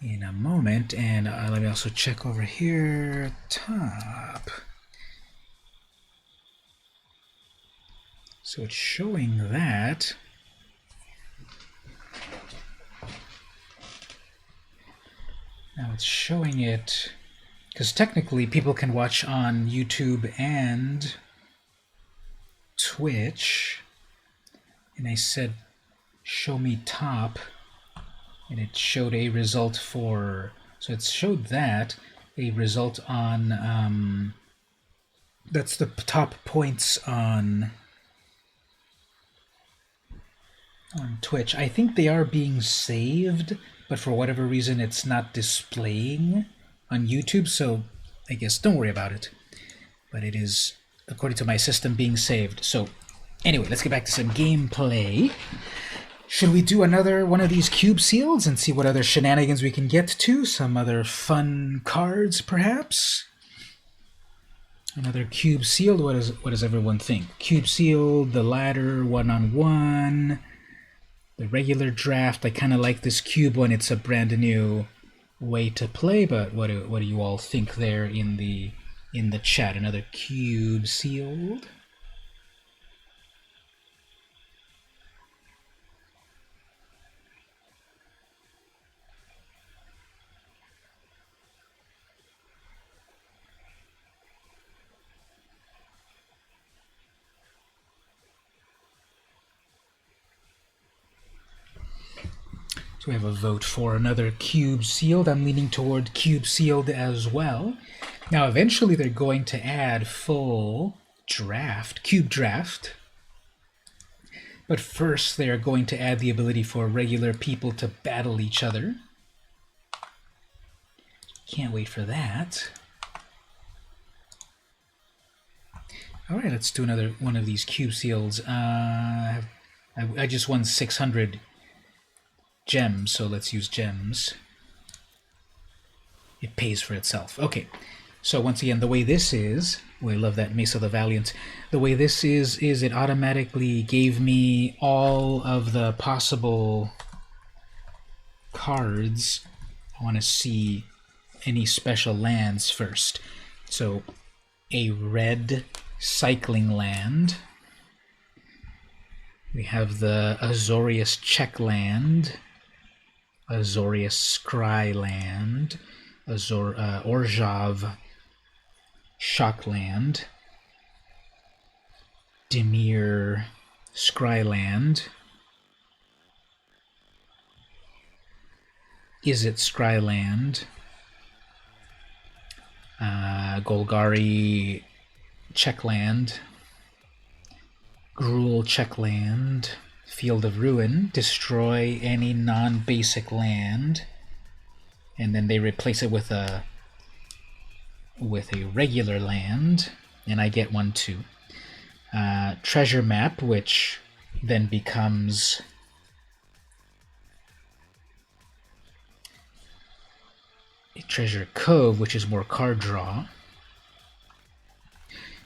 in a moment. And let me also check over here, top. So it's showing that. Now it's showing it, because technically people can watch on YouTube and Twitch, and I said show me top, and it showed a result for, so it showed that, a result on, that's the top points on Twitch. I think they are being saved, but for whatever reason it's not displaying on YouTube, so I guess don't worry about it. But it is, according to my system, being saved. So anyway, let's get back to some gameplay. Should we do another one of these cube seals and see what other shenanigans we can get to? Some other fun cards, perhaps? Another cube sealed. What does everyone think? Cube sealed, the ladder, one-on-one, the regular draft. I kind of like this cube one. It's a brand new way to play, but what do you all think there in the chat? Another cube sealed. So we have a vote for another cube sealed. I'm leaning toward cube sealed as well. Now eventually they're going to add full draft, cube draft. But first they're going to add the ability for regular people to battle each other. Can't wait for that. Alright, let's do another one of these cube seals. I just won 600 gems, so let's use gems. It pays for itself. Okay, so once again, the way this is, we love that Mesa the Valiant. The way this is it automatically gave me all of the possible cards. I want to see any special lands first. So a red cycling land. We have the Azorius Check land, Azorius Scry land, Orzhov Shockland, Dimir Scryland, Izzet Scryland, Golgari Checkland, Gruul Checkland, Field of Ruin, destroy any non-basic land, and then they replace it with a regular land, and I get one too. Treasure Map, which then becomes a Treasure Cove, which is more card draw.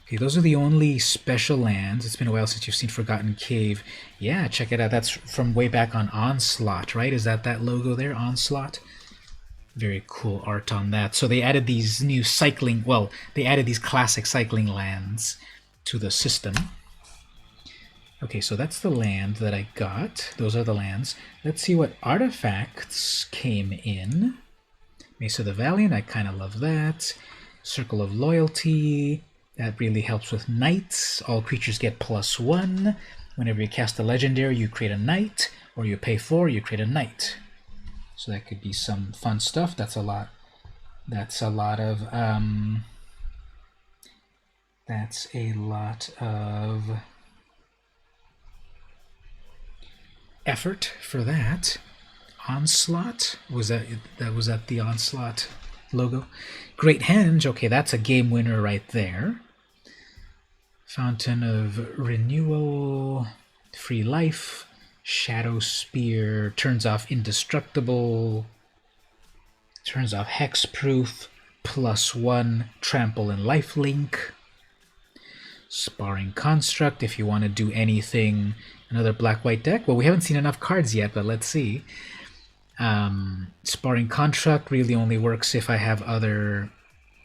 Okay, those are the only special lands. It's been a while since you've seen Forgotten Cave. Yeah, check it out. That's from way back on Onslaught, right? Is that logo there, Onslaught? Very cool art on that. So they added these new cycling, well, they added these classic cycling lands to the system. Okay, so that's the land that I got. Those are the lands. Let's see what artifacts came in. Mesa the Valiant, I kind of love that. Circle of Loyalty. That really helps with knights. All creatures get +1. Whenever you cast a legendary, you create a knight, or you pay 4, you create a knight. So that could be some fun stuff. That's a lot. That's a lot of effort for that. Onslaught, was that the Onslaught logo? Great Henge, okay, that's a game winner right there. Fountain of Renewal, Free Life, Shadow Spear, turns off Indestructible, turns off Hexproof, +1, Trample and Lifelink. Sparring Construct, if you want to do anything. Another black-white deck. Well, we haven't seen enough cards yet, but let's see. Sparring Construct really only works if I have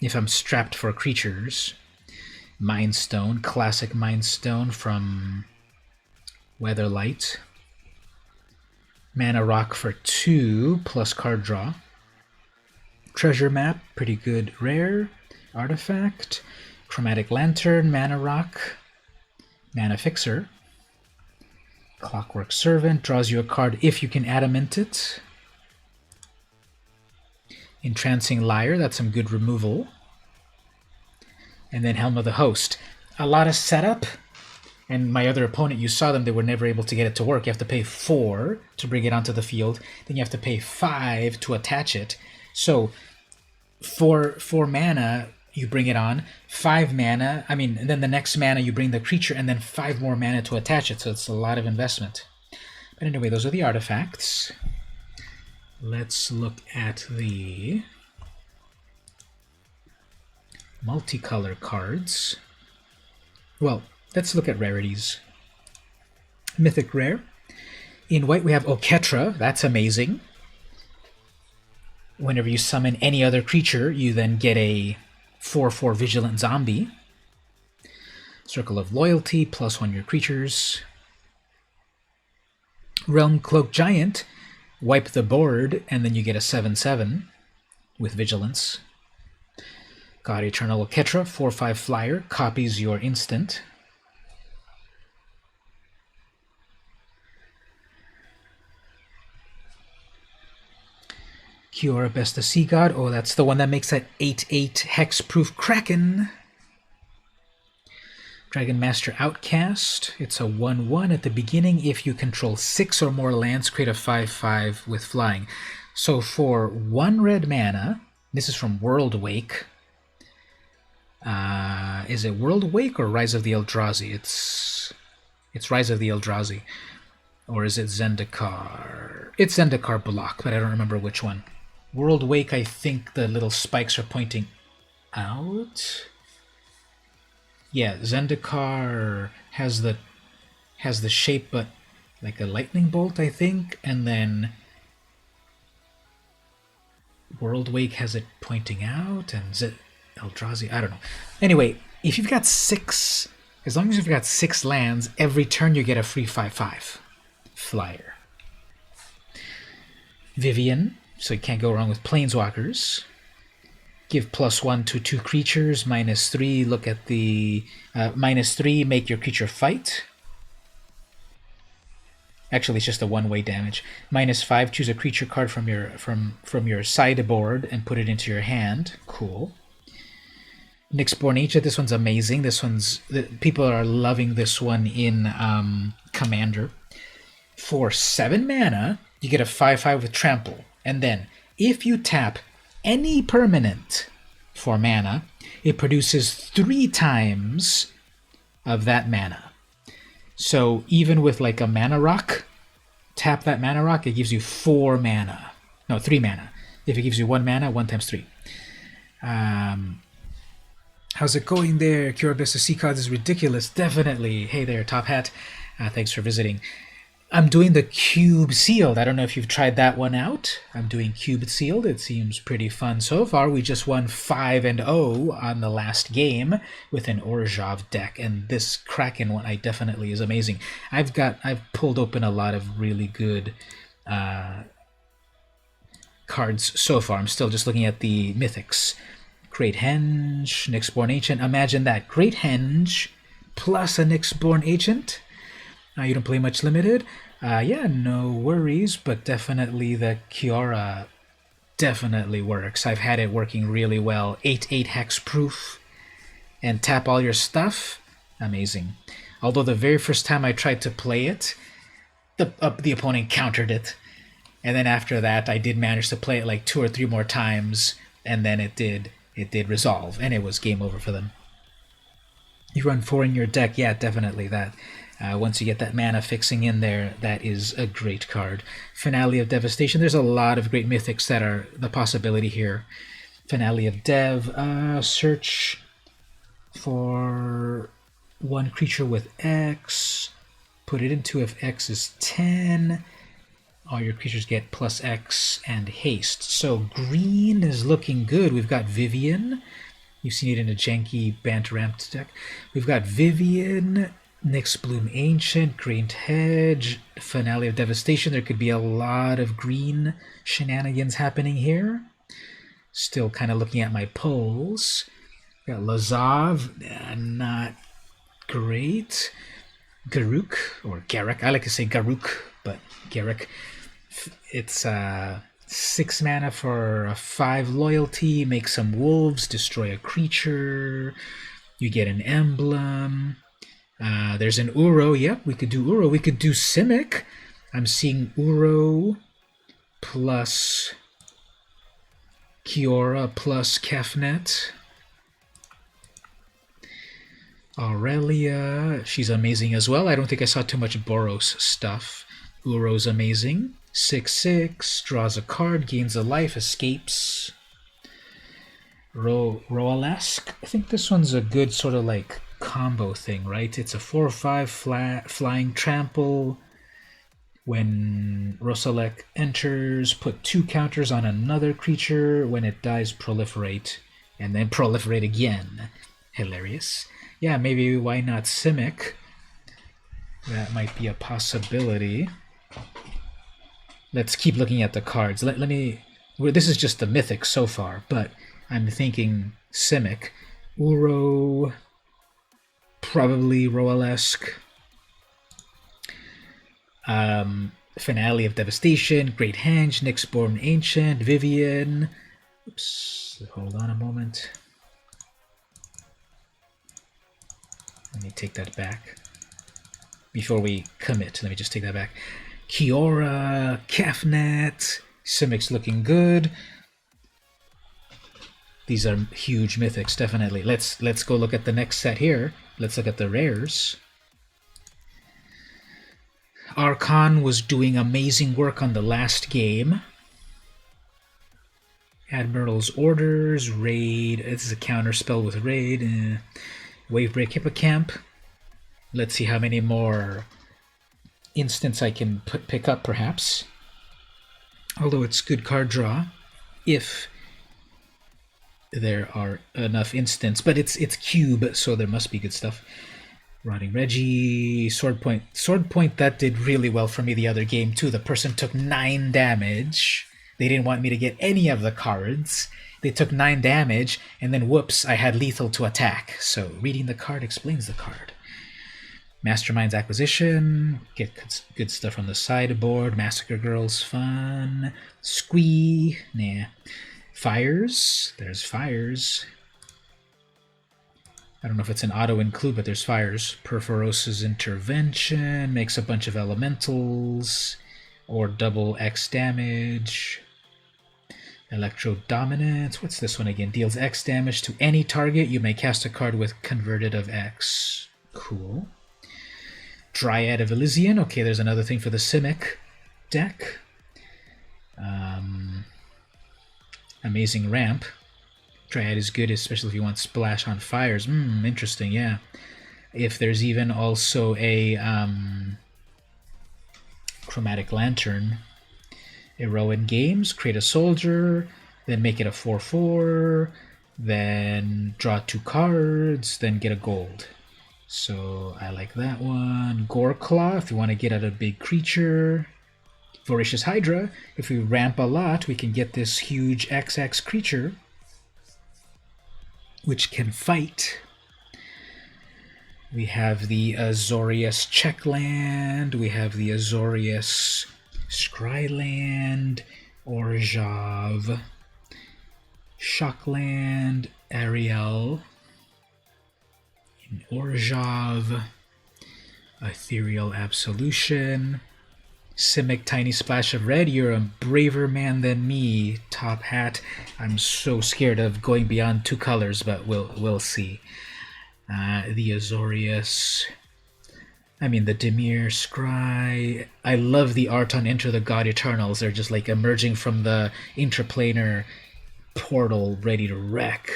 if I'm strapped for creatures. Mind Stone, classic Mind Stone from Weatherlight. Mana Rock for 2, plus card draw. Treasure Map, pretty good rare. Artifact. Chromatic Lantern, Mana Rock. Mana Fixer. Clockwork Servant, draws you a card if you can adamant it. Entrancing Lyre, that's some good removal. And then Helm of the Host. A lot of setup, and my other opponent, you saw them, they were never able to get it to work. You have to pay 4 to bring it onto the field, then you have to pay 5 to attach it. So, 4 mana, you bring it on, 5 mana, and then the next mana you bring the creature, and then 5 more mana to attach it, so it's a lot of investment. But anyway, those are the artifacts. Let's look at the multicolor cards. Well, let's look at rarities. Mythic Rare. In white we have Oketra, that's amazing. Whenever you summon any other creature, you then get a 4/4 Vigilant Zombie. Circle of Loyalty, +1 your creatures. Realm Cloak Giant, wipe the board, and then you get a 7/7 with Vigilance. God Eternal Oketra, 4/5 flyer, copies your instant. Kiora Besta Sea God, oh, that's the one that makes that 8/8 hexproof Kraken. Dragon Master Outcast, it's a 1/1 at the beginning. If you control 6 or more lands, create a 5/5 with flying. So for 1 red mana, this is from World Wake. Is it World Wake or Rise of the Eldrazi? It's Rise of the Eldrazi. Or is it Zendikar? It's Zendikar Block, but I don't remember which one. World Wake, I think the little spikes are pointing out. Yeah, Zendikar has the shape, but like a lightning bolt, I think, and then World Wake has it pointing out, and Eldrazi, I don't know. Anyway, if you've got 6, as long as you've got 6 lands, every turn you get a free 5/5 flyer. Vivian, so you can't go wrong with Planeswalkers. Give +1 to 2 creatures, -3, look at the -3, make your creature fight. Actually, it's just a one-way damage. -5, choose a creature card from your sideboard and put it into your hand. Cool. Nyxborn Ancient, this one's amazing. People are loving this one in Commander. For 7 mana, you get a 5/5 with Trample. And then, if you tap any permanent for mana, it produces 3 times of that mana. So even with like a Mana Rock, tap that Mana Rock, it gives you 4 mana. No, 3 mana. If it gives you 1 mana, 1 times 3. How's it going there? Kiora Besta Sea God is ridiculous. Definitely. Hey there, Top Hat. Thanks for visiting. I'm doing the Cube Sealed. I don't know if you've tried that one out. I'm doing Cube Sealed. It seems pretty fun so far. We just won 5-0 on the last game with an Orzhov deck, and this Kraken one definitely is amazing. I've pulled open a lot of really good cards so far. I'm still just looking at the Mythics. Great Henge, Nyxborn Ancient. Imagine that. Great Henge plus a Nyxborn Ancient. You don't play much limited. Yeah, no worries, but definitely the Kiora definitely works. I've had it working really well. 8/8 hexproof and tap all your stuff. Amazing. Although the very first time I tried to play it, the opponent countered it. And then after that, I did manage to play it like 2 or 3 more times, and then it did resolve, and it was game over for them. You run 4 in your deck, yeah, definitely that. Once you get that mana fixing in there, that is a great card. Finale of Devastation. There's a lot of great mythics that are the possibility here. Finale of Dev. Search for one creature with X. Put it into if X is 10. All your creatures get plus X and haste. So green is looking good. We've got Vivian. You've seen it in a janky Bant-Ramped deck. We've got Vivian, Nyxbloom Ancient, Great Hedge, Finale of Devastation. There could be a lot of green shenanigans happening here. Still kind of looking at my polls. Got Lazav, not great. Garruk, or Garruk. I like to say Garruk, but Garruk. It's 6 mana for a 5 loyalty. Make some wolves, destroy a creature. You get an emblem. There's an Uro. Yep, we could do Uro. We could do Simic. I'm seeing Uro plus Kiora plus Kefnet. Aurelia, she's amazing as well. I don't think I saw too much Boros stuff. Uro's amazing. 6/6, draws a card, gains a life, escapes. Roalesk. I think this one's a good sort of like combo thing, right? It's a 4/5 flying trample. When Rosalek enters, put 2 counters on another creature. When it dies, proliferate. And then proliferate again. Hilarious. Yeah, maybe why not Simic? That might be a possibility. Let's keep looking at the cards. Let me... This is just the mythic so far, but I'm thinking Simic. Uro... Probably Roalesk. Finale of Devastation, Great Henge, Nyxborn Ancient, Vivian. Oops, hold on a moment. Let me take that back. Before we commit, let me just take that back. Kiora, Kefnet, Simic's looking good. These are huge mythics, definitely. Let's go look at the next set here. Let's look at the rares. Archon was doing amazing work on the last game. Admiral's Orders, Raid. This is a counter spell with Raid. Wavebreak Hippocamp. Let's see how many more instants I can pick up, perhaps. Although it's good card draw, if there are enough instants. But it's cube, so there must be good stuff. Rotting Reggie, Sword Point. Sword Point, that did really well for me the other game, too. The person took 9 damage. They didn't want me to get any of the cards. They took 9 damage, and then whoops, I had lethal to attack. So reading the card explains the card. Mastermind's Acquisition, get good stuff on the sideboard. Massacre Girls, fun. Squee, nah. Fires, there's Fires. I don't know if it's an auto-include, but there's Fires. Perforos's Intervention, makes a bunch of elementals, or double X damage. Electro Dominance, what's this one again? Deals X damage to any target. You may cast a card with converted of X. Cool. Dryad of Elysian, okay, there's another thing for the Simic deck. Amazing Ramp. Dryad is good, especially if you want Splash on Fires. Interesting, yeah. If there's even also a Chromatic Lantern. Heroin Games, create a soldier, then make it a 4/4, then draw 2 cards, then get a gold. So I like that one. Goreclaw, if you want to get at a big creature. Voracious Hydra, if we ramp a lot, we can get this huge XX creature. which can fight. We have the Azorius Checkland, we have the Azorius Scryland, Orzhov, Shockland, Ariel, in Orzhov, Ethereal Absolution, Simic Tiny Splash of Red. You're a braver man than me, Top Hat. I'm so scared of going beyond 2 colors, but we'll see. The Azorius, the Dimir Scry. I love the art on Enter the God Eternals. They're just like emerging from the interplanar portal, ready to wreck.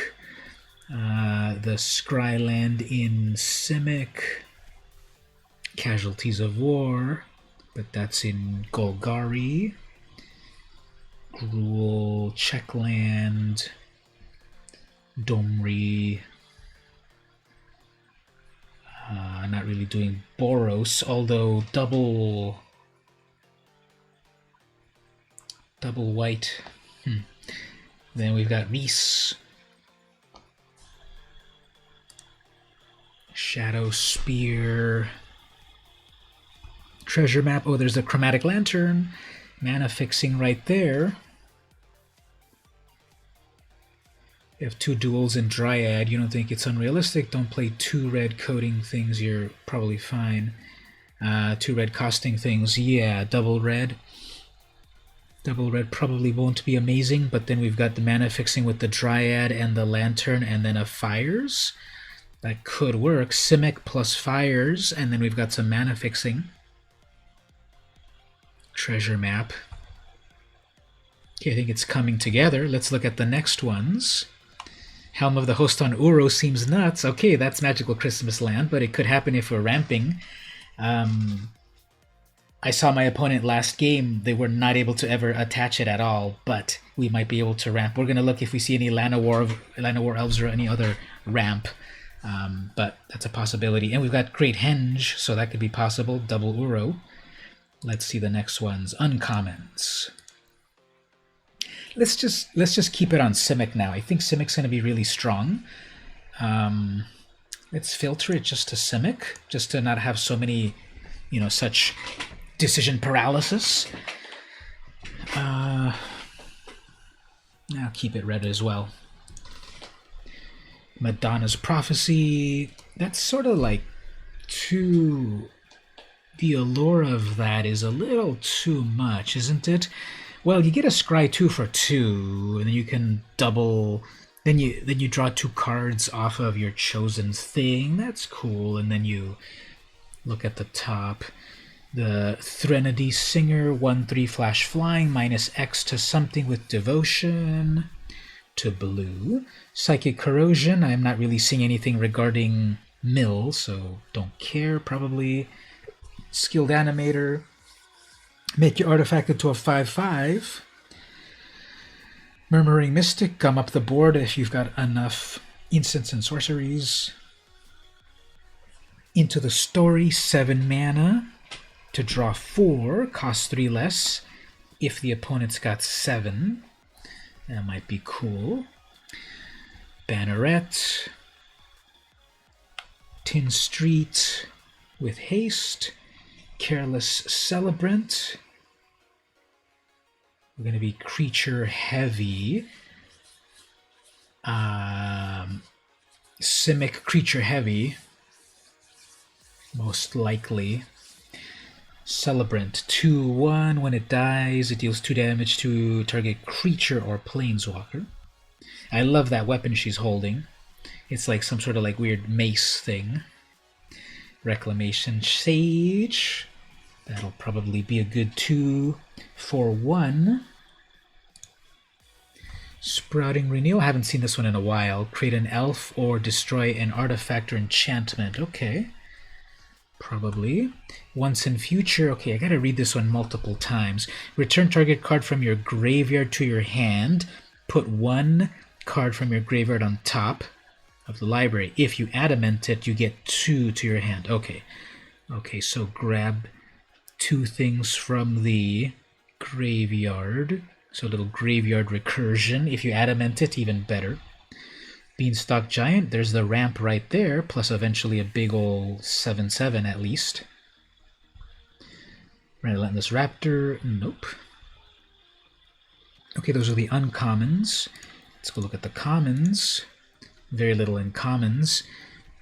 The Scryland in Simic, Casualties of War, but that's in Golgari. Gruul, Checkland, Domri. Not really doing Boros, although double white. Then we've got Reese, Shadow Spear, Treasure Map. Oh, there's a Chromatic Lantern, mana fixing right there. You have 2 duels in Dryad. You don't think it's unrealistic? Don't play 2 red coding things. You're probably fine. 2 red costing things. Yeah, double red. Double red probably won't be amazing, but then we've got the mana fixing with the Dryad and the Lantern and then a Fires. That could work. Simic plus Fires, and then we've got some mana fixing. Treasure Map. Okay, I think it's coming together. Let's look at the next ones. Helm of the Host on Uro seems nuts. Okay, that's Magical Christmas Land, but it could happen if we're ramping. I saw my opponent last game. They were not able to ever attach it at all, but we might be able to ramp. We're going to look if we see any Llanowar Elves or any other ramp, but that's a possibility. And we've got Great Henge, so that could be possible. Double Uro. Let's see the next ones. Uncommons. Let's just keep it on Simic now. I think Simic's going to be really strong. Let's filter it just to Simic, just to not have so many, such decision paralysis. Now keep it red as well. Madonna's Prophecy. That's sort of like too... The allure of that is a little too much, isn't it? Well, you get a Scry 2 for 2, and then you can double... Then you draw 2 cards off of your chosen thing. That's cool. And then you look at the top. The Threnody Singer, 1/3 flash flying, -X to something with devotion. To blue. Psychic Corrosion. I'm not really seeing anything regarding mill, so don't care, probably. Skilled Animator. Make your artifact into a 5/5. Murmuring Mystic, gum up the board if you've got enough instants and sorceries. Into the Story, 7 mana to draw 4, costs 3 less if the opponent's got 7. That might be cool. Banneret, Tin Street with haste, Careless Celebrant. We're going to be creature heavy. Simic creature heavy, most likely. Celebrant, 2/1. When it dies, it deals 2 damage to target creature or planeswalker. I love that weapon she's holding. It's like some sort of like weird mace thing. Reclamation Sage. That'll probably be a good 2 for 1. Sprouting Renewal. I haven't seen this one in a while. Create an elf or destroy an artifact or enchantment. Okay. Probably. Once in future. Okay, I gotta read this one multiple times. Return target card from your graveyard to your hand. Put 1 card from your graveyard on top of the library. If you adamant it, you get 2 to your hand. Okay. Okay, so grab 2 things from the graveyard. So a little graveyard recursion. If you adamant it, even better. Beanstalk Giant, there's the ramp right there, plus eventually a big ol' 7/7 at least. Relentless Raptor, nope. Okay, those are the uncommons. Let's go look at the commons. Very little in commons.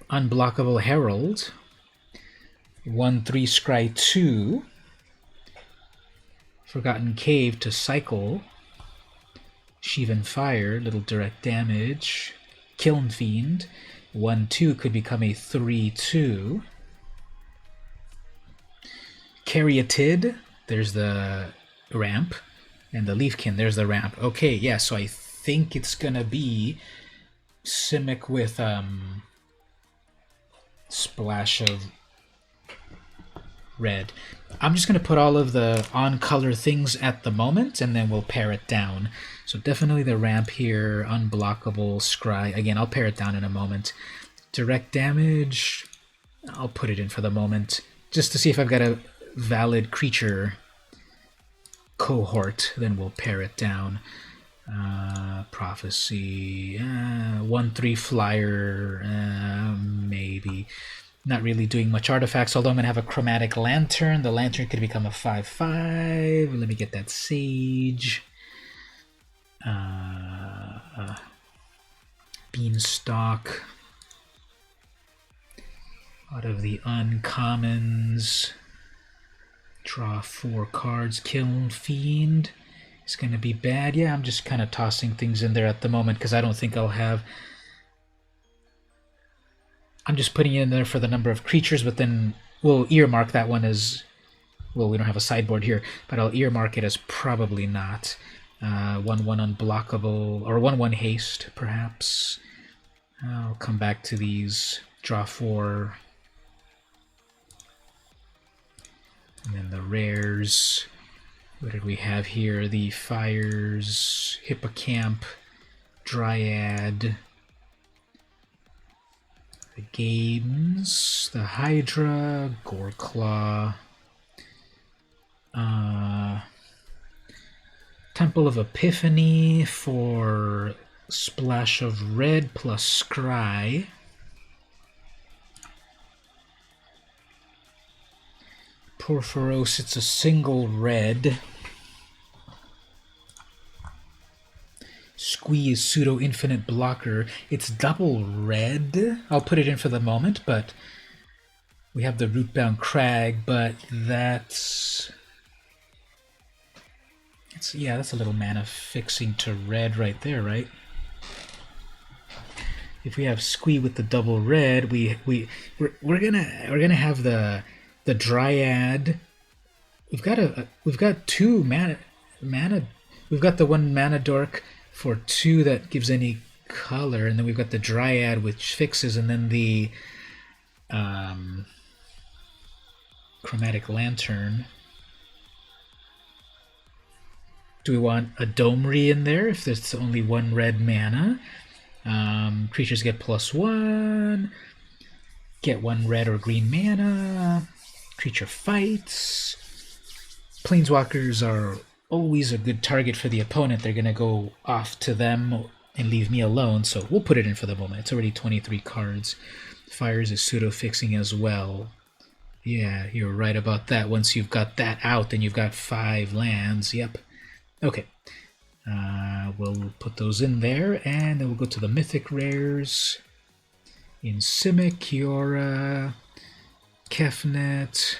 Unblockable Herald. 1/3 Scry 2. Forgotten Cave to cycle. Sheevan Fire, little direct damage. Kiln Fiend. 1/2 could become a 3/2. Caryatid, there's the ramp. And the Leafkin, there's the ramp. Okay, yeah, so I think it's gonna be Simic with splash of red. I'm just going to put all of the on-color things at the moment, and then we'll pare it down. So definitely the ramp here, unblockable, scry. Again, I'll pare it down in a moment. Direct damage, I'll put it in for the moment, just to see if I've got a valid creature cohort, then we'll pare it down. Prophecy, 1/3 flyer, maybe. Not really doing much artifacts, although I'm going to have a Chromatic Lantern. The Lantern could become a 5/5. Let me get that Sage. Beanstalk. Out of the uncommons. Draw 4 cards. Kiln Fiend. It's going to be bad. Yeah, I'm just kind of tossing things in there at the moment because I don't think I'll have... I'm just putting it in there for the number of creatures, but then we'll earmark that one as... Well, we don't have a sideboard here, but I'll earmark it as probably not. 1/1 unblockable, or 1/1 haste, perhaps. I'll come back to these. Draw 4. And then the rares. What did we have here? The Fires, Hippocamp, Dryad, the Games, the Hydra, Goreclaw, Temple of Epiphany for splash of red plus scry. Porphyros, it's a single red. Squeeze, pseudo-infinite blocker. It's double red. I'll put it in for the moment, but we have the Rootbound Crag, but that's... yeah, that's a little mana fixing to red right there, right? If we have Squee with the double red, we're gonna have the Dryad. We've got 2 mana. We've got the 1 mana dork for 2 that gives any color, and then we've got the Dryad which fixes, and then the Chromatic Lantern. Do we want a Domri in there if there's only 1 red mana? Creatures get +1. Get 1 red or green mana. Creature fights. Planeswalkers are always a good target for the opponent. They're going to go off to them and leave me alone, so we'll put it in for the moment. It's already 23 cards. Fires is pseudo-fixing as well. Yeah, you're right about that. Once you've got that out, then you've got 5 lands. Yep. Okay. We'll put those in there, and then we'll go to the Mythic Rares. In Simic, Kiora, Kefnet,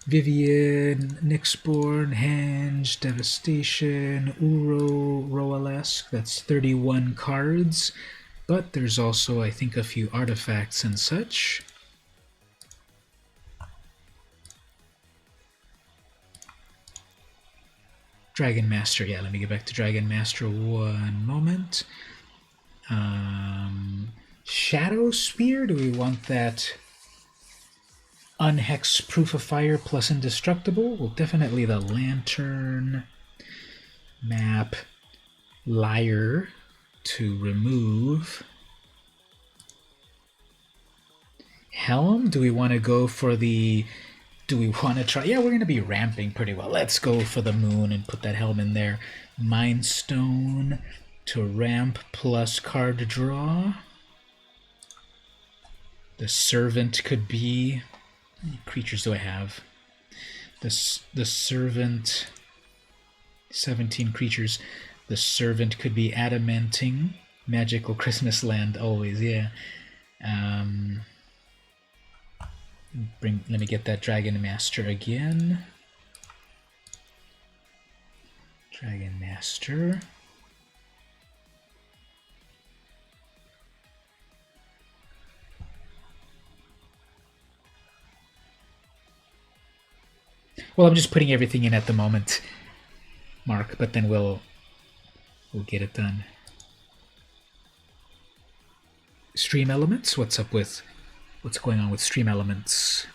Vivian, Nyxborn, Henge, Devastation, Uro, Roalesk. That's 31 cards, but there's also, I think, a few artifacts and such. Dragon Master, yeah, let me get back to Dragon Master one moment. Shadow Spear, do we want that Unhex Proof of Fire plus Indestructible? Well, definitely the Lantern, Map, Liar to remove. Helm, do we want to go for the... Do we want to try? Yeah, we're going to be ramping pretty well. Let's go for the moon and put that helm in there. Mind Stone. to ramp plus card draw. The Servant could be... How many creatures do I have? The Servant... 17 creatures. The Servant could be Adamanting. Magical Christmas Land, always, yeah. Let me get that Dragon Master again. Dragon Master. Well, I'm just putting everything in at the moment, Mark, but then we'll get it done. Stream Elements? What's going on with Stream Elements?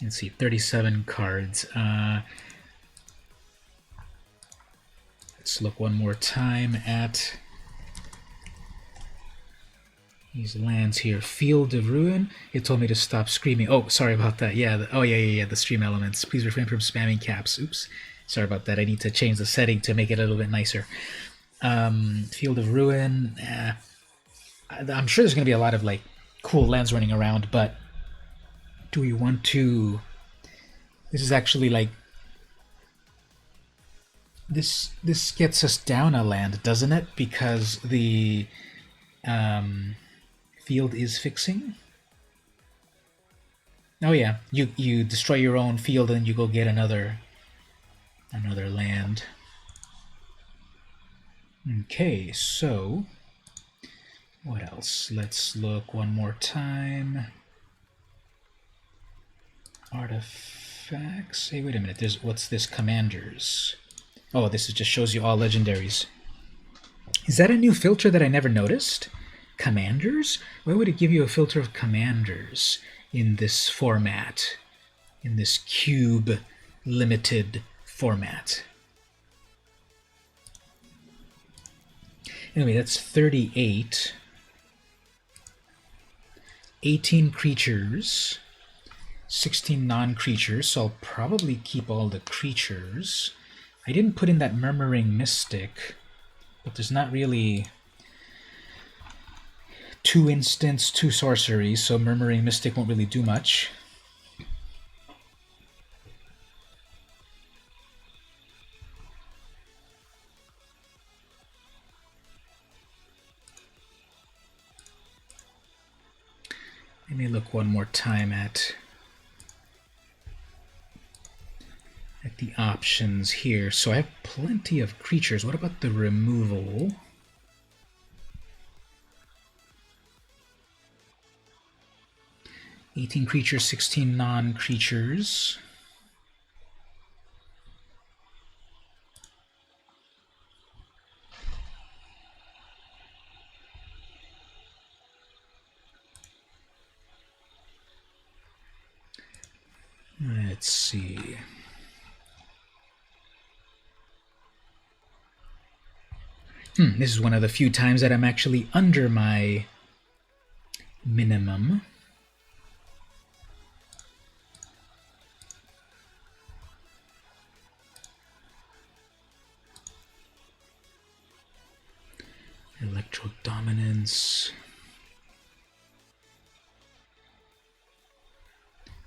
Let's see, 37 cards. Let's look one more time at these lands here. Field of Ruin. It told me to stop screaming. Oh, sorry about that. Yeah. The Stream Elements. Please refrain from spamming caps. Oops. Sorry about that. I need to change the setting to make it a little bit nicer. Field of Ruin. I'm sure there's going to be a lot of like cool lands running around, but do we want to... This is actually like... This gets us down a land, doesn't it? Because the field is fixing. Oh yeah, you destroy your own field and you go get another land. Okay, so what else? Let's look one more time. Artifacts. Hey, wait a minute. What's this? Commanders. Oh, this just shows you all legendaries. Is that a new filter that I never noticed? Commanders? Why would it give you a filter of commanders in this format? In this cube limited format? Anyway, that's 38. 18 creatures. 16 non-creatures, so I'll probably keep all the creatures. I didn't put in that Murmuring Mystic, but there's not really 2 instants, 2 sorceries, so Murmuring Mystic won't really do much. Let me look one more time at the options here. So I have plenty of creatures. What about the removal? $18 creatures, 16 non-creatures. Let's see. This is one of the few times that I'm actually under my minimum. Electro Dominance.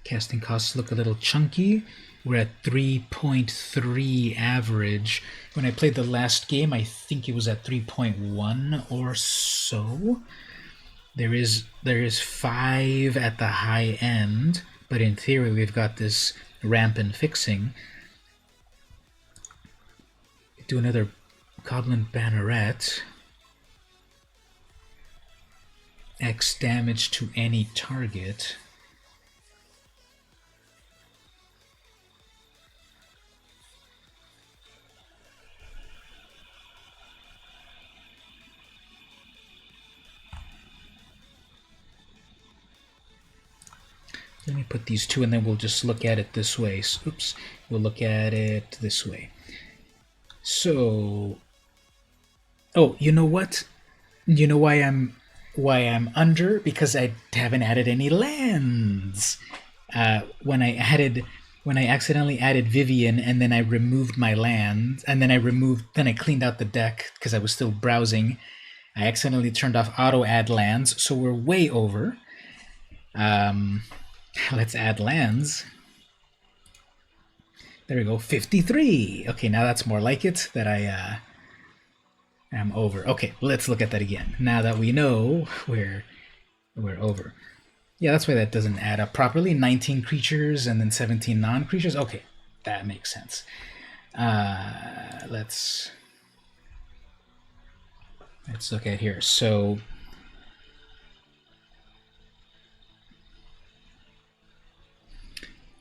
Casting costs look a little chunky. We're at 3.3 average. When I played the last game, I think it was at 3.1 or so. There is 5 at the high end, but in theory we've got this rampant fixing. Do another Goblin Banneret. X damage to any target. Let me put these 2 and then we'll just look at it this way. Oops, we'll look at it this way. So, oh, you know what? You know why I'm under? Because I haven't added any lands. When I added when I accidentally added Vivian and then I removed my land, and then I cleaned out the deck because I was still browsing. I accidentally turned off auto add lands, so we're way over. Let's add lands. There we go, 53. Okay, now that's more like it, that I am over. Okay, let's look at that again. Now that we know we're over. Yeah, that's why that doesn't add up properly. 19 creatures and then 17 non-creatures. Okay, that makes sense. Let's look at here. So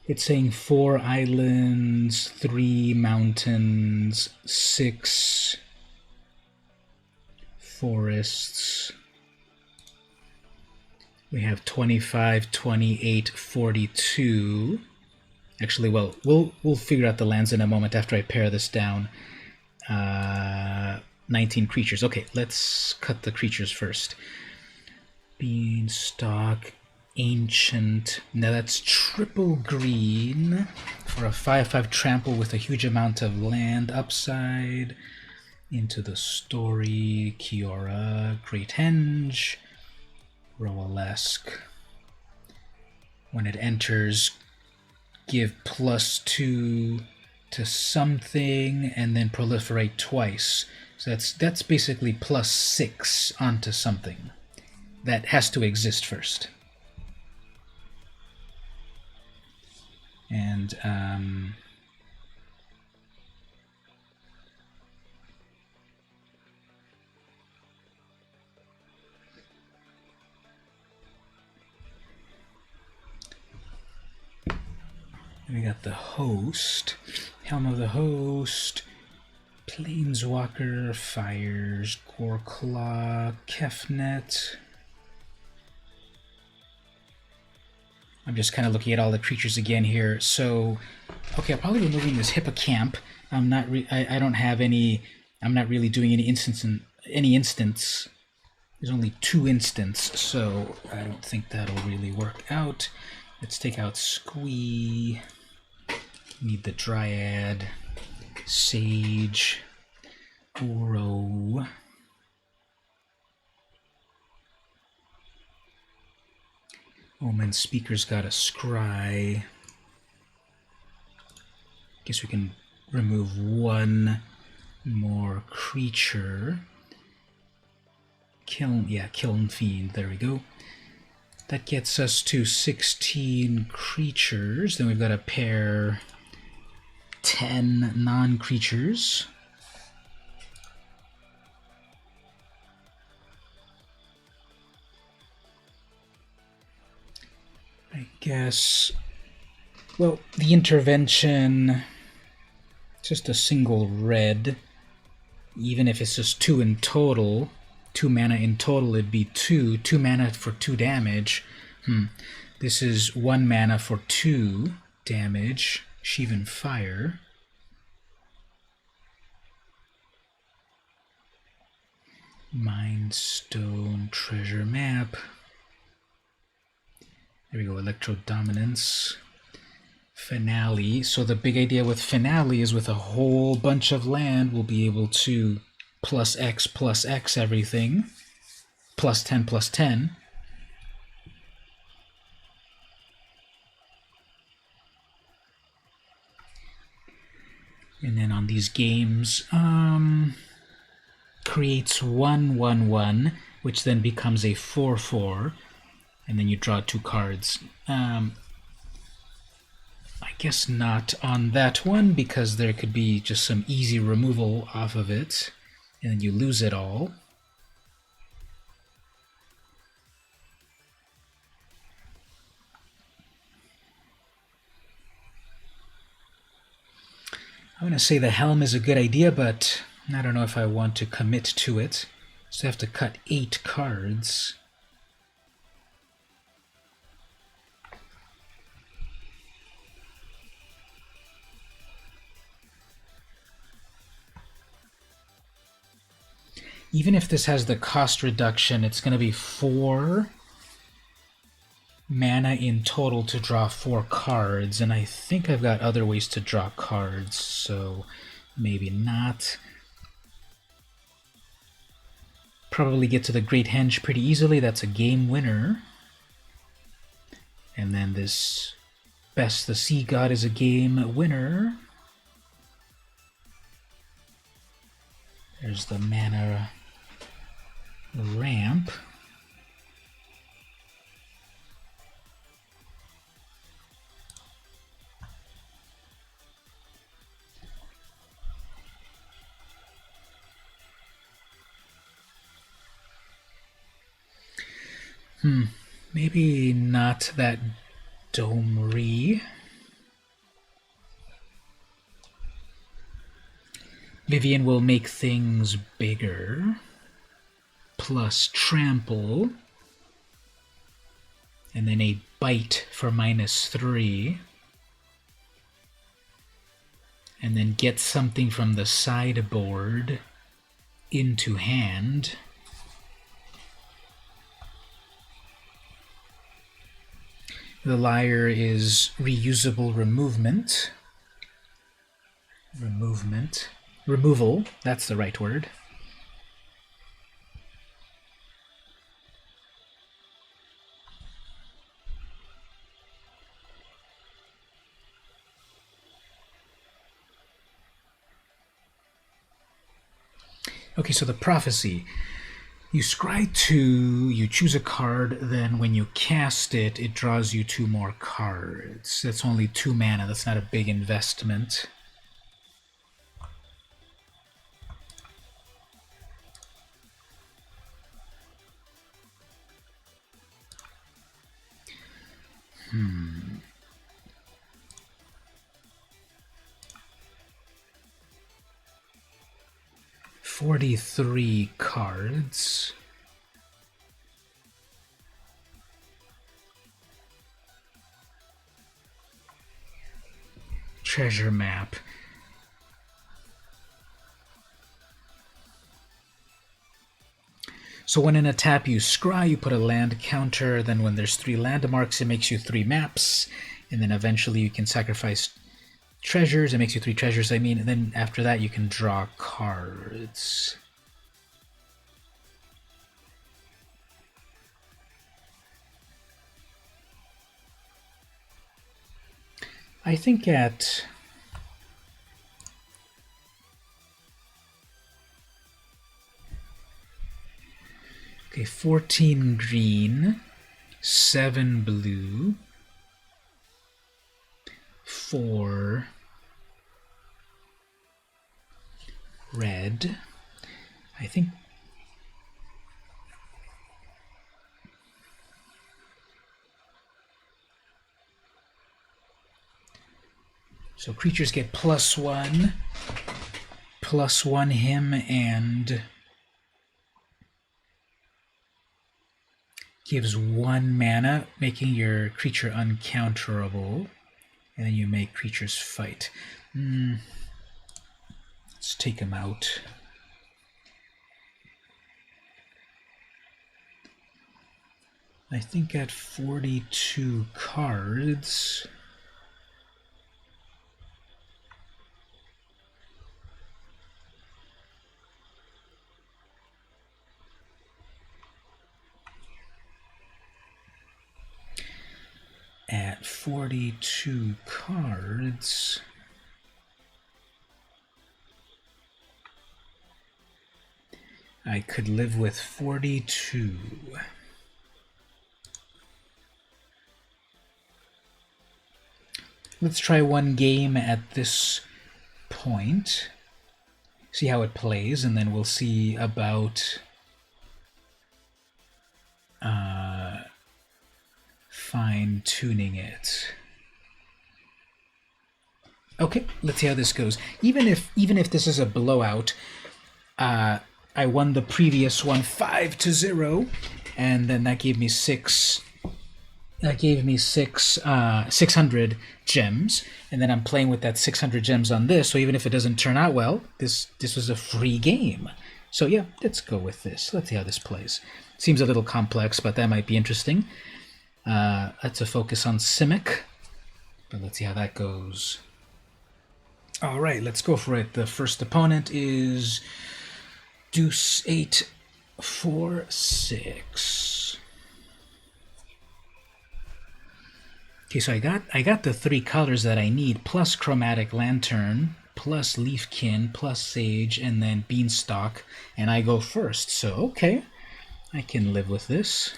it's saying 4 islands, 3 mountains, 6 forests. We have 25, 28, 42. Actually, well, we'll figure out the lands in a moment after I pare this down. 19 creatures. Okay, let's cut the creatures first. Beanstalk, Ancient. Now that's triple green for a 5/5 trample with a huge amount of land upside. Into the Story, Kiora, Great Henge, Roalesk. When it enters, give +2 to something and then proliferate twice. So that's basically +6 onto something. That has to exist first. And we got the Host, Helm of the Host, Planeswalker, Fires, Goreclaw, Kefnet. I'm just kind of looking at all the creatures again here. So, okay, I'm probably removing this Hippocamp. I'm not. I don't have any. I'm not really doing any instance. There's only 2 instants, so I don't think that'll really work out. Let's take out Squee. Need the Dryad, Sage, Uro. Omen Speaker's got a Scry. Guess we can remove 1 more creature. Kiln Fiend, there we go. That gets us to 16 creatures. Then we've got to pair 10 non-creatures. I guess, well, the intervention, just a single red. Even if it's just 2 in total, 2 mana in total, it'd be 2 mana for 2 damage. This is 1 mana for 2 damage. Sheevan Fire. Mindstone, Treasure Map. There we go, Electro Dominance. Finale. So the big idea with Finale is with a whole bunch of land, we'll be able to +X everything. +10/+10. And then on these games, creates 1/1/1, which then becomes a 4/4. And then you draw 2 cards. I guess not on that one, because there could be just some easy removal off of it, and then you lose it all. I'm going to say the Helm is a good idea, but I don't know if I want to commit to it. So I have to cut 8 cards. Even if this has the cost reduction, it's going to be 4 mana in total to draw 4 cards, and I think I've got other ways to draw cards, so maybe not. Probably get to the Great Henge pretty easily. That's a game winner. And then this Best the Sea God is a game winner. There's the mana ramp. Maybe not that Domri. Vivian will make things bigger. Plus trample. And then a bite for -3. And then get something from the sideboard into hand. The Liar is reusable removal, that's the right word. Okay, so the prophecy. You scry 2, you choose a card, then when you cast it, it draws you 2 more cards. That's only 2 mana, that's not a big investment. Hmm. 43 cards. Treasure map. So when in a tap you scry, you put a land counter, then when there's 3 landmarks, it makes you 3 maps, and then eventually you can sacrifice treasures. It makes you 3 treasures, I mean, and then after that you can draw cards. I think at okay, 14 green, 7 blue, 4 red. I think so creatures get +1 him, and gives 1 mana, making your creature uncounterable, and then you make creatures fight. Let's take him out. I think at 42 cards, I could live with 42. Let's try one game at this point, see how it plays, and then we'll see about fine-tuning it. Okay, let's see how this goes. Even if this is a blowout, I won the previous one 5-0, and then that gave me 600 gems, and then I'm playing with that 600 gems on this. So even if it doesn't turn out well, this was a free game. So yeah, let's go with this. Let's see how this plays. Seems a little complex, but that might be interesting. That's a focus on Simic, but let's see how that goes. All right, let's go for it. The first opponent is Deuce 8, 4, 6. Okay, so I got the 3 colors that I need, plus Chromatic Lantern, plus Leafkin, plus Sage, and then Beanstalk, and I go first. So okay, I can live with this.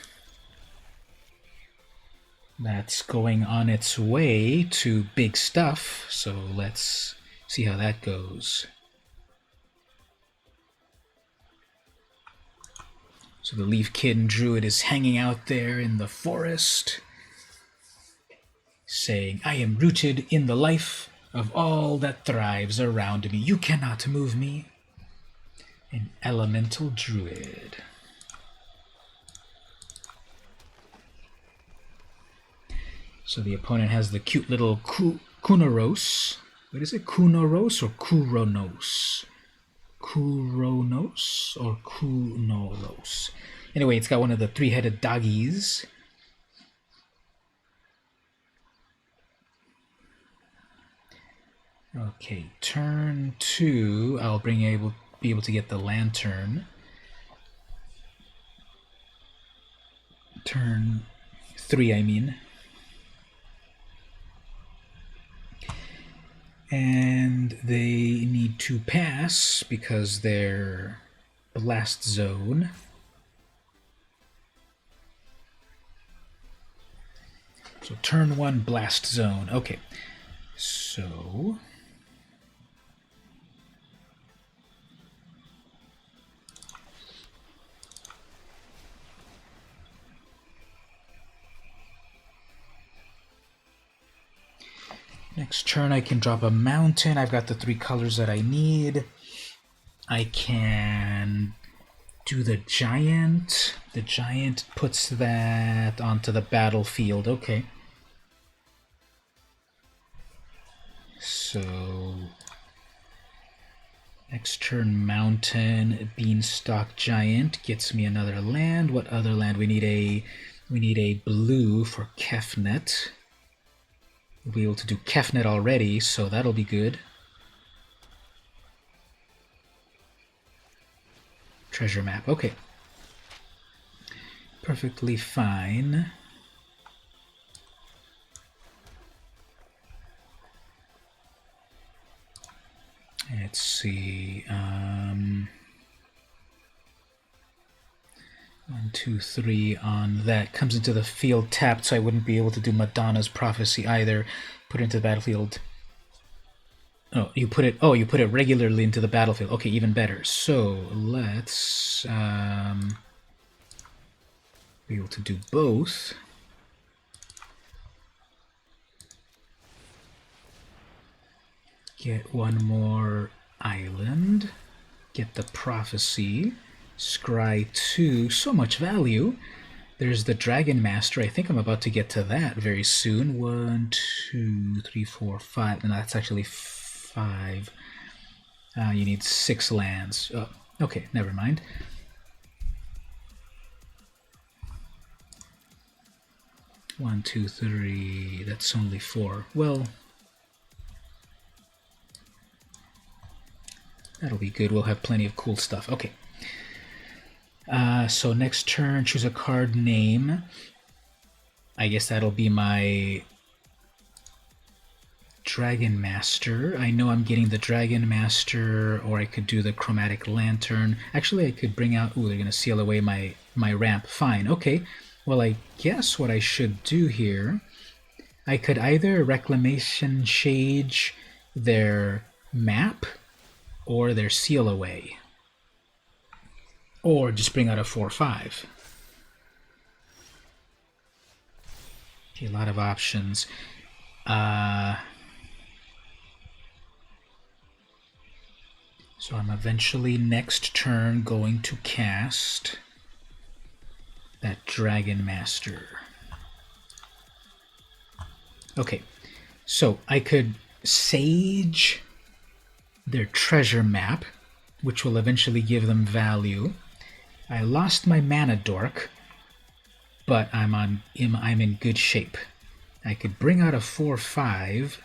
That's going on its way to big stuff, so let's see how that goes. So the Leafkin Druid is hanging out there in the forest, saying, I am rooted in the life of all that thrives around me. You cannot move me. An Elemental Druid. So the opponent has the cute little Kunoros. What is it? Kunoros or Kuronos? Kuronos or Kunoros? Anyway, it's got one of the 3-headed doggies. Okay, turn 2, I'll be able to get the lantern. Turn 3, I mean. And they need to pass because they're Blast Zone. So turn 1, Blast Zone. Okay, so next turn I can drop a mountain. I've got the 3 colors that I need. I can do the giant. The giant puts that onto the battlefield. Okay. So next turn mountain, beanstalk giant gets me another land. What other land? We need a blue for Kefnet. We'll be able to do Kefnet already, so that'll be good. Treasure map, okay. Perfectly fine. Let's see. 1, 2, 3 on that. Comes into the field tapped, so I wouldn't be able to do Madonna's Prophecy either. Put it into the battlefield. Oh, you put it regularly into the battlefield. Okay, even better. So let's be able to do both. Get one more island. Get the Prophecy. Scry 2. So much value. There's the Dragon Master. I think I'm about to get to that very soon. 1, 2, 3, 4, 5. And that's actually 5. You need 6 lands. Oh, okay, never mind. One, 2, 3. That's only 4. Well, that'll be good. We'll have plenty of cool stuff. Okay. So next turn, choose a card name. I guess that'll be my Dragon Master. I know I'm getting the Dragon Master, or I could do the Chromatic Lantern. Actually, I could bring out... Ooh, they're going to seal away my ramp. Fine, okay. Well, I guess what I should do here... I could either Reclamation Shade their map, or their seal away. Or just bring out a 4/5. Okay, a lot of options. So I'm eventually next turn going to cast that Dragon Master. Okay, so I could Sage their treasure map, which will eventually give them value. I lost my Mana Dork, but I'm in good shape. I could bring out a 4/5.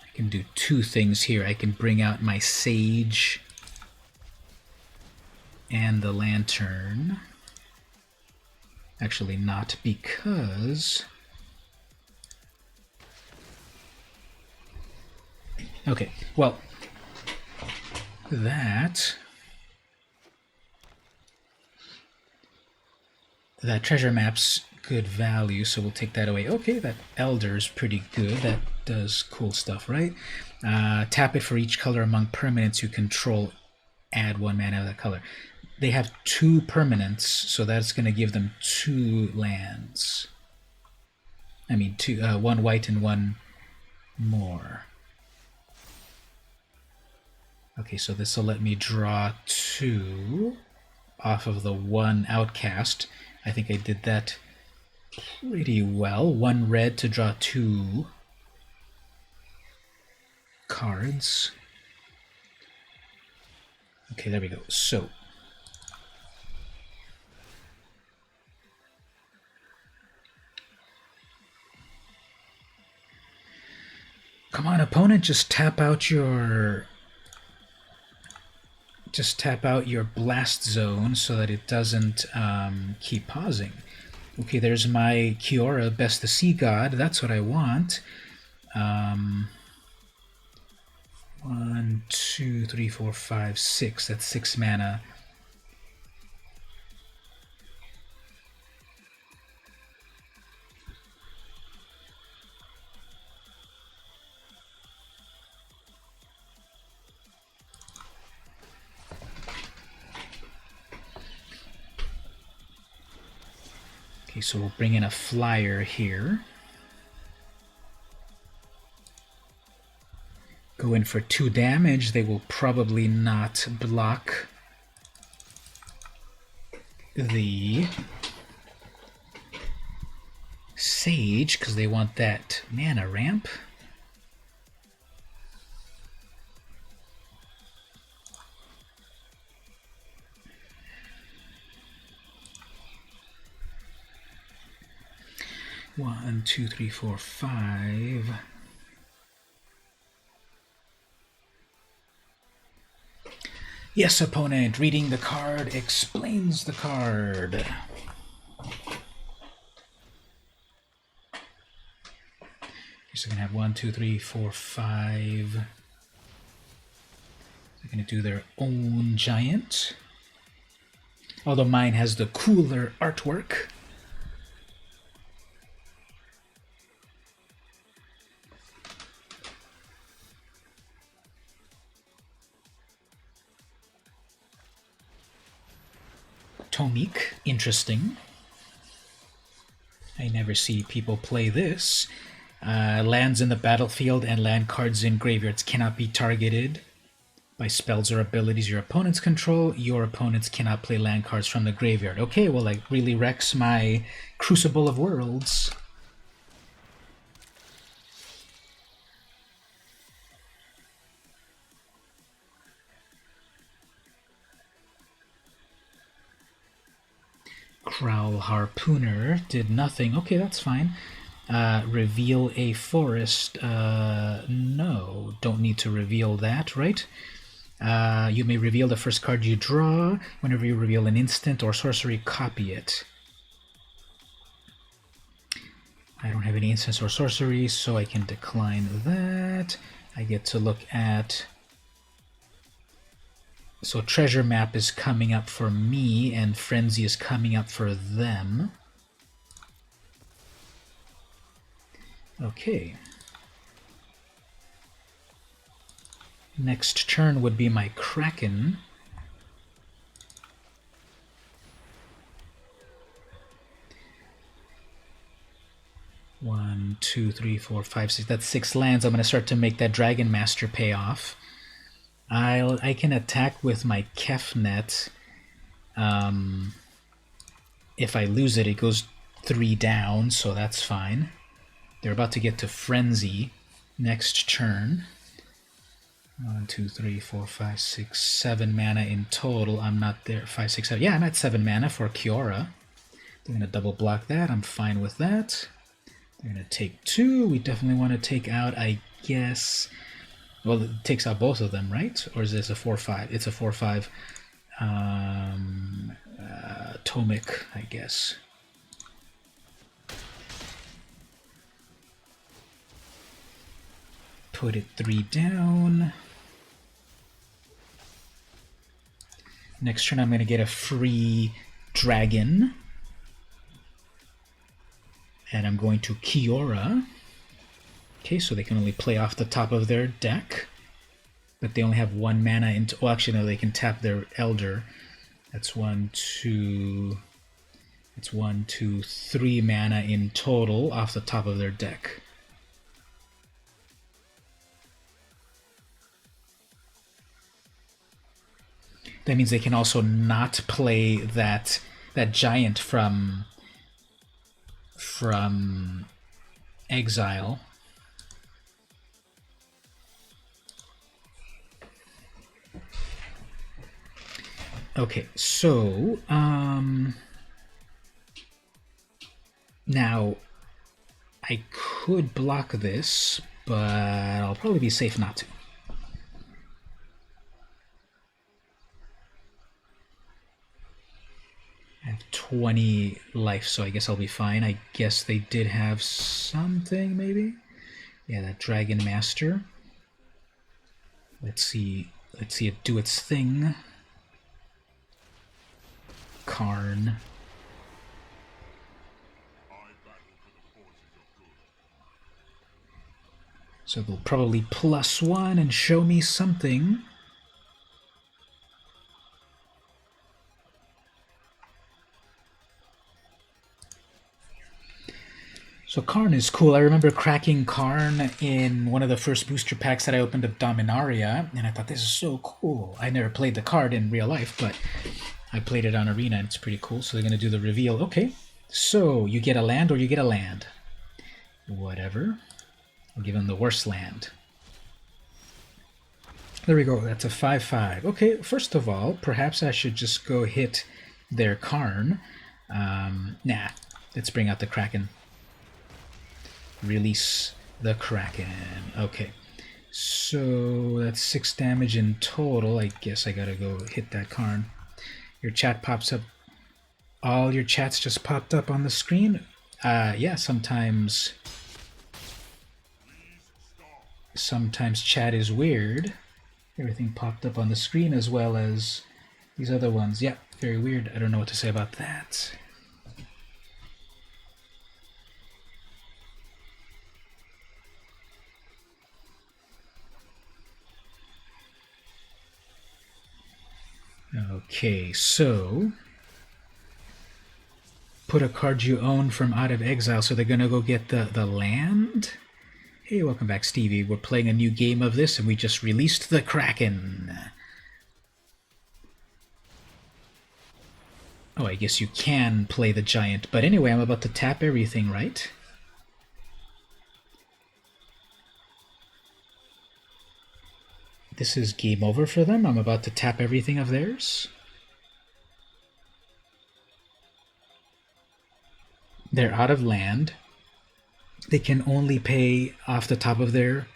I can do two things here. I can bring out my Sage and the Lantern. Actually not, because... Okay, well, that treasure map's good value, so we'll take that away. Okay, that Elder's pretty good. That does cool stuff, right? Tap it for each color among permanents you control. Add 1 mana of that color. They have 2 permanents, so that's going to give them 2 lands. I mean, 1 white and 1 more. Okay, so this will let me draw 2 off of the 1 outcast. I think I did that pretty well. 1 red to draw 2 cards. Okay, there we go. So, come on, opponent, just tap out your blast zone so that it doesn't keep pausing. Okay, there's my Kiora, Best the Sea God. That's what I want. 1, 2, 3, 4, 5, 6. That's 6 mana. Okay, so we'll bring in a flyer here. Go in for 2 damage. They will probably not block the Sage because they want that mana ramp. One, two, three, four, 5. Yes, opponent. Reading the card explains the card. So I'm going to have 1, 2, 3, 4, 5. They're going to do their own giant. Although mine has the cooler artwork. Tomik, interesting. I never see people play this. Lands in the battlefield and land cards in graveyards cannot be targeted by spells or abilities your opponents control. Your opponents cannot play land cards from the graveyard. Okay, well, that really wrecks my Crucible of Worlds. Growl Harpooner did nothing. Okay, that's fine. Reveal a forest. No, don't need to reveal that, right? You may reveal the first card you draw. Whenever you reveal an instant or sorcery, copy it. I don't have any instants or sorceries, so I can decline that. I get to look at... So Treasure Map is coming up for me, and Frenzy is coming up for them. Okay. Next turn would be my Kraken. One, two, three, four, five, 6. That's 6 lands. I'm going to start to make that Dragon Master pay off. I can attack with my Kefnet. If I lose it, it goes 3 down, so that's fine. They're about to get to Frenzy next turn. 1, 2, 3, 4, 5, 6, 7 mana in total. I'm not there. 5, 6, 7. Yeah, I'm at 7 mana for Kiora. They're going to double block that. I'm fine with that. They're going to take 2. We definitely want to take out, I guess... Well, it takes out both of them, right? Or is this a 4-5? It's a 4-5 Tomic, I guess. Put it 3 down. Next turn I'm going to get a free dragon. And I'm going to Kiora. Okay, so they can only play off the top of their deck. But they only have 1 mana into... Well, actually, no, they can tap their Elder. That's 1, 2... It's 1, 2, 3 mana in total off the top of their deck. That means they can also not play that giant from exile. Okay, so now I could block this, but I'll probably be safe not to. I have 20 life, so I guess I'll be fine. I guess they did have something, maybe? Yeah, that Dragon Master. Let's see it do its thing. Karn. So they'll probably +1 and show me something. So Karn is cool. I remember cracking Karn in one of the first booster packs that I opened of Dominaria, and I thought, this is so cool. I never played the card in real life, but I played it on Arena, and it's pretty cool. So they're going to do the reveal. Okay, so you get a land or you get a land. Whatever. I'll give them the worst land. There we go. That's a 5/5. Okay, first of all, perhaps I should just go hit their Karn. Nah, let's bring out the Kraken. Release the Kraken. Okay, so that's 6 damage in total. I guess I gotta go hit that Karn. Your chat pops up. All your chats just popped up on the screen. Yeah, sometimes chat is weird. Everything popped up on the screen as well as these other ones. Yeah, very weird. I don't know what to say about that. Okay, so put a card you own from out of exile, so they're gonna go get the land? Hey, welcome back, Stevie. We're playing a new game of this, and we just released the Kraken. Oh, I guess you can play the giant. But anyway, I'm about to tap everything, right? This is game over for them. I'm about to tap everything of theirs. They're out of land. They can only pay off the top of their...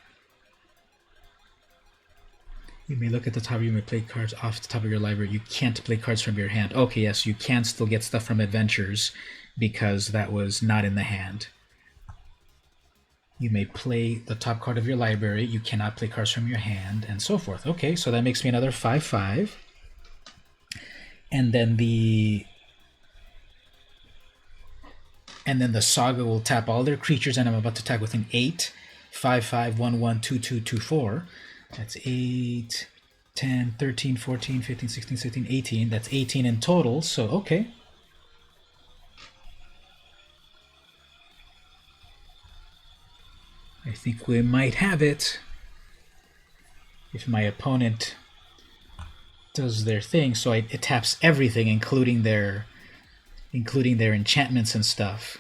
You may look at the top, you may play cards off the top of your library. You can't play cards from your hand. Okay, yes, you can still get stuff from Adventures because that was not in the hand. You may play the top card of your library. You cannot play cards from your hand, and so forth. Okay, so that makes me another 5/5. And then the Saga will tap all their creatures, and I'm about to attack with an 8. 5/5, 1/1, 2/2, 2/4. That's 8, 10, 13, 14, 15, 16, 17, 18. That's 18 in total, so okay. I think we might have it. If my opponent does their thing, so it taps everything, including their enchantments and stuff.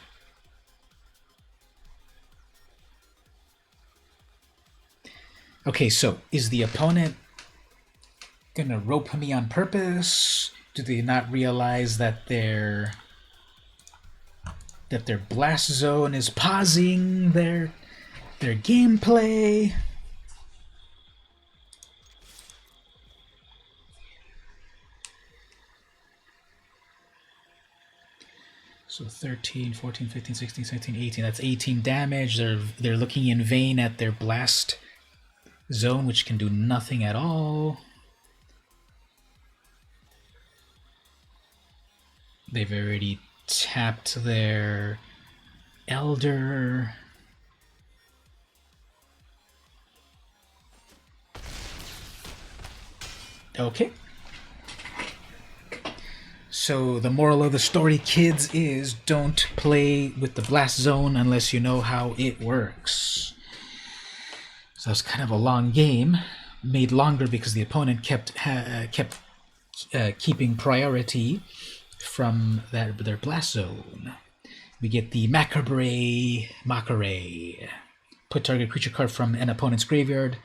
Okay, so is the opponent gonna rope me on purpose? Do they not realize that their blast zone is pausing their gameplay? So 13, 14, 15, 16, 17, 18. That's 18 damage. They're looking in vain at their blast zone, which can do nothing at all. They've already tapped their Elder. Okay. So the moral of the story, kids, is don't play with the blast zone unless you know how it works. So it's kind of a long game, made longer because the opponent kept keeping priority from their blast zone. We get the Mockery. Put target creature card from an opponent's graveyard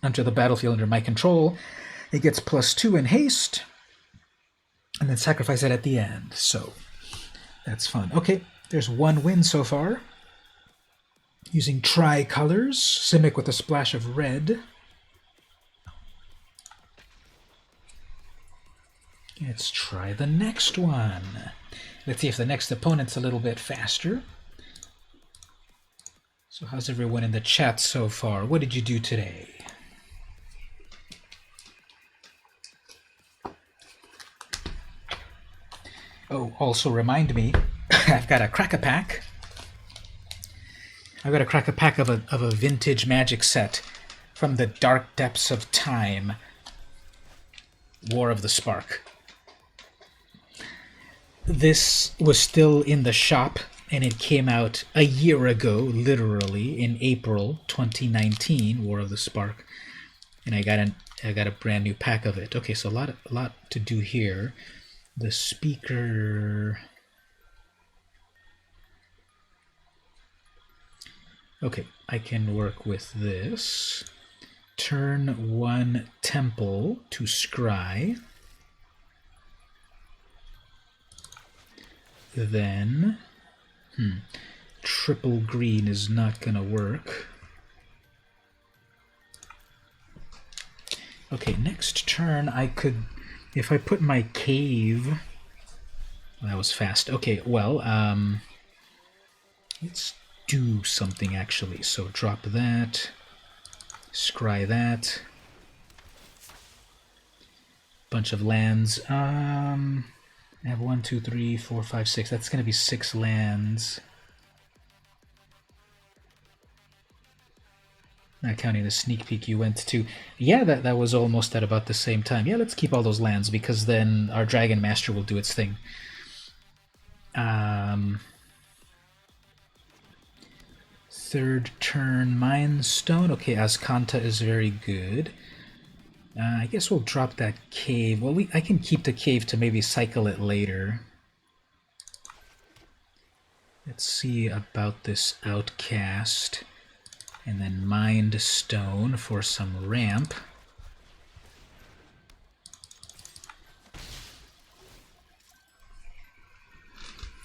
onto the battlefield under my control. It gets +2 in haste, and then sacrifice it at the end. So that's fun. Okay, there's one win so far. Using tri-colors, Simic with a splash of red. Let's try the next one. Let's see if the next opponent's a little bit faster. So how's everyone in the chat so far? What did you do today? Oh, also remind me, I've got a crack-a-pack. I've got a crack-a-pack of a vintage Magic set from the dark depths of time. War of the Spark. This was still in the shop, and it came out a year ago, literally, in April 2019, War of the Spark. And I got a brand new pack of it. Okay, so a lot to do here. The speaker... Okay, I can work with this. Turn 1 Temple to Scry. Then... triple green is not gonna work. Okay, next turn I could... If I put my cave... Well, that was fast. Okay, well, let's do something actually. So drop that, scry that. Bunch of lands. I have 1, 2, 3, 4, 5, 6. That's going to be 6 lands. Not counting the sneak peek you went to. Yeah, that was almost at about the same time. Yeah, let's keep all those lands because then our Dragon Master will do its thing. Third turn Mind Stone. Okay, Azcanta is very good. I guess we'll drop that cave. Well, I can keep the cave to maybe cycle it later. Let's see about this Outcast. And then Mind Stone for some ramp.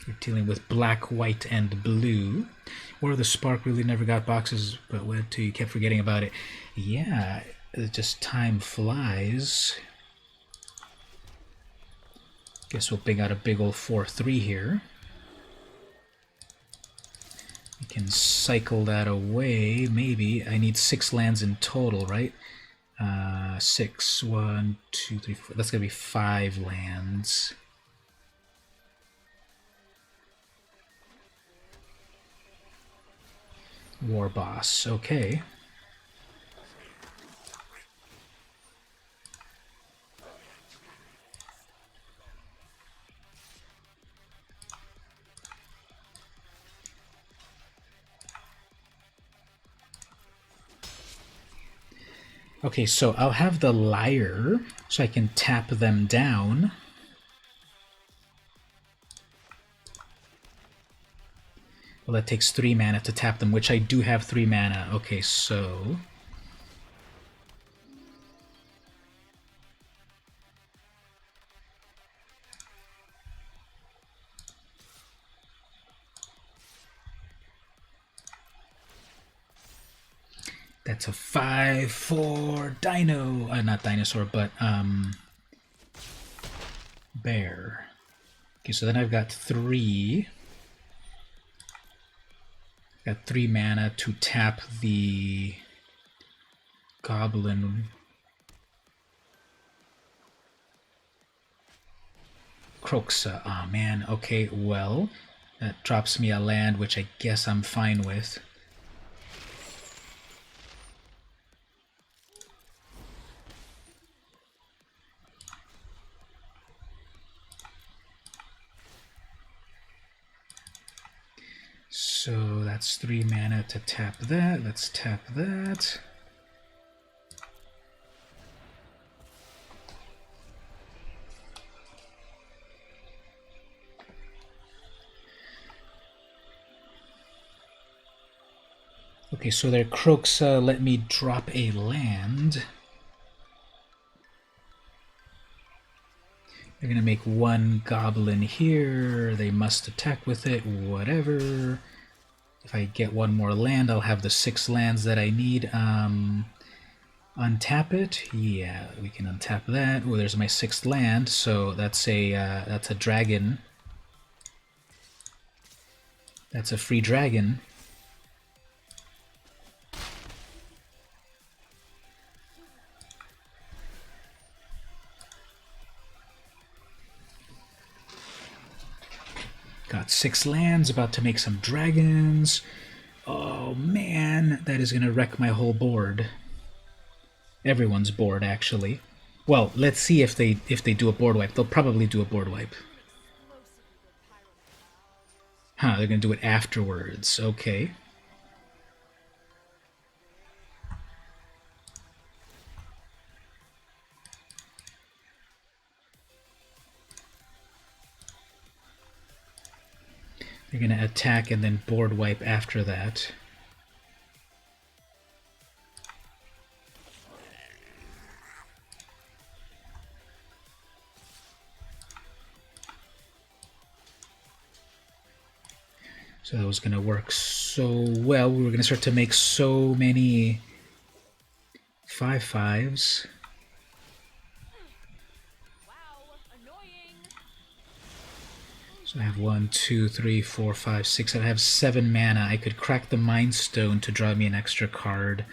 You're dealing with black, white, and blue. War of the Spark really never got boxes, but went to, you kept forgetting about it. Yeah, just time flies. Guess we'll bring out a big old 4-3 here. We can cycle that away, maybe. I need 6 lands in total, right? 6, 1, 2, 3, 4. That's gonna be 5 lands. War Boss, okay. Okay, so I'll have the Liar, so I can tap them down. Well, that takes 3 mana to tap them, which I do have 3 mana. Okay, so That's a 5/4 dino. Not dinosaur, but bear. Okay, so then I've got 3. Got 3 mana to tap the goblin. Kroxa. Ah, man. Okay, well, that drops me a land, which I guess I'm fine with. So that's 3 mana to tap that. Let's tap that. Okay, so their Kroxa let me drop a land. They're gonna make 1 goblin here. They must attack with it, whatever. If I get 1 more land, I'll have the 6 lands that I need. Untap it. Yeah, we can untap that. Oh, there's my 6th land. So that's a dragon. That's a free dragon. Got 6 lands, about to make some dragons. Oh man, that is gonna wreck my whole board. Everyone's board, actually. Well, let's see if they do a board wipe. They'll probably do a board wipe. Huh, they're gonna do it afterwards. Okay. They're going to attack and then board wipe after that. So that was going to work so well. We were going to start to make so many 5/5s. So I have 1, 2, 3, 4, 5, 6. I have 7 mana. I could crack the Mind Stone to draw me an extra card.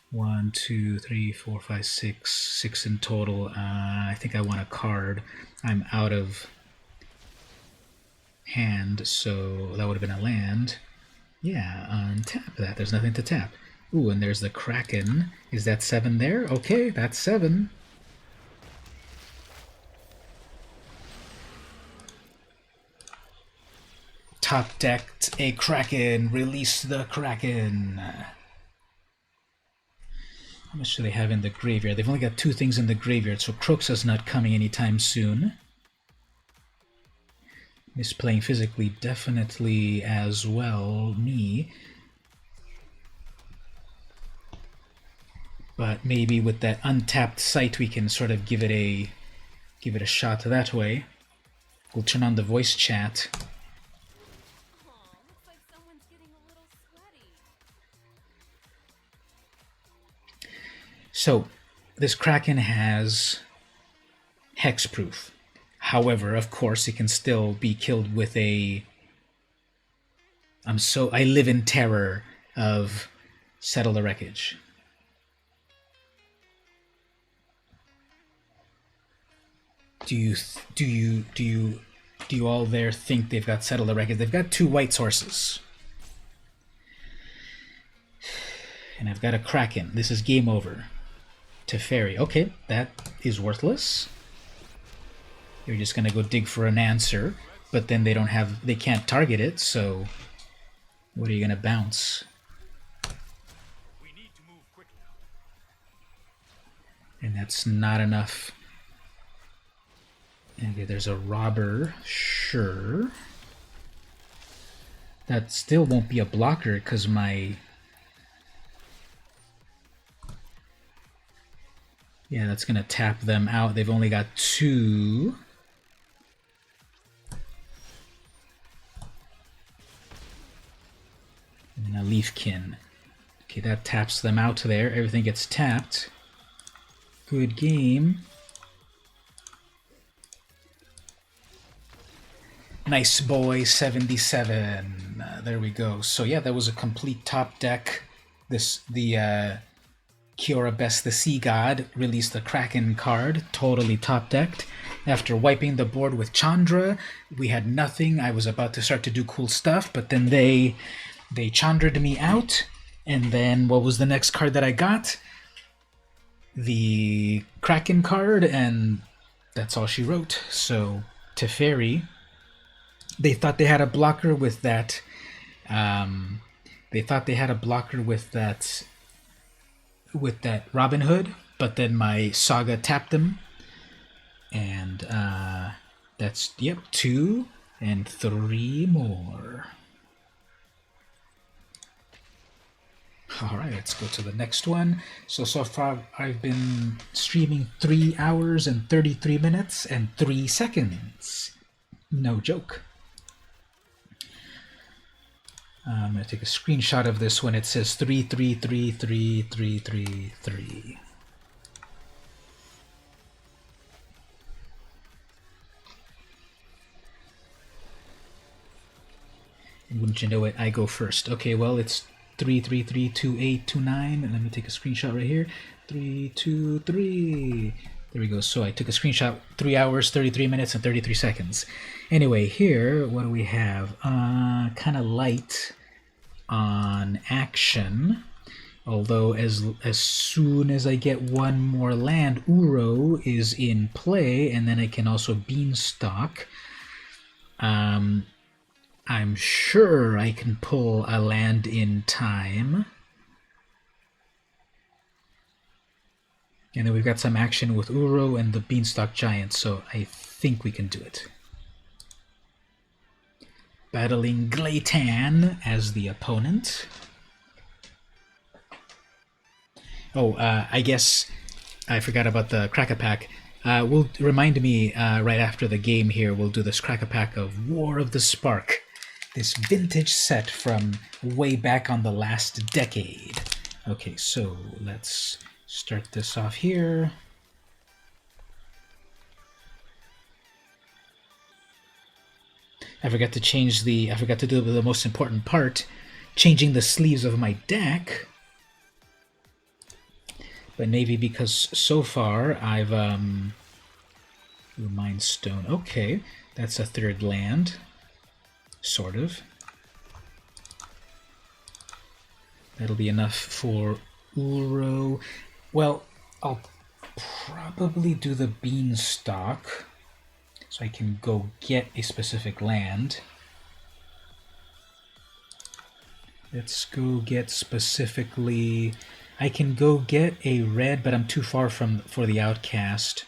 1, 2, 3, 4, 5, 6. 6 in total. I think I want a card. I'm out of hand, so that would have been a land. Yeah, untap that. There's nothing to tap. Ooh, and there's the Kraken. Is that 7 there? Okay, that's 7. Top decked a Kraken. Release the Kraken. How much do they have in the graveyard? They've only got 2 things in the graveyard, so Kroxa's not coming anytime soon. Misplaying physically, definitely as well. Me. But maybe with that untapped site, we can sort of give it a shot that way. We'll turn on the voice chat. So, this Kraken has hexproof. However, of course, it can still be killed with a... I live in terror of Settle the Wreckage. Do you all there think they've got Settle the Wreckage? They've got 2 white sources. And I've got a Kraken. This is game over. Teferi. Okay, that is worthless. You're just gonna go dig for an answer, but then they can't target it, so what are you gonna bounce? We need to move quickly. And that's not enough. Okay, there's a robber, sure. That still won't be a blocker because my... Yeah, that's going to tap them out. They've only got 2. And then a Leafkin. Okay, that taps them out there. Everything gets tapped. Good game. Nice boy, 77. There we go. So yeah, that was a complete top deck. The Kiora Best the Sea God released the Kraken card, totally top decked. After wiping the board with Chandra, we had nothing. I was about to start to do cool stuff, but then they Chandra'd me out. And then what was the next card that I got? The Kraken card, and that's all she wrote. So Teferi, they thought they had a blocker with that. With that Robin Hood, but then my Saga tapped them, and that's 2 and 3 more. All right, let's go to the next one. So far I've been streaming 3 hours and 33 minutes and 3 seconds. No joke. I'm going to take a screenshot of this when it says 333333. And wouldn't you know it, I go first. Okay, well, it's 3332829, and let me take a screenshot right here. 323. There we go. So I took a screenshot, 3 hours, 33 minutes, and 33 seconds. Anyway, here, what do we have? Kind of light on action. Although as soon as I get one more land, Uro is in play, and then I can also Beanstalk. I'm sure I can pull a land in time. And then we've got some action with Uro and the Beanstalk Giant, so I think we can do it. Battling Glaytan as the opponent. Oh, I guess I forgot about the Crack-a-Pack. Will remind me right after the game here, we'll do this Crack-a-Pack of War of the Spark. This vintage set from way back on the last decade. Okay, so let's start this off here. I forgot to do the most important part, changing the sleeves of my deck. But maybe because so far I've Mind Stone. Okay, that's a third land. Sort of. That'll be enough for Uro. Well, I'll probably do the Beanstalk so I can go get a specific land. Let's go get specifically... I can go get a red, but I'm too far for the Outcast.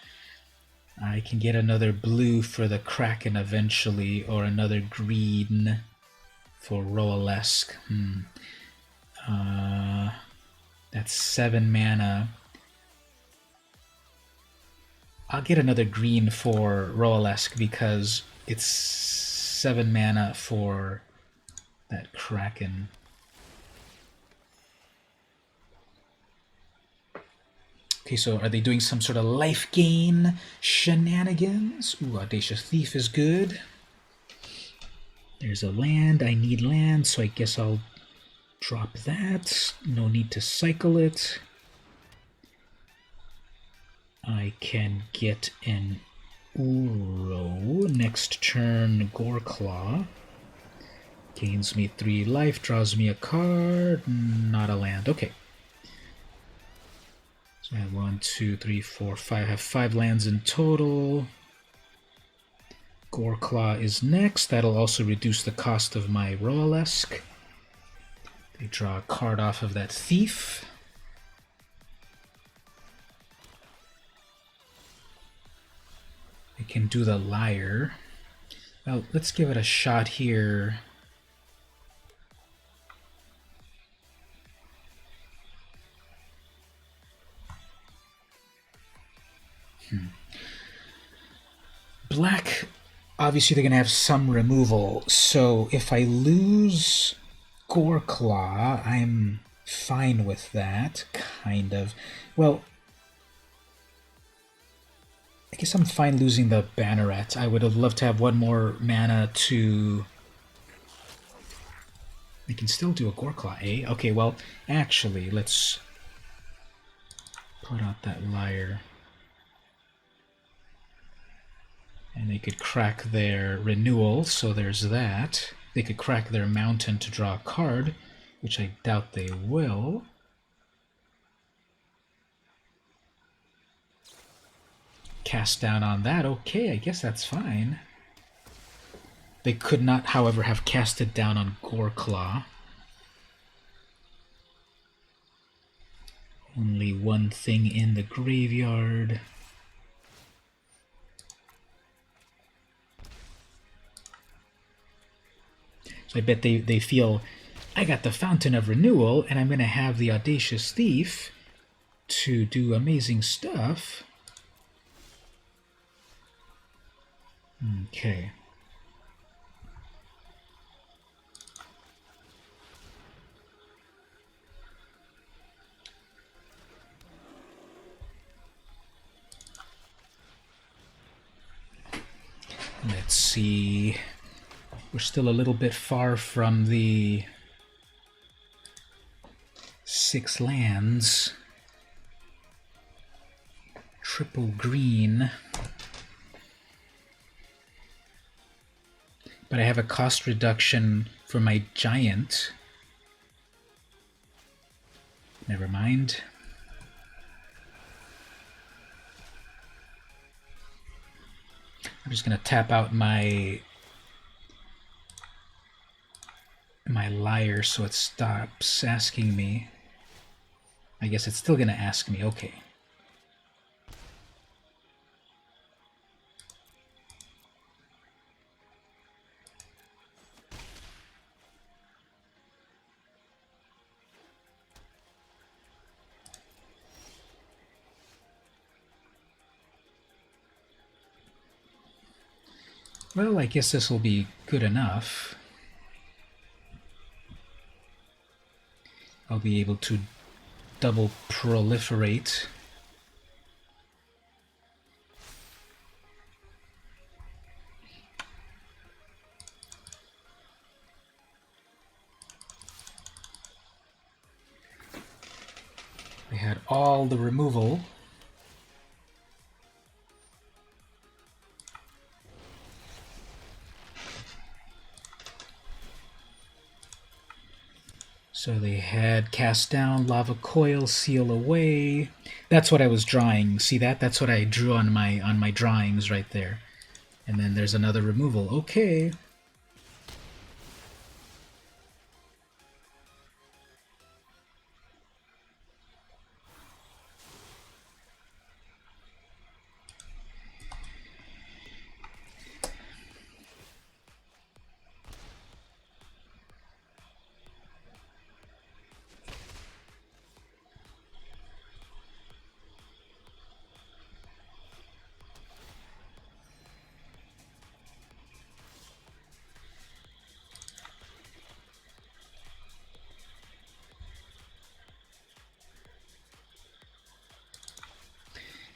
I can get another blue for the Kraken eventually, or another green for Roalesk. That's 7 mana. I'll get another green for Roalesk because it's 7 mana for that Kraken. Okay, so are they doing some sort of life gain shenanigans? Ooh, Audacious Thief is good. There's a land. I need land, so I guess I'll drop that. No need to cycle it. I can get an Uro. Next turn, Goreclaw. Gains me 3 life, draws me a card. Not a land. Okay. So I have 1, 2, 3, 4, 5. I have 5 lands in total. Goreclaw is next. That'll also reduce the cost of my Roalesk. They draw a card off of that Thief. I can do the Liar. Well, let's give it a shot here. Black, obviously they're going to have some removal, so if I lose Goreclaw, I'm fine with that, kind of. Well, I guess I'm fine losing the Banneret. I would have loved to have one more mana to... I can still do a Goreclaw, eh? Okay, well, actually, let's put out that Lyre. And they could crack their Renewal, so there's that. They could crack their Mountain to draw a card, which I doubt they will. Cast down on that. Okay, I guess that's fine. They could not, however, have casted down on Goreclaw. Only one thing in the graveyard. So I bet they feel, I got the Fountain of Renewal, and I'm going to have the Audacious Thief to do amazing stuff. Okay. Let's see. We're still a little bit far from the 6 lands. Triple green. But I have a cost reduction for my giant. Never mind. I'm just going to tap out my Lyre so it stops asking me. I guess it's still going to ask me. Okay. Well, I guess this will be good enough. I'll be able to double proliferate. I had all the removal. So they had Cast Down, Lava Coil, Seal Away. That's what I was drawing. See that? That's what I drew on my drawings right there. And then there's another removal. Okay.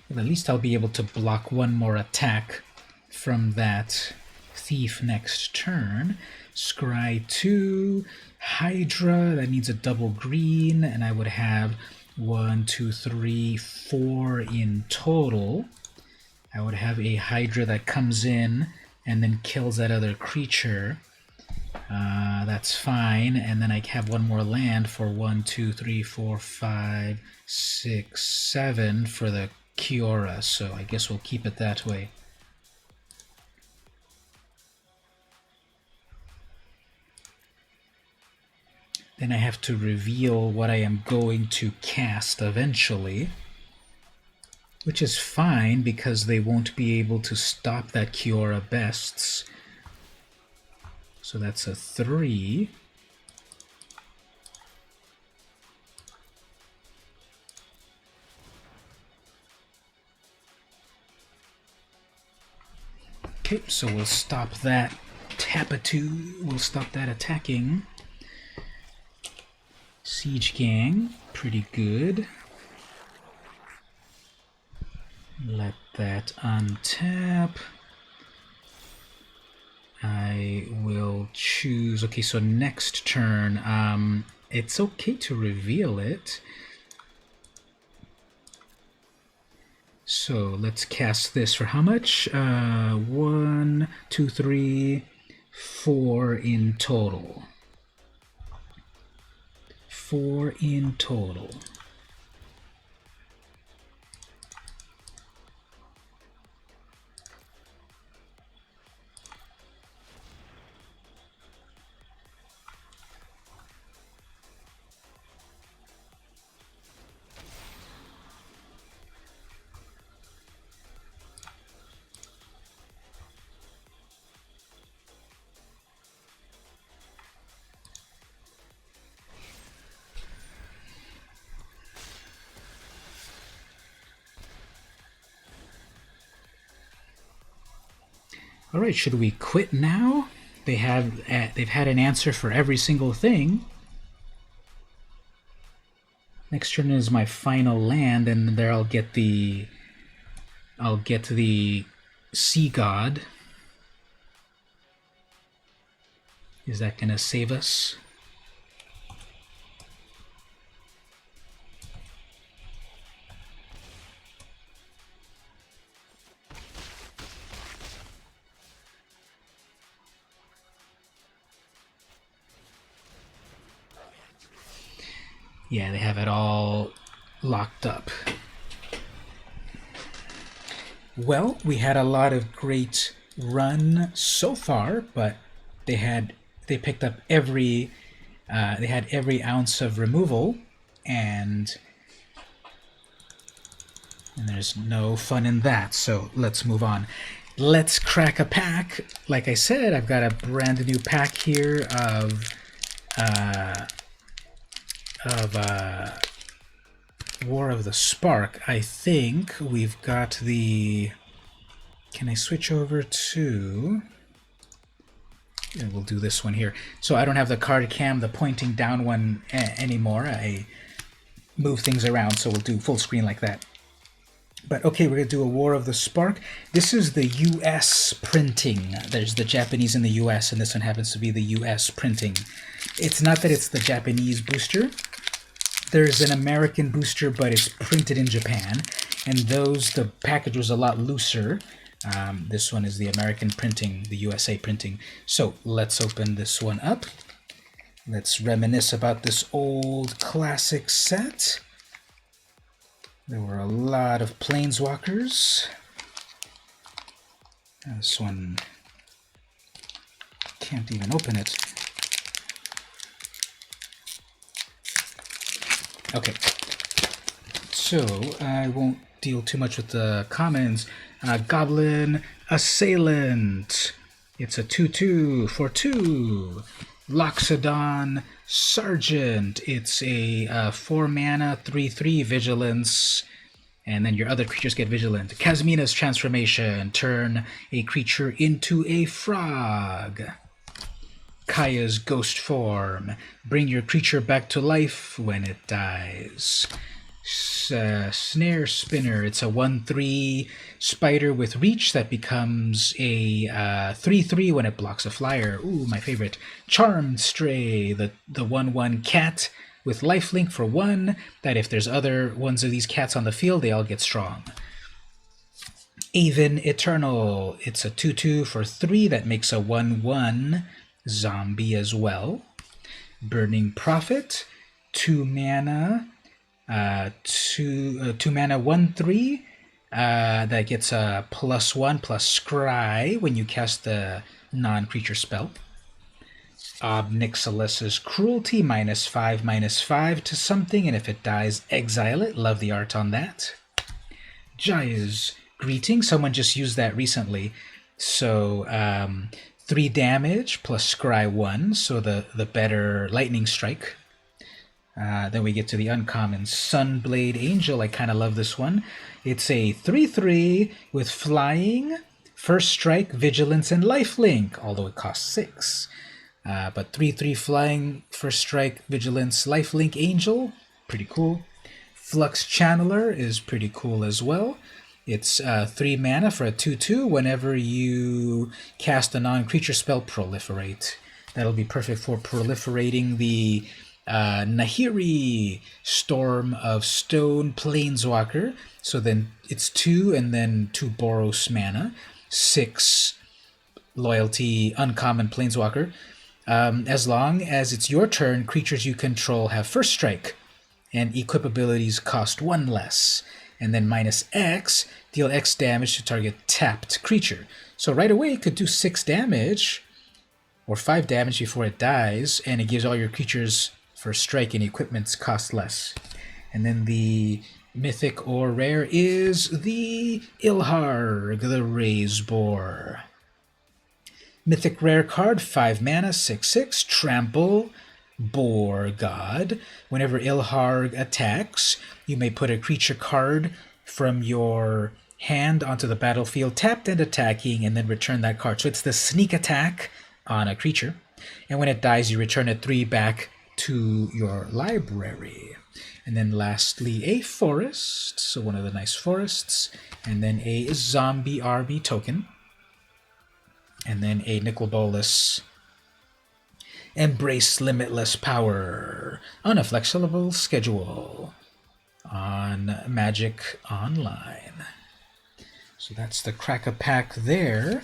Well, at least I'll be able to block one more attack from that Thief next turn. Scry 2, Hydra, that needs a double green, and I would have 1, 2, 3, 4 in total. I would have a Hydra that comes in and then kills that other creature. That's fine, and then I have one more land for 1, 2, 3, 4, 5, 6, 7 for the Kiora, so I guess we'll keep it that way. Then I have to reveal what I am going to cast eventually, which is fine because they won't be able to stop that Kiora Bests. So that's a 3. Okay, so we'll stop that Tapatu. We'll stop that attacking. Siege Gang, pretty good. Let that untap. I will choose... Okay, so next turn, it's okay to reveal it. So let's cast this for how much? 1, 2, 3, 4 in total. 4 in total. All right, should we quit now? They've had an answer for every single thing. Next turn is my final land, and there I'll get the Sea God. Is that gonna save us? Yeah, they have it all locked up. Well, we had a lot of great run so far, but they picked up every they had every ounce of removal, and there's no fun in that. So let's move on. Let's crack a pack. Like I said, I've got a brand new pack here of War of the Spark. I think we've got the... Can I switch over to... Yeah, we'll do this one here. So I don't have the card cam, the pointing down one anymore. I move things around, so we'll do full screen like that. But okay, we're going to do a War of the Spark. This is the US printing. There's the Japanese in the US, and this one happens to be the US printing. It's not that it's the Japanese booster. There's an American booster, but it's printed in Japan, and the package was a lot looser. This one is the American printing, the USA printing. So let's open this one up. Let's reminisce about this old classic set. There were a lot of Planeswalkers. This one can't even open it. Okay, so I won't deal too much with the commons. Goblin Assailant. It's a 2/2 for 2. Loxodon Sergeant. It's a 4 mana 3/3 vigilance, and then your other creatures get vigilant. Kasmina's Transformation. Turn a creature into a frog. Kaya's Ghost Form. Bring your creature back to life when it dies. Snare Spinner. It's a 1/3 spider with reach that becomes a 3/3 when it blocks a flyer. Ooh, my favorite. Charmed Stray. The 1/1 cat with lifelink for 1, that if there's other ones of these cats on the field, they all get strong. Aven Eternal. It's a 2/2 for 3 that makes a 1/1 zombie as well. Burning Prophet, 2 mana, 2 mana 1/3 that gets a +1 plus scry when you cast the non-creature spell. Obnixilus's Cruelty, -5/5 to something, and if it dies, exile it. Love the art on that. Jaya's Greeting. Someone just used that recently. So 3 damage plus scry 1, so the better lightning strike. Then we get to the uncommon Sunblade Angel. I kind of love this one. It's a 3/3 with flying, first strike, vigilance, and lifelink, although it costs 6. But 3/3 flying, first strike, vigilance, lifelink angel, pretty cool. Flux Channeler is pretty cool as well. It's 3 mana for a 2/2. Whenever you cast a non-creature spell, proliferate. That'll be perfect for proliferating the Nahiri Storm of Stone Planeswalker. So then it's 2 and then 2 Boros mana. 6 loyalty uncommon Planeswalker. As long as it's your turn, creatures you control have first strike, and equip abilities cost 1 less. And then minus X, deal X damage to target tapped creature. So right away it could do 6 damage, or 5 damage before it dies, and it gives all your creatures first strike and equipments cost less. And then the mythic or rare is the Ilharg, the Raise Boar. Mythic rare card, 5 mana, 6/6, trample, Boar God. Whenever Ilharg attacks, you may put a creature card from your hand onto the battlefield, tapped and attacking, and then return that card. So it's the sneak attack on a creature. And when it dies, you return a 3 back to your library. And then lastly, a forest, so one of the nice forests, and then a zombie army token, and then a Nicol Bolas Embrace Limitless Power on a flexible schedule on Magic Online. So that's the Crack-a-Pack there.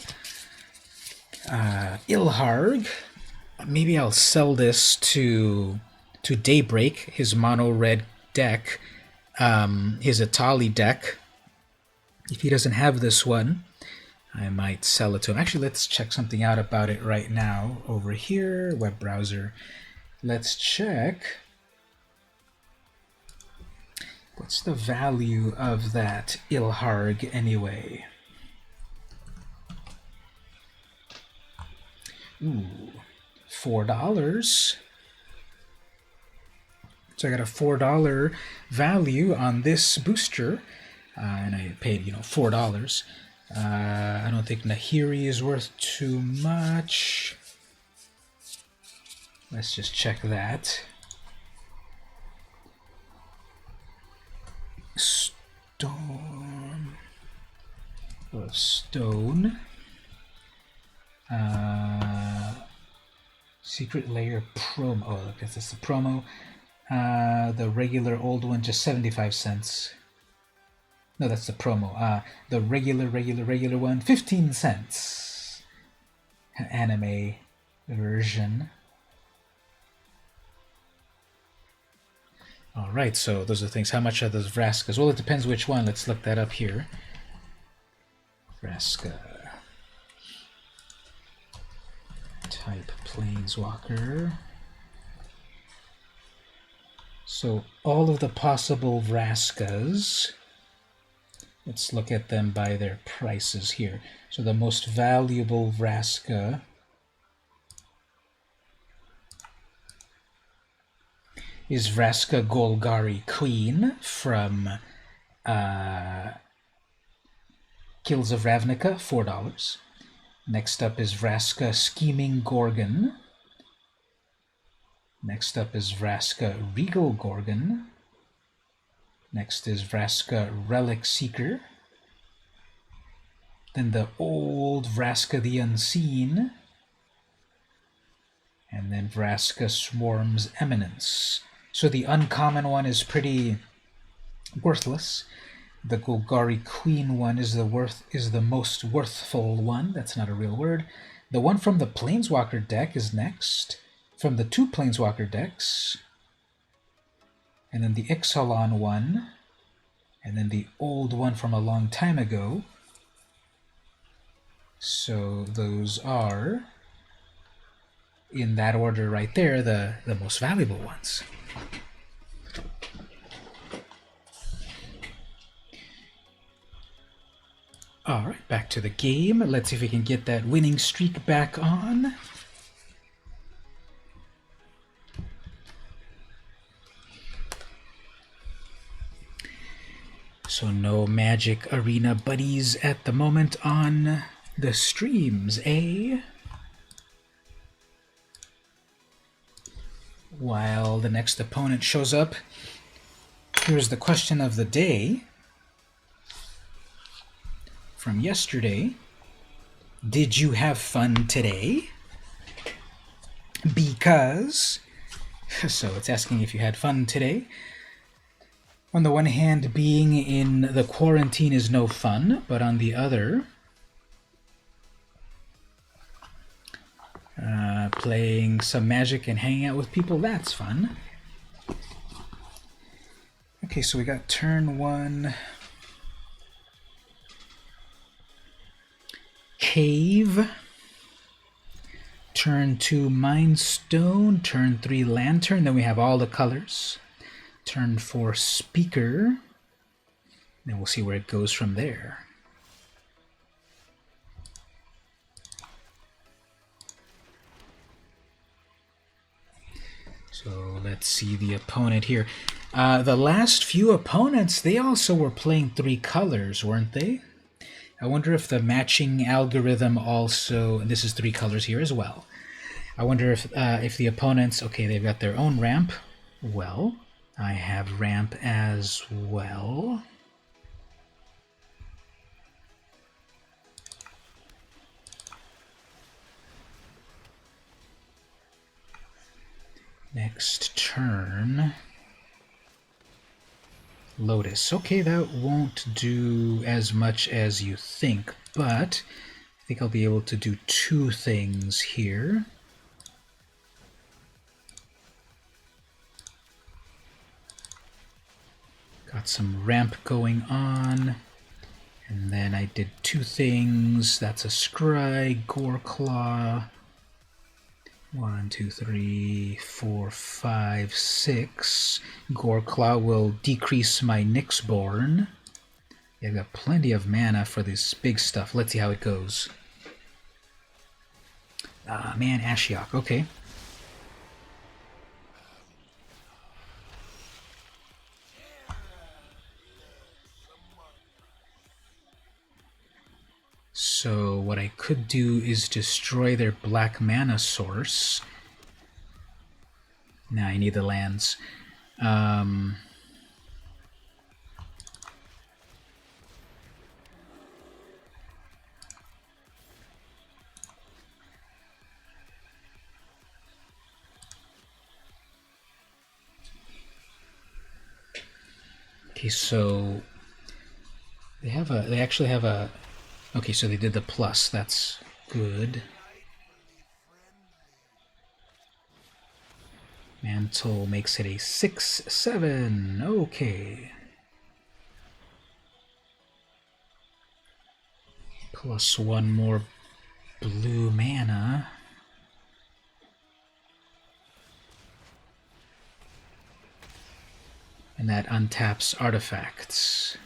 Ilharg, maybe I'll sell this to Daybreak, his mono red deck, his Atali deck. If he doesn't have this one, I might sell it to him. Actually, let's check something out about it right now. Over here, web browser. Let's check. What's the value of that Ilharg anyway? Ooh, $4. So I got a $4 value on this booster, and I paid, $4. I don't think Nahiri is worth too much. Let's just check that. Storm of Stone. Secret Layer promo. Oh, look, that's the promo. The regular old one, just 75 cents. No, that's the promo. The regular one, 15 cents. Anime version. All right, so those are things. How much are those Vraskas? Well, it depends which one. Let's look that up here. Vraska. Type Planeswalker. So all of the possible Vraskas, let's look at them by their prices here. So the most valuable Vraska is Vraska Golgari Queen from Kills of Ravnica, $4. Next up is Vraska Scheming Gorgon. Next up is Vraska Regal Gorgon. Next is Vraska Relic Seeker. Then the old Vraska the Unseen. And then Vraska Swarm's Eminence. So the uncommon one is pretty worthless. The Golgari Queen one is the most worthful one. That's not a real word. The one from the Planeswalker deck is next. From the 2 Planeswalker decks. And then the Ixalan one. And then the old one from a long time ago. So those are, in that order right there, the most valuable ones. All right, back to the game. Let's see if we can get that winning streak back on. So no Magic Arena buddies at the moment on the streams, eh? while the next opponent shows up, here's the question of the day from yesterday. Did you have fun today? Because, so it's asking if you had fun today. On the one hand, being in the quarantine is no fun, but on the other, playing some Magic and hanging out with people, that's fun. Okay, so we got turn 1. Cave. Turn 2, Mind Stone. Turn 3, Lantern. Then we have all the colors. Turn 4, Speaker. Then we'll see where it goes from there. So let's see the opponent here. The last few opponents, they also were playing 3 colors, weren't they? I wonder if the matching algorithm also, and this is 3 colors here as well. I wonder if the opponents, okay, they've got their own ramp. Well, I have ramp as well. Next turn, Lotus. Okay, that won't do as much as you think, but I think I'll be able to do 2 things here. Got some ramp going on, and then I did 2 things. That's a Scry, Goreclaw. 1, 2, 3, 4, 5, 6. Goreclaw will decrease my Nyxborn. Yeah, I've got plenty of mana for this big stuff. Let's see how it goes. Man, Ashiok. Okay. So what I could do is destroy their black mana source. Now I need the lands. Okay, so they actually have a. Okay, so they did the plus. That's good. Mantle makes it a 6/7. Okay. Plus 1 more blue mana. And that untaps artifacts.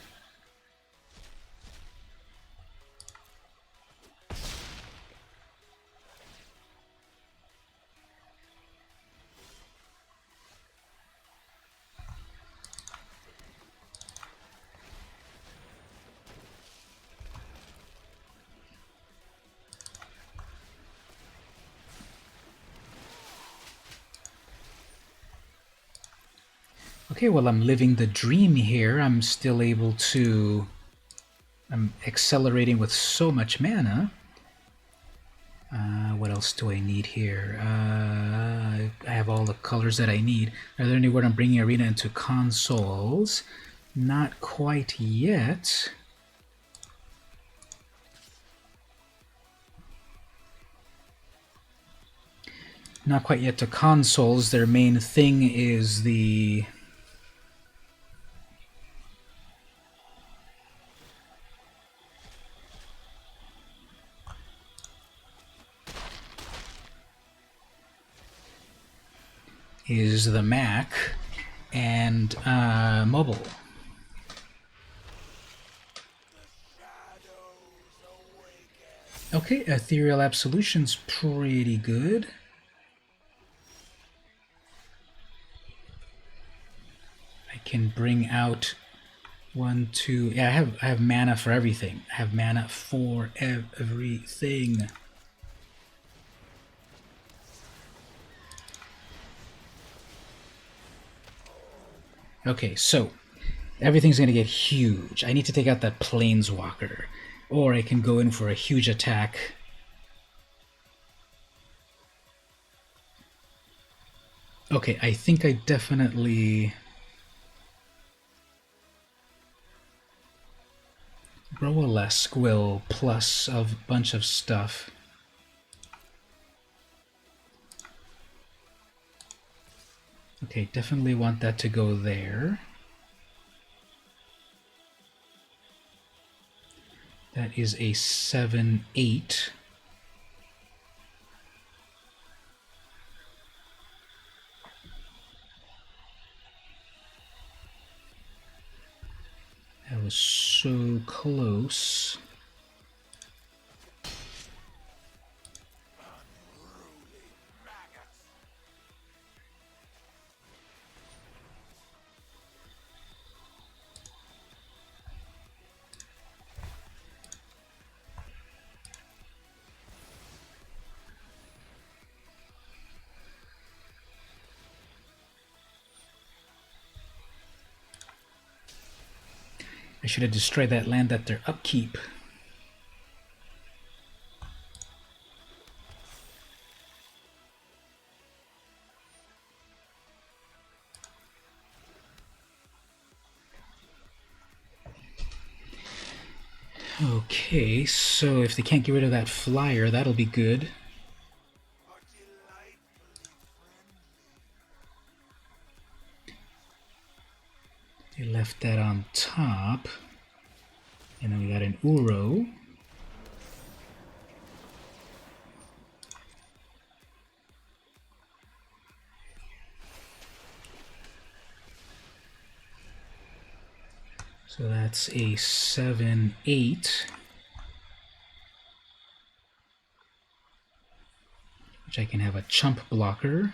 Okay, well, I'm living the dream here. I'm still able to... I'm accelerating with so much mana. What else do I need here? I have all the colors that I need. Are there any word I'm bringing Arena into consoles? Not quite yet. Not quite yet to consoles. Their main thing is the... is the Mac and mobile. Okay, Ethereal Absolution's pretty good. I can bring out 1, 2. Yeah, I have mana for everything. I have mana for everything. Okay, so everything's gonna get huge. I need to take out that planeswalker. Or I can go in for a huge attack. Okay, I think I definitely... Rowalesk will plus a bunch of stuff. Okay, definitely want that to go there. That is a 7/8. That was so close. I should have destroyed that land at their upkeep. Okay, so if they can't get rid of that flyer, that'll be good. They left that on top. And then we got an Uro. So that's a 7/8. Which I can have a chump blocker.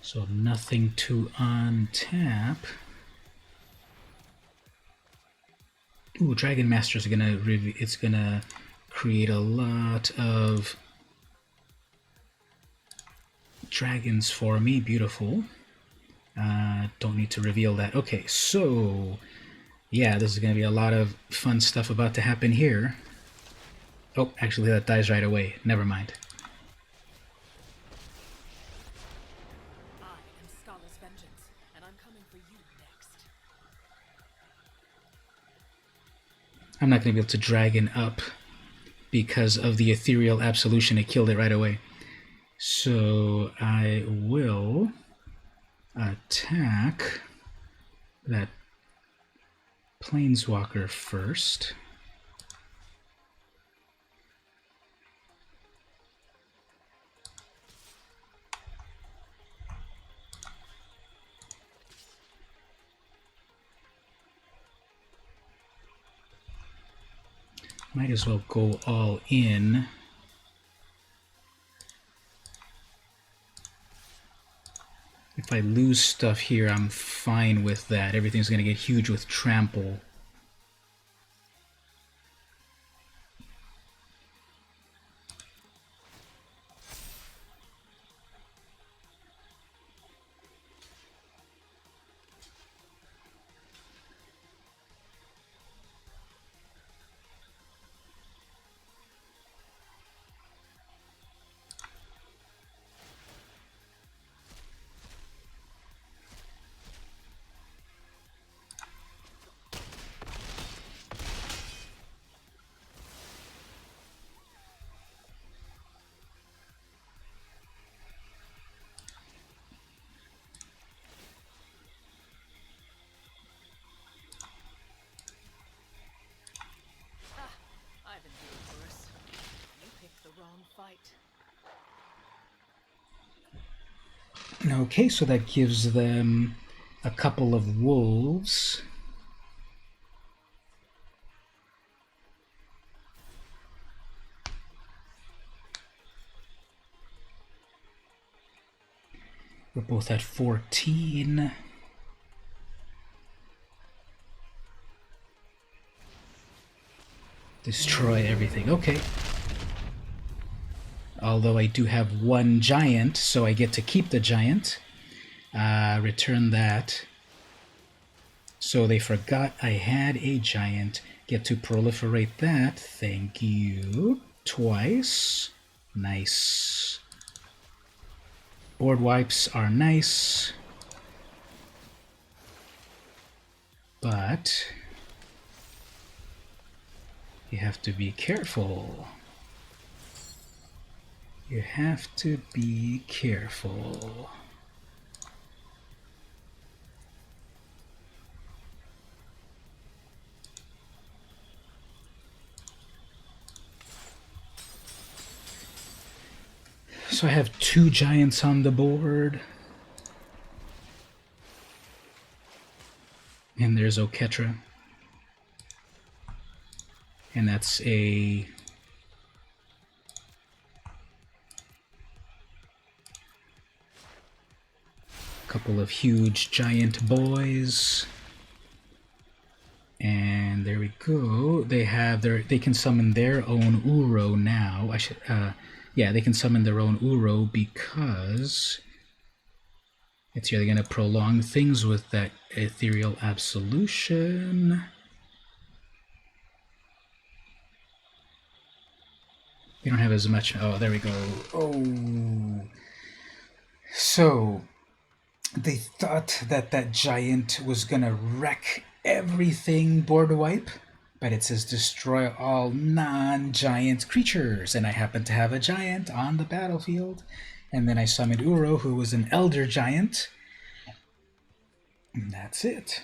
So nothing to untap. Ooh, Dragon Master's gonna it's gonna create a lot of dragons for me. Beautiful. Don't need to reveal that. Okay, so yeah, this is gonna be a lot of fun stuff about to happen here. Oh, actually, that dies right away. Never mind. I am Scala's vengeance, and I'm coming for you next. I'm not gonna be able to dragon up because of the ethereal absolution. It killed it right away. So I will attack that planeswalker first. Might as well go all in. If I lose stuff here, I'm fine with that. Everything's going to get huge with trample. I've endured worse. You picked the wrong fight. Okay, so that gives them a couple of wolves. We're both at 14. Destroy everything. Okay. Although I do have one giant, so I get to keep the giant. Return that. So they forgot I had a giant. Get to proliferate that. Thank you. Twice. Nice. Board wipes are nice. But you have to be careful. You have to be careful. So I have 2 giants on the board. And there's Oketra. And that's a couple of huge giant boys. And there we go. They have they can summon their own Uro now. Yeah, they can summon their own Uro because it's either going to prolong things with that ethereal absolution. We don't have as much. Oh, there we go. Oh. So they thought that that giant was going to wreck everything board wipe, but it says destroy all non-giant creatures, and I happen to have a giant on the battlefield. And then I summoned Uro, who was an elder giant. And that's it.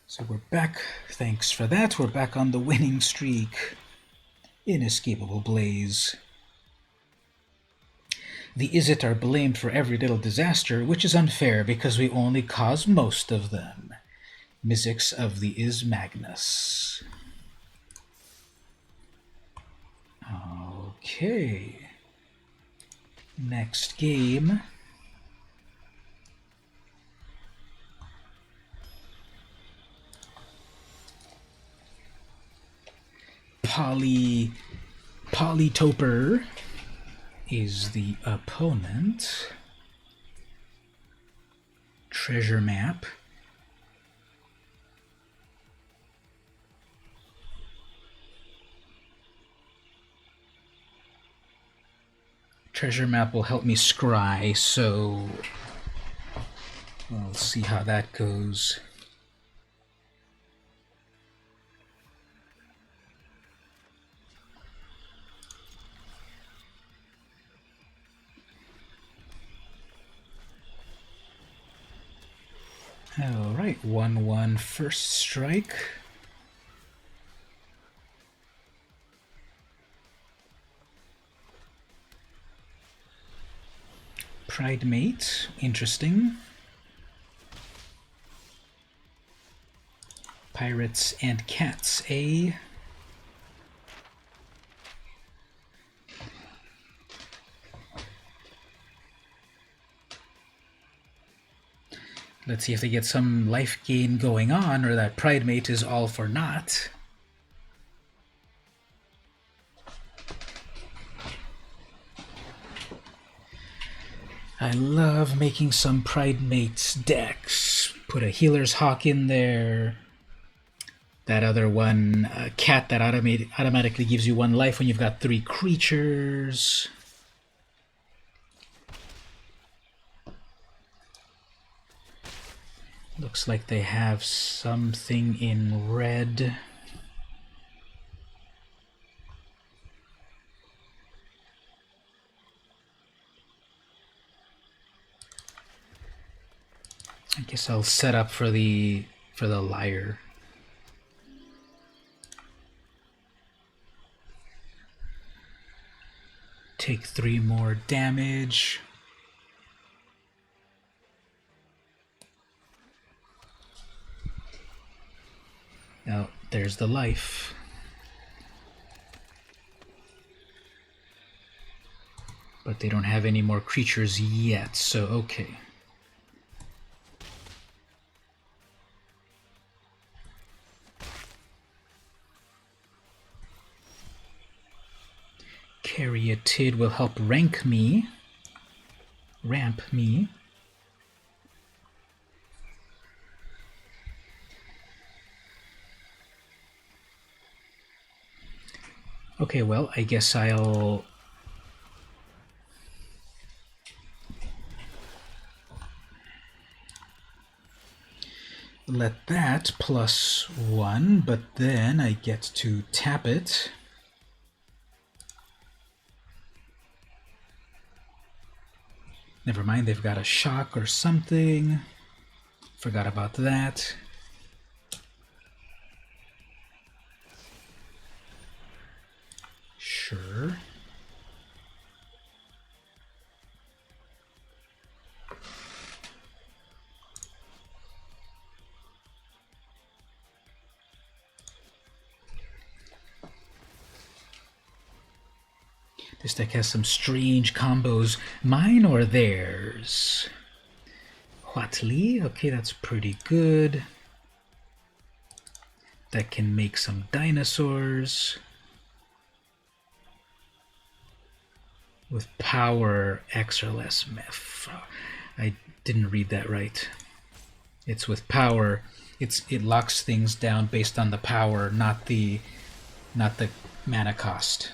So we're back. Thanks for that. We're back on the winning streak. Inescapable Blaze. The Izzet are blamed for every little disaster, which is unfair because we only cause most of them. Mizzix of the Is Magnus. Okay. Next game. Polytoper is the opponent. Treasure map. Treasure map will help me scry, so we'll see how that goes. All right, 1/1 first strike. Pridemate, interesting. Pirates and Cats, A. Let's see if they get some life gain going on, or that Pridemate is all for naught. I love making some Pridemates decks. Put a Healer's Hawk in there. That other one, a cat that automatically gives you 1 life when you've got 3 creatures. Looks like they have something in red. I guess I'll set up for the Liar. Take 3 more damage. Now, there's the life. But But they don't have any more creatures yet, so okay. Caryatid will help ramp me. Okay, well, I guess I'll let that +1, but then I get to tap it. Never mind, they've got a shock or something. Forgot about that. Sure. This deck has some strange combos. Mine or theirs? Huatli? Okay, that's pretty good. That can make some dinosaurs. With power X or less. I didn't read that right. It's with power. It locks things down based on the power, not the mana cost.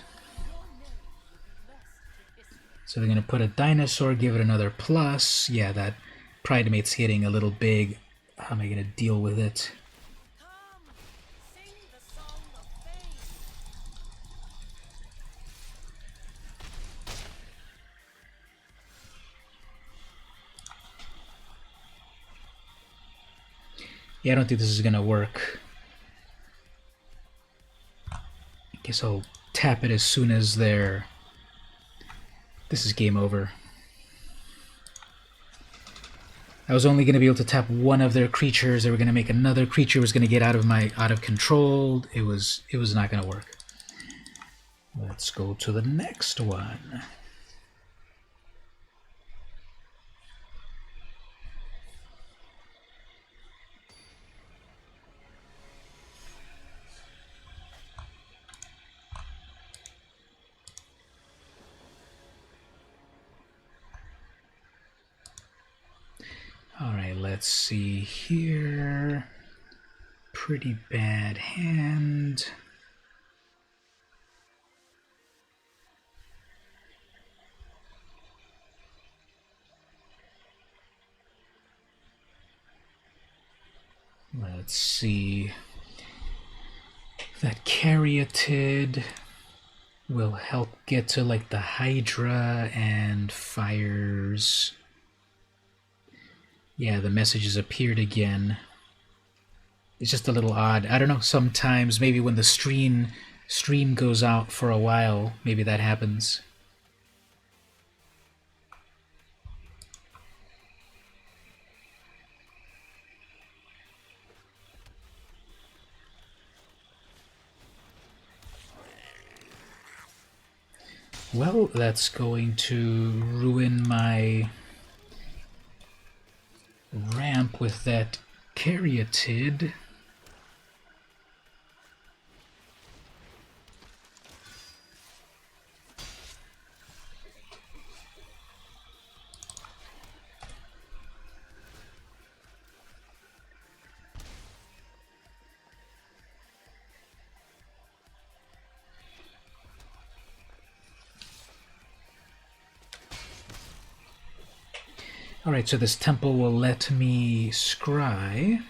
So they're going to put a dinosaur, give it another plus. Yeah, that Pridemate's hitting a little big. How am I going to deal with it? Yeah, I don't think this is going to work. I guess I'll tap it as soon as they're... This is game over. I was only going to be able to tap one of their creatures. They were going to make another creature was going to get out of control. It was not going to work. Let's go to the next one. Alright, let's see here. Pretty bad hand. Let's see. That Caryatid will help get to like the Hydra and fires. Yeah, the messages appeared again. It's just a little odd. I don't know, sometimes maybe when the stream goes out for a while, maybe that happens. Well, that's going to ruin my ramp with that Caryatid. Alright, so this temple will let me scry.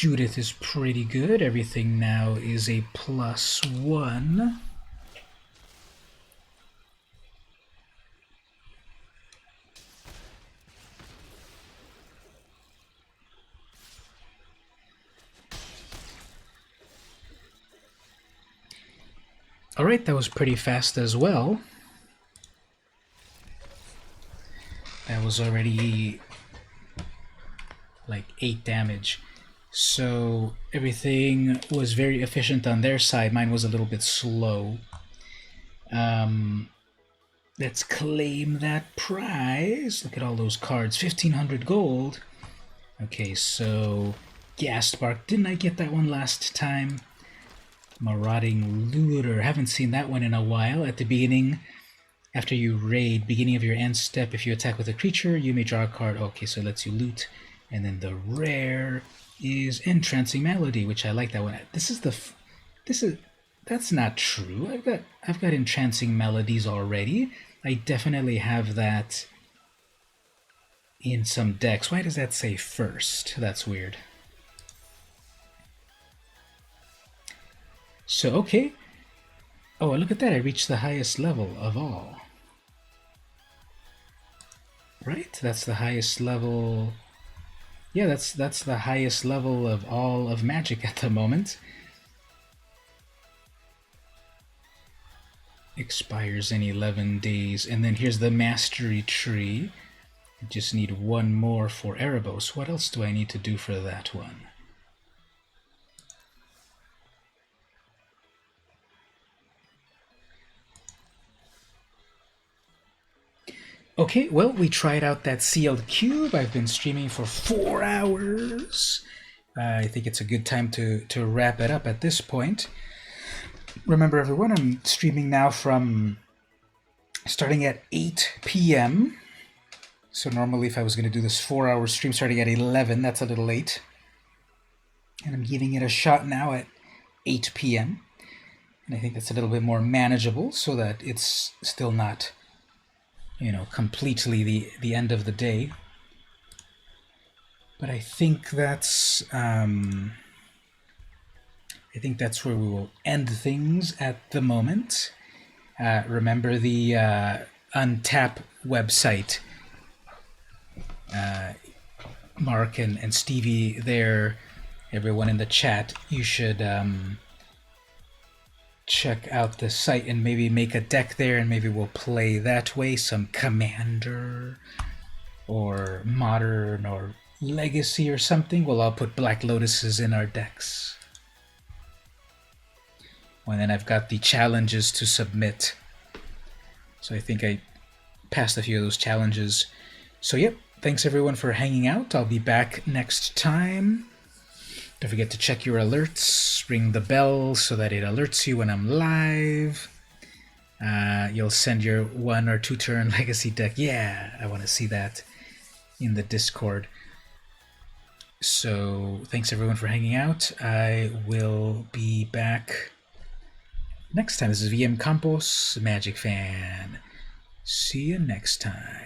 Judith is pretty good. Everything now is a +1. Alright, that was pretty fast as well. That was already like 8 damage. So everything was very efficient on their side. Mine was a little bit slow. Let's claim that prize. Look at all those cards. 1,500 gold. Okay, so Ghastbark. Didn't I get that one last time? Marauding Looter. Haven't seen that one in a while. At the beginning, after you raid, beginning of your end step, if you attack with a creature, you may draw a card. Okay, so it lets you loot. And then the rare is Entrancing Melody, which I like that one. That's not true. I've got Entrancing Melodies already. I definitely have that in some decks. Why does that say first? That's weird. So, okay. Oh, look at that. I reached the highest level of all. Right? That's the highest level. Yeah, that's the highest level of all of Magic at the moment. Expires in 11 days. And then here's the Mastery Tree. I just need one more for Erebos. What else do I need to do for that one? Okay, well, we tried out that sealed cube. I've been streaming for 4 hours. I think it's a good time to wrap it up at this point. Remember, everyone, I'm streaming now from starting at 8 p.m. So normally if I was going to do this 4-hour stream starting at 11, that's a little late. And I'm giving it a shot now at 8 p.m. And I think that's a little bit more manageable so that it's still not, completely the end of the day. But I think that's where we will end things at the moment. Remember the Untap website. Mark and Stevie there, everyone in the chat, you should check out the site and maybe make a deck there, and maybe we'll play that way, some Commander or Modern or Legacy or something. We'll all put Black Lotuses in our decks. And then I've got the challenges to submit. So I think I passed a few of those challenges. So yep, thanks everyone for hanging out. I'll be back next time. Don't forget to check your alerts, ring the bell so that it alerts you when I'm live. You'll send your 1 or 2 turn Legacy deck. Yeah, I want to see that in the Discord. So thanks everyone for hanging out. I will be back next time. This is VM Campos, Magic Fan. See you next time.